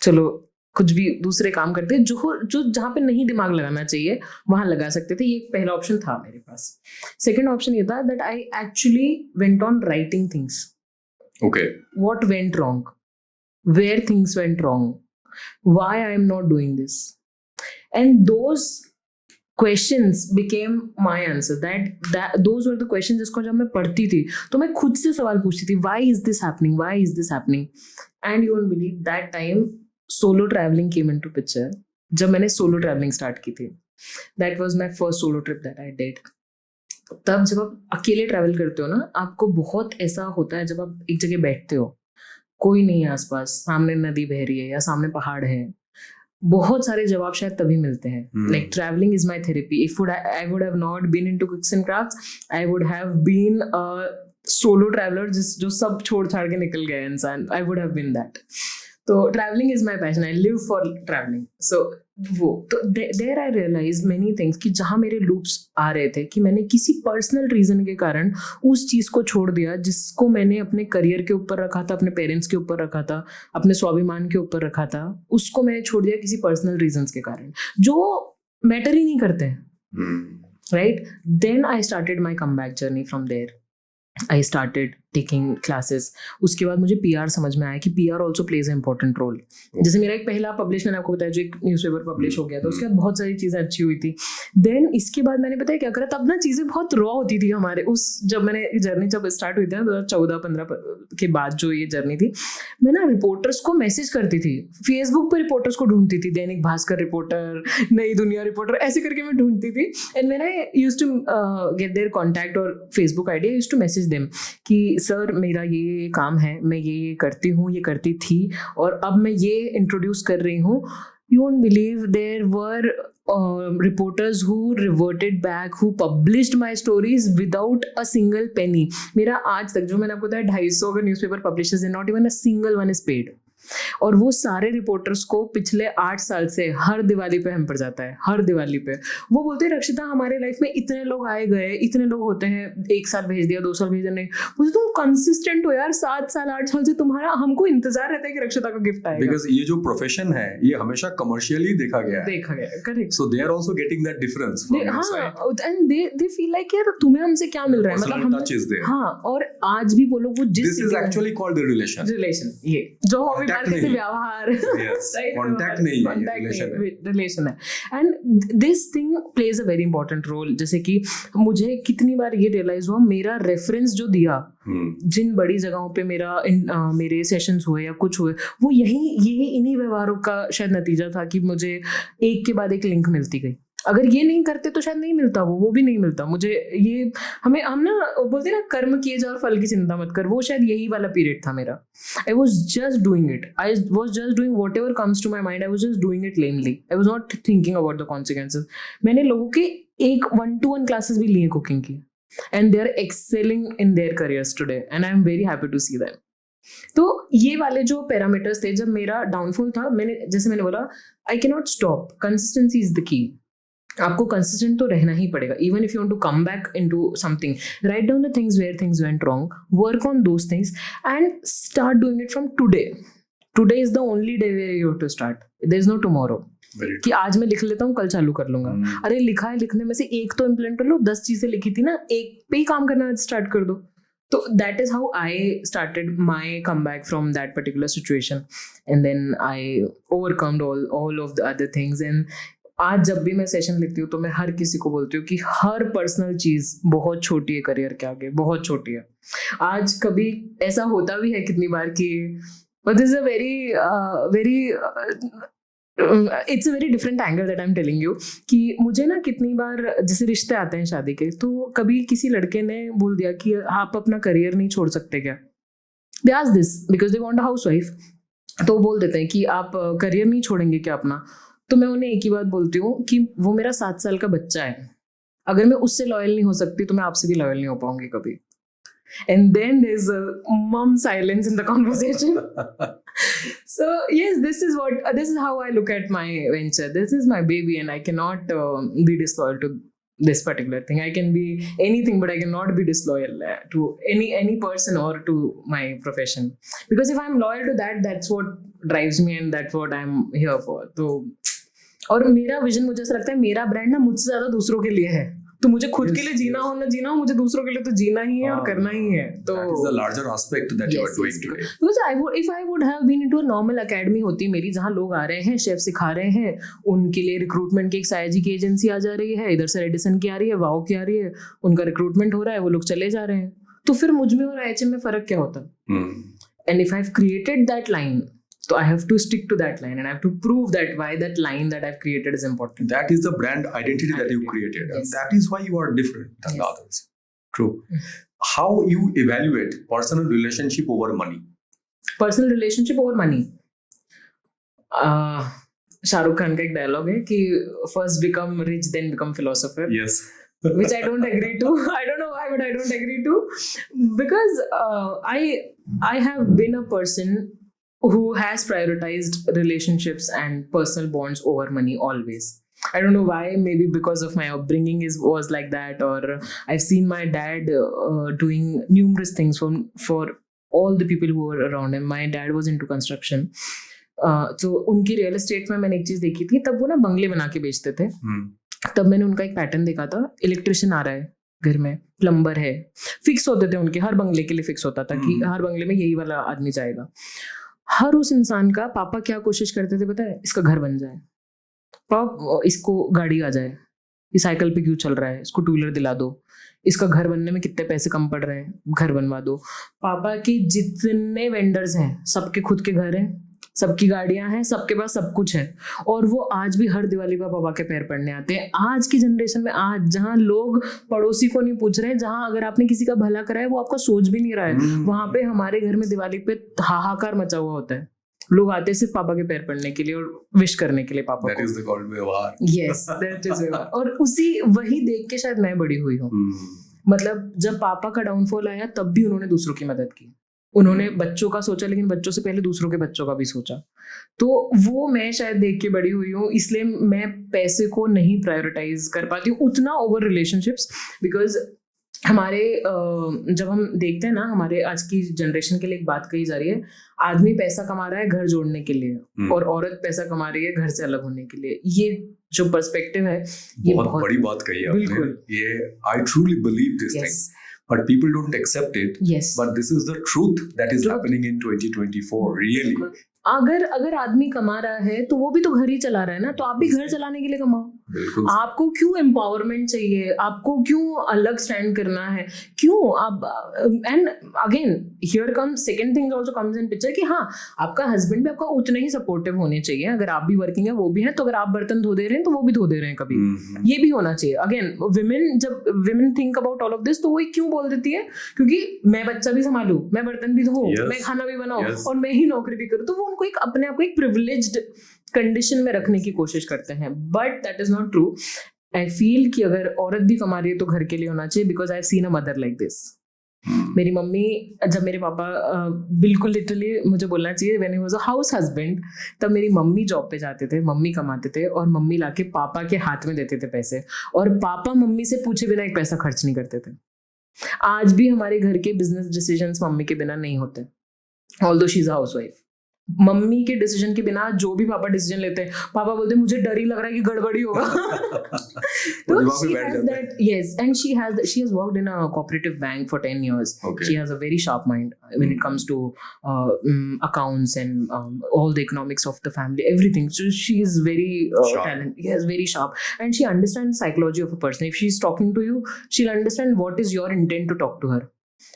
चलो कुछ भी दूसरे काम करते हैं, जो जहाँ पे नहीं दिमाग लगाना चाहिए वहां लगा सकते थे। ये एक पहला ऑप्शन था मेरे पास। सेकंड ऑप्शन ये था that I actually went on writing things. Okay, what went wrong, where things went wrong, why I am not doing this, and those questions became my answer. That those were the questions जिसको जब मैं पढ़ती थी तो मैं खुद से सवाल पूछती थी, why is this happening, why is this happening. And you won't believe that time solo travelling came into picture. जब मैंने सोलो ट्रैवलिंग स्टार्ट की थी, that was my first solo trip that I did. तब जब आप अकेले travel करते हो ना, आपको बहुत ऐसा होता है, जब आप एक जगह बैठते हो, कोई नहीं है आसपास, सामने नदी बह रही है या सामने पहाड़ है, बहुत सारे जवाब शायद तभी मिलते हैं। Like travelling is my therapy. If I would have not been into cooks and crafts, I would have been a solo traveller जो सब छोड़ छाड़ के निकल गए इंसान। I would have been that. तो travelling is my passion, I live for travelling. So वो तो there I realise many things कि जहाँ मेरे लूप्स आ रहे थे कि मैंने किसी पर्सनल रीजन के कारण उस चीज़ को छोड़ दिया जिसको मैंने अपने करियर के ऊपर रखा था, अपने पेरेंट्स के ऊपर रखा था, अपने स्वाभिमान के ऊपर रखा था, उसको मैंने छोड़ दिया किसी पर्सनल रीजंस के कारण जो मैटर ही नहीं करते हैं. Right. Then I started my come back journey from there. I started taking classes. उसके बाद मुझे PR समझ में आया कि PR also plays a important role. जैसे मेरा एक पहला पब्लिश मैंने आपको बताया जो एक न्यूज़पेपर पब्लिश हो गया था, उसके बाद बहुत सारी चीज़ें अच्छी हुई थी. देन इसके बाद मैंने पता है क्या करा, तब ना चीज़ें बहुत रॉ होती थी हमारे उस जब मैंने जर्नी जब स्टार्ट हुई थी ना 2014-15 के बाद जो ये जर्नी थी, मैं ना रिपोर्टर्स को मैसेज करती थी, फेसबुक पर रिपोर्टर्स को ढूंढती थी, दैनिक भास्कर रिपोर्टर, नई दुनिया रिपोर्टर, ऐसे करके मैं ढूंढती थी. And when I used to get their contact और Facebook ID, I used to message them कि सर मेरा ये काम है, मैं ये करती हूँ, ये करती थी और अब मैं ये इंट्रोड्यूस कर रही हूँ. You won't believe there were reporters who reverted back, who published my stories without a single penny. मेरा आज तक जो मैंने आपको बताया 250 अगर न्यूज़पेपर पब्लिशर्स हैं, not even a single one is paid. और वो सारे रिपोर्टर्स को पिछले 8 साल से हर दिवाली पे हम पर जाता है, हर दिवाली पे वो बोलते हैं रक्षिता हमारे लाइफ में इतने लोग आए गए, इतने लोग होते हैं, 1 साल भेज दिया, 2 साल भेज दिया, नहीं मुझे तुम कंसिस्टेंट हो यार, 7 साल 8 साल से तुम्हारा हमको इंतजार रहता है कि रक्षिता का गिफ्ट आएगा. बिकॉज़ ये जो प्रोफेशन है ये हमेशा कमर्शियली देखा गया है. Correct. So they are also getting that difference from your side and they feel like यार तुम्हें हमसे क्या मिल रहा है, मतलब हम. हाँ, और आज भी वो लोग वो जिस this is actually called the relation. ये जो हम बात करते हैं व्यवहार, कॉन्टैक्ट नहीं है, रिलेशन है. And this thing plays a very important role. जैसे कि मुझे कितनी बार ये रियलाइज हुआ, मेरा रेफरेंस जो दिया जिन बड़ी जगहों पे मेरे सेशंस हुए या कुछ हुए, वो यही इन्हीं व्यवहारों का शायद नतीजा था कि मुझे एक के बाद एक लिंक मिलती गई. अगर ये नहीं करते तो शायद नहीं मिलता, वो भी नहीं मिलता मुझे. ये हम ना बोलते हैं ना, कर्म किए जा और फल की चिंता मत कर, वो शायद यही वाला पीरियड था मेरा. I was just doing it, I was just doing whatever comes to my mind, I was just doing it lamely, I was not thinking about the consequences. मैंने लोगों के 1-1 क्लासेस भी लिए कुकिंग की, and they are excelling in their careers today, and I am very happy to see that. तो ये वाले जो पैरामीटर्स थे, जब मेरा डाउनफॉल था, मैंने बोला I can not stop, consistency is the key. आपको कंसिस्टेंट तो रहना ही पड़ेगा. Even if you want to come back into something, right down the things where things went wrong, work on those things and start doing it from today. Today is the only day where you have to start. There is no tomorrow कि आज मैं लिख लेता हूँ कल चालू कर लूंगा. अरे लिखा है, लिखने में से एक तो इम्प्लीमेंट कर लो, 10 चीजें लिखी थी ना, एक पे ही काम करना स्टार्ट कर दो. So that is how I started my comeback from that particular situation, and then I overcome all of the other things. And आज जब भी मैं सेशन लिखती हूँ तो मैं हर किसी को बोलती हूँ कि हर पर्सनल चीज बहुत छोटी है करियर के आगे, बहुत छोटी है. आज कभी ऐसा होता भी है कितनी बार कि this is a very it's a very different angle that I am telling you कि मुझे ना कितनी बार जैसे रिश्ते आते हैं शादी के, तो कभी किसी लड़के ने बोल दिया कि आप अपना करियर नहीं छोड़ सकते क्या. They ask this because they want a housewife. तो बोल देते हैं कि आप करियर नहीं छोड़ेंगे क्या अपना. तो मैं उन्हें एक ही बात बोलती हूँ कि वो मेरा 7 साल का बच्चा है, अगर मैं उससे लॉयल नहीं हो सकती तो मैं आपसे भी लॉयल नहीं हो पाऊंगी कभी. And then there's a mum silence in the conversation. So yes, this is how I look at my venture. This is my baby, and I cannot be disloyal to this particular thing. I can be anything, but I cannot be disloyal to any person or to my profession. Because if I'm loyal to that, that's what drives me, and that's what I'm here for. तो और मेरा vision, मुझे ऐसा लगता है मेरा brand ना मुझसे ज्यादा दूसरों के लिए है. तो मुझे खुद के लिए जीना हो ना जीना हो, मुझे दूसरों के लिए तो जीना ही है और करना ही है. तो that is the larger aspect that you are doing today. Because if I would have been into a normal academy होती मेरी, जहाँ लोग आ रहे हैं, शेफ सिखा रहे हैं, उनके लिए रिक्रूटमेंट की एक सायाजी की एजेंसी आ जा रही है, इधर से रेडिसन की आ रही है, वाओ की आ रही है, उनका रिक्रूटमेंट हो रहा है, वो लोग चले जा रहे हैं, तो फिर मुझ में और HM में फर्क क्या होता. And if I've created that line, so I have to stick to that line, and I have to prove that why that line that I've created is important. That is the brand identity that you created. Yes. That is why you are different than the others. True. How you evaluate personal relationship over money? Personal relationship over money. Shahrukh Khan का एक dialogue है कि first become rich, then become philosopher. Yes. Which I don't agree to. I don't know why, but I don't agree to, because I have been a person who has prioritized relationships and personal bonds over money always. I don't know why. Maybe because of my upbringing was like that, or I've seen my dad doing numerous things for all the people who were around him. My dad was into construction. तो उनकी real estate में मैंने एक चीज देखी थी, तब वो ना बंगले बना के बेचते थे. तब मैंने उनका एक पैटर्न देखा था. इलेक्ट्रिशियन आ रहा है घर में, प्लम्बर है, फिक्स होते थे उनके. हर बंगले के लिए फिक्स होता था कि हर बंगले में यही वाला आदमी जाएगा. हर उस इंसान का पापा क्या कोशिश करते थे पता है? इसका घर बन जाए, पापा इसको गाड़ी आ जाए, ये साइकिल पे क्यों चल रहा है, इसको टू व्हीलर दिला दो, इसका घर बनने में कितने पैसे कम पड़ रहे हैं, घर बनवा दो. पापा की जितने वेंडर्स हैं सबके खुद के घर हैं, सबकी गाड़ियां हैं, सबके पास सब कुछ है, और वो आज भी हर दिवाली पर पापा के पैर पड़ने आते हैं. आज की जनरेशन में, आज जहाँ लोग पड़ोसी को नहीं पूछ रहे हैं, जहाँ अगर आपने किसी का भला करा है वो आपका सोच भी नहीं रहा है, वहां पे हमारे घर में दिवाली पे हाहाकार मचा हुआ होता है. लोग आते हैं सिर्फ पापा के पैर पड़ने के लिए और विश करने के लिए पापा That is the called व्यवहार. Yes, that is व्यवहार. और उसी वही देख के शायद मैं बड़ी हुई हूँ. मतलब जब पापा का डाउनफॉल आया तब भी उन्होंने दूसरों की मदद की. उन्होंने बच्चों का सोचा, लेकिन बच्चों से पहले दूसरों के बच्चों का भी सोचा. तो वो मैं शायद देख के बड़ी हुई हूँ, इसलिए मैं पैसे को नहीं प्रायोरिटाइज कर पाती हूँ उतना ओवर रिलेशनशिप्स. बिकॉज हमारे जब हम देखते हैं ना, हमारे आज की जनरेशन के लिए एक बात कही जा रही है, आदमी पैसा कमा रहा है घर जोड़ने के लिए और औरत पैसा कमा रही है घर से अलग होने के लिए. ये जो पर्सपेक्टिव है ये बहुत बड़ी बात कही है आपने. ये I truly believe this thing, but people don't accept it. Yes. But this is the truth that is happening in 2024 really. अगर आदमी कमा रहा है तो वो भी तो घर ही चला रहा है ना, तो आप भी घर चलाने के लिए कमाओ. आपको क्यों एम्पावरमेंट चाहिए? आपको क्यों अलग स्टैंड करना है? क्यों आप? And again here comes second thing also comes in picture कि हाँ, आपका हस्बैंड भी आपका उतना ही सपोर्टिव होने चाहिए. अगर आप भी वर्किंग है, वो भी है, तो अगर आप बर्तन धो दे रहे हैं तो वो भी धो दे रहे हैं कभी. ये भी होना चाहिए. अगेन विमेन, जब women think about all of this, तो वो क्यों बोल देती है? क्योंकि मैं बच्चा भी संभालू, मैं बर्तन भी धोऊं, मैं खाना भी बनाऊं, और मैं ही नौकरी भी करूं. तो वो उनको एक अपने आप को एक प्रिविलेज्ड कंडीशन में रखने की कोशिश करते हैं. But that is not true. I feel कि अगर औरत भी कमा रही है तो घर के लिए होना चाहिए. Because I have seen a mother like this. मेरी मम्मी, जब मेरे पापा बिल्कुल लिटरली मुझे बोलना चाहिए when he was a house husband, तब मेरी मम्मी जॉब पे जाते थे, मम्मी कमाते थे, और मम्मी लाके पापा के हाथ में देते थे पैसे, और पापा मम्मी से पूछे बिना एक पैसा खर्च नहीं करते थे. आज भी हमारे घर के बिजनेस डिसीजंस मम्मी के बिना नहीं होते, although she is a housewife. Mummy के डिसीजन के बिना जो भी पापा डिसीजन लेते हैं, पापा बोलते हैं मुझे डर ही लग रहा है कि गड़बड़ी होगा. तो she has that, yes, and she has worked in a cooperative bank for 10 years. Okay. She has a very sharp mind when it comes to accounts and all the economics of the family, everything. So she is very talented. Yes, very sharp, and she understands psychology of a person. If she's talking to you, she'll understand what is your intent to talk to her,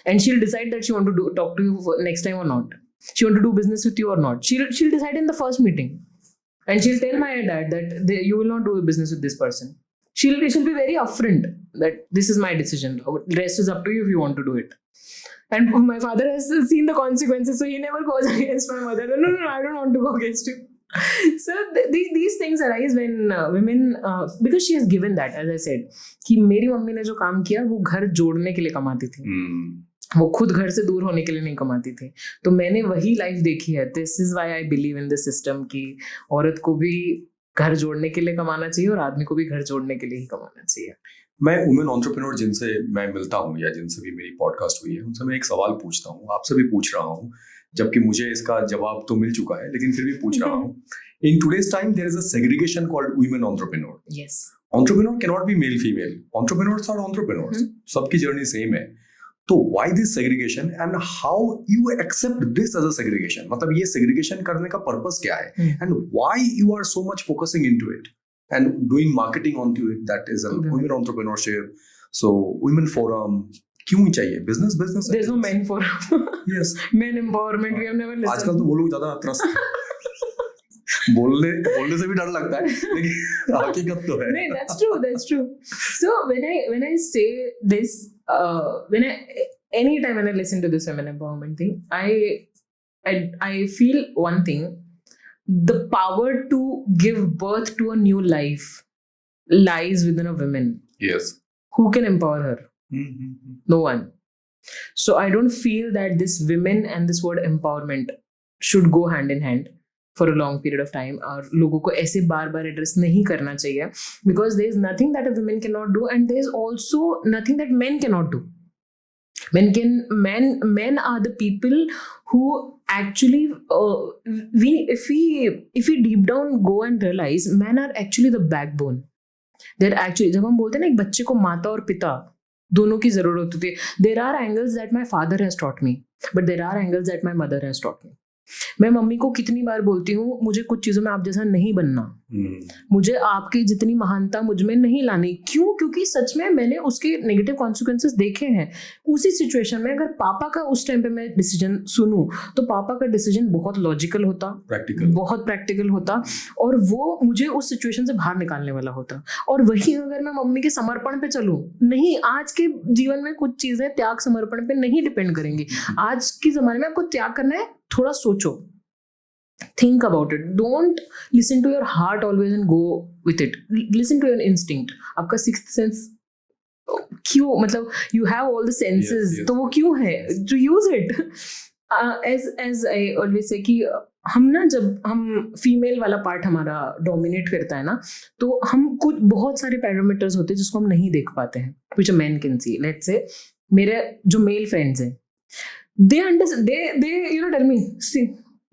and she'll decide that she want to talk to you next time or not. She want to do business with you or not. She'll decide in the first meeting, and she'll tell my dad that you will not do business with this person. She'll be very upfront that this is my decision. The rest is up to you if you want to do it. And my father has seen the consequences, so he never goes against my mother. No, I don't want to go against you. So these things arise when women, because she has given that, as I said, कि मेरी mummy ने जो काम किया वो घर जोड़ने के लिए कमाती थी. वो खुद घर से दूर होने के लिए नहीं कमाती थी. तो मैंने वही लाइफ देखी है. This is why I believe in this system कि औरत को भी घर जोड़ने के लिए कमाना चाहिए और आदमी को भी घर जोड़ने के लिए ही कमाना चाहिए. मैं वुमेन एंटरप्रेन्योर जिनसे मैं मिलता हूँ या जिनसे भी मेरी पॉडकास्ट हुई है, उनसे मैं एक सवाल पूछता हूँ, आपसे भी पूछ रहा हूँ, जबकि मुझे इसका जवाब तो मिल चुका है, लेकिन फिर भी पूछ रहा हूँ. In today's time there is a segregation called women entrepreneur. Yes, entrepreneur can not be male female. Entrepreneurs are entrepreneurs. सबकी जर्नी सेम है. तो why this segregation and how you accept this as a segregation? मतलब ये segregation करने का purpose क्या है? And why you are so much focusing into it and doing marketing onto it? That is a women entrepreneurship. So women forum क्यों चाहिए? Business. There's no men forum. Yes. Men empowerment we have never listened. आजकल तो वो लोग ज़्यादा त्रस्त बोलने से भी डर लगता है, लेकिन हकीकत तो है. नहीं, that's true. So when I say this, anytime when I listen to this women empowerment thing, I feel one thing: the power to give birth to a new life lies within a woman. Yes. Who can empower her? No one. So I don't feel that this women and this word empowerment should go hand in hand for a long period of time, और लोगों को ऐसे बार बार address नहीं करना चाहिए, because there is nothing that a woman cannot do and there is also nothing that men cannot do. Men are the people who actually if we deep down go and realize, men are actually the backbone. They're actually, जब हम बोलते हैं ना एक बच्चे को माता और पिता दोनों की जरूरत होती है, there are angles that my father has taught me, but there are angles that my mother has taught me. मैं मम्मी को कितनी बार बोलती हूँ, मुझे कुछ चीजों में आप जैसा नहीं बनना, मुझे आपकी जितनी महानता मुझ में नहीं लानी. क्यों? क्योंकि सच में मैंने उसके नेगेटिव कॉन्सिक्वेंसेस देखे हैं. उसी सिचुएशन में अगर पापा का उस टाइम पे मैं डिसीजन सुनूं तो पापा का डिसीजन बहुत लॉजिकल होता, बहुत प्रैक्टिकल होता, और वो मुझे उस सिचुएशन से बाहर निकालने वाला होता. और वहीं अगर मैं मम्मी के समर्पण पे चलूं, नहीं, आज के जीवन में कुछ चीजें त्याग समर्पण पे नहीं डिपेंड करेंगी. आज के जमाने में आपको त्याग करना है, थोड़ा सोचो, think about it. Don't listen to your heart always and go with it. Listen to your instinct. आपका sixth sense क्यों, मतलब you have all the senses, तो वो क्यों है, to use it. As I always say कि हम ना, जब हम फीमेल वाला पार्ट हमारा डोमिनेट करता है ना, तो हम कुछ बहुत सारे पैरामीटर्स होते हैं जिसको हम नहीं देख पाते हैं, which a man can see. Let's say मेरे जो मेल फ्रेंड्स हैं, they understand, they tell me, see,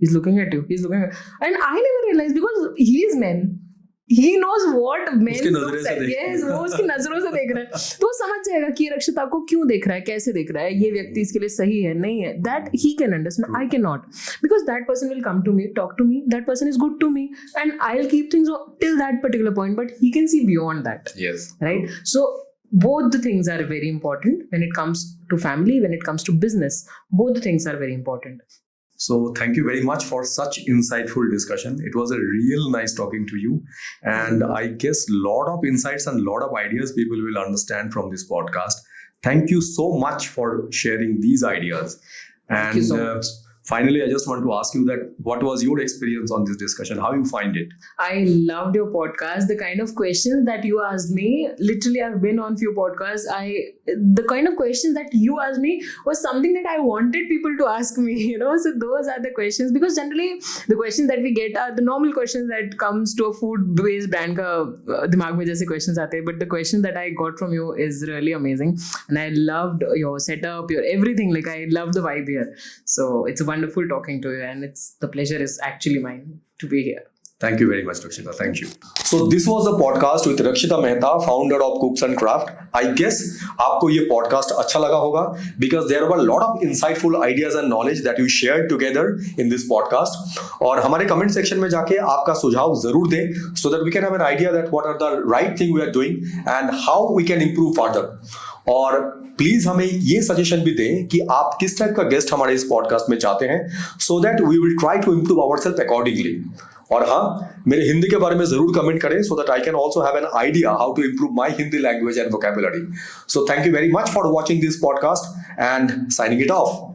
he's looking at you, and I never realized, because he is man, he knows what men looks at. Yes, वो उसकी नजरों से देख रहा है, तो वो समझ जाएगा कि रक्षिता को क्यों देख रहा है, कैसे देख रहा है, ये व्यक्ति इसके लिए सही है नहीं है. That he can understand. I cannot, because that person will come to me, talk to me, that person is good to me, and I'll keep things till that particular point, but he can see beyond that. Yes. Right? So both the things are very important when it comes to family, when it comes to business. Both the things are very important. So thank you very much for such insightful discussion. It was a real nice talking to you, and I guess lot of insights and lot of ideas people will understand from this podcast. Thank you so much for sharing these ideas. Thank you so much. Finally, I just want to ask you that what was your experience on this discussion? How you find it? I loved your podcast. The kind of questions that you asked me, literally I've been on few podcasts. The kind of questions that you asked me was something that I wanted people to ask me, So those are the questions, because generally the questions that we get are the normal questions that comes to a food-based brand का दिमाग में जैसे questions आते हैं. But the question that I got from you is really amazing, and I loved your setup, your everything. Like, I love the vibe here. So it's wonderful talking to you, and the pleasure is actually mine to be here. Thank you very much, Rakshita. Thank you. So this was the podcast with Rakshita Mehta, founder of Cooks and Craft. I guess आपको ये podcast अच्छा लगा होगा, because there were a lot of insightful ideas and knowledge that you shared together in this podcast. और हमारे comment section में जाके आपका सुझाव जरूर दें, so that we can have an idea that what are the right thing we are doing and how we can improve further. और please हमें ये सजेशन भी दें कि आप किस टाइप का गेस्ट हमारे इस पॉडकास्ट में चाहते हैं, so that we will try to improve ourself accordingly. और हाँ, मेरे हिंदी के बारे में जरूर कमेंट करें, so that I can also have an idea how to improve my Hindi language and vocabulary. So thank you very much for watching this podcast and signing it of.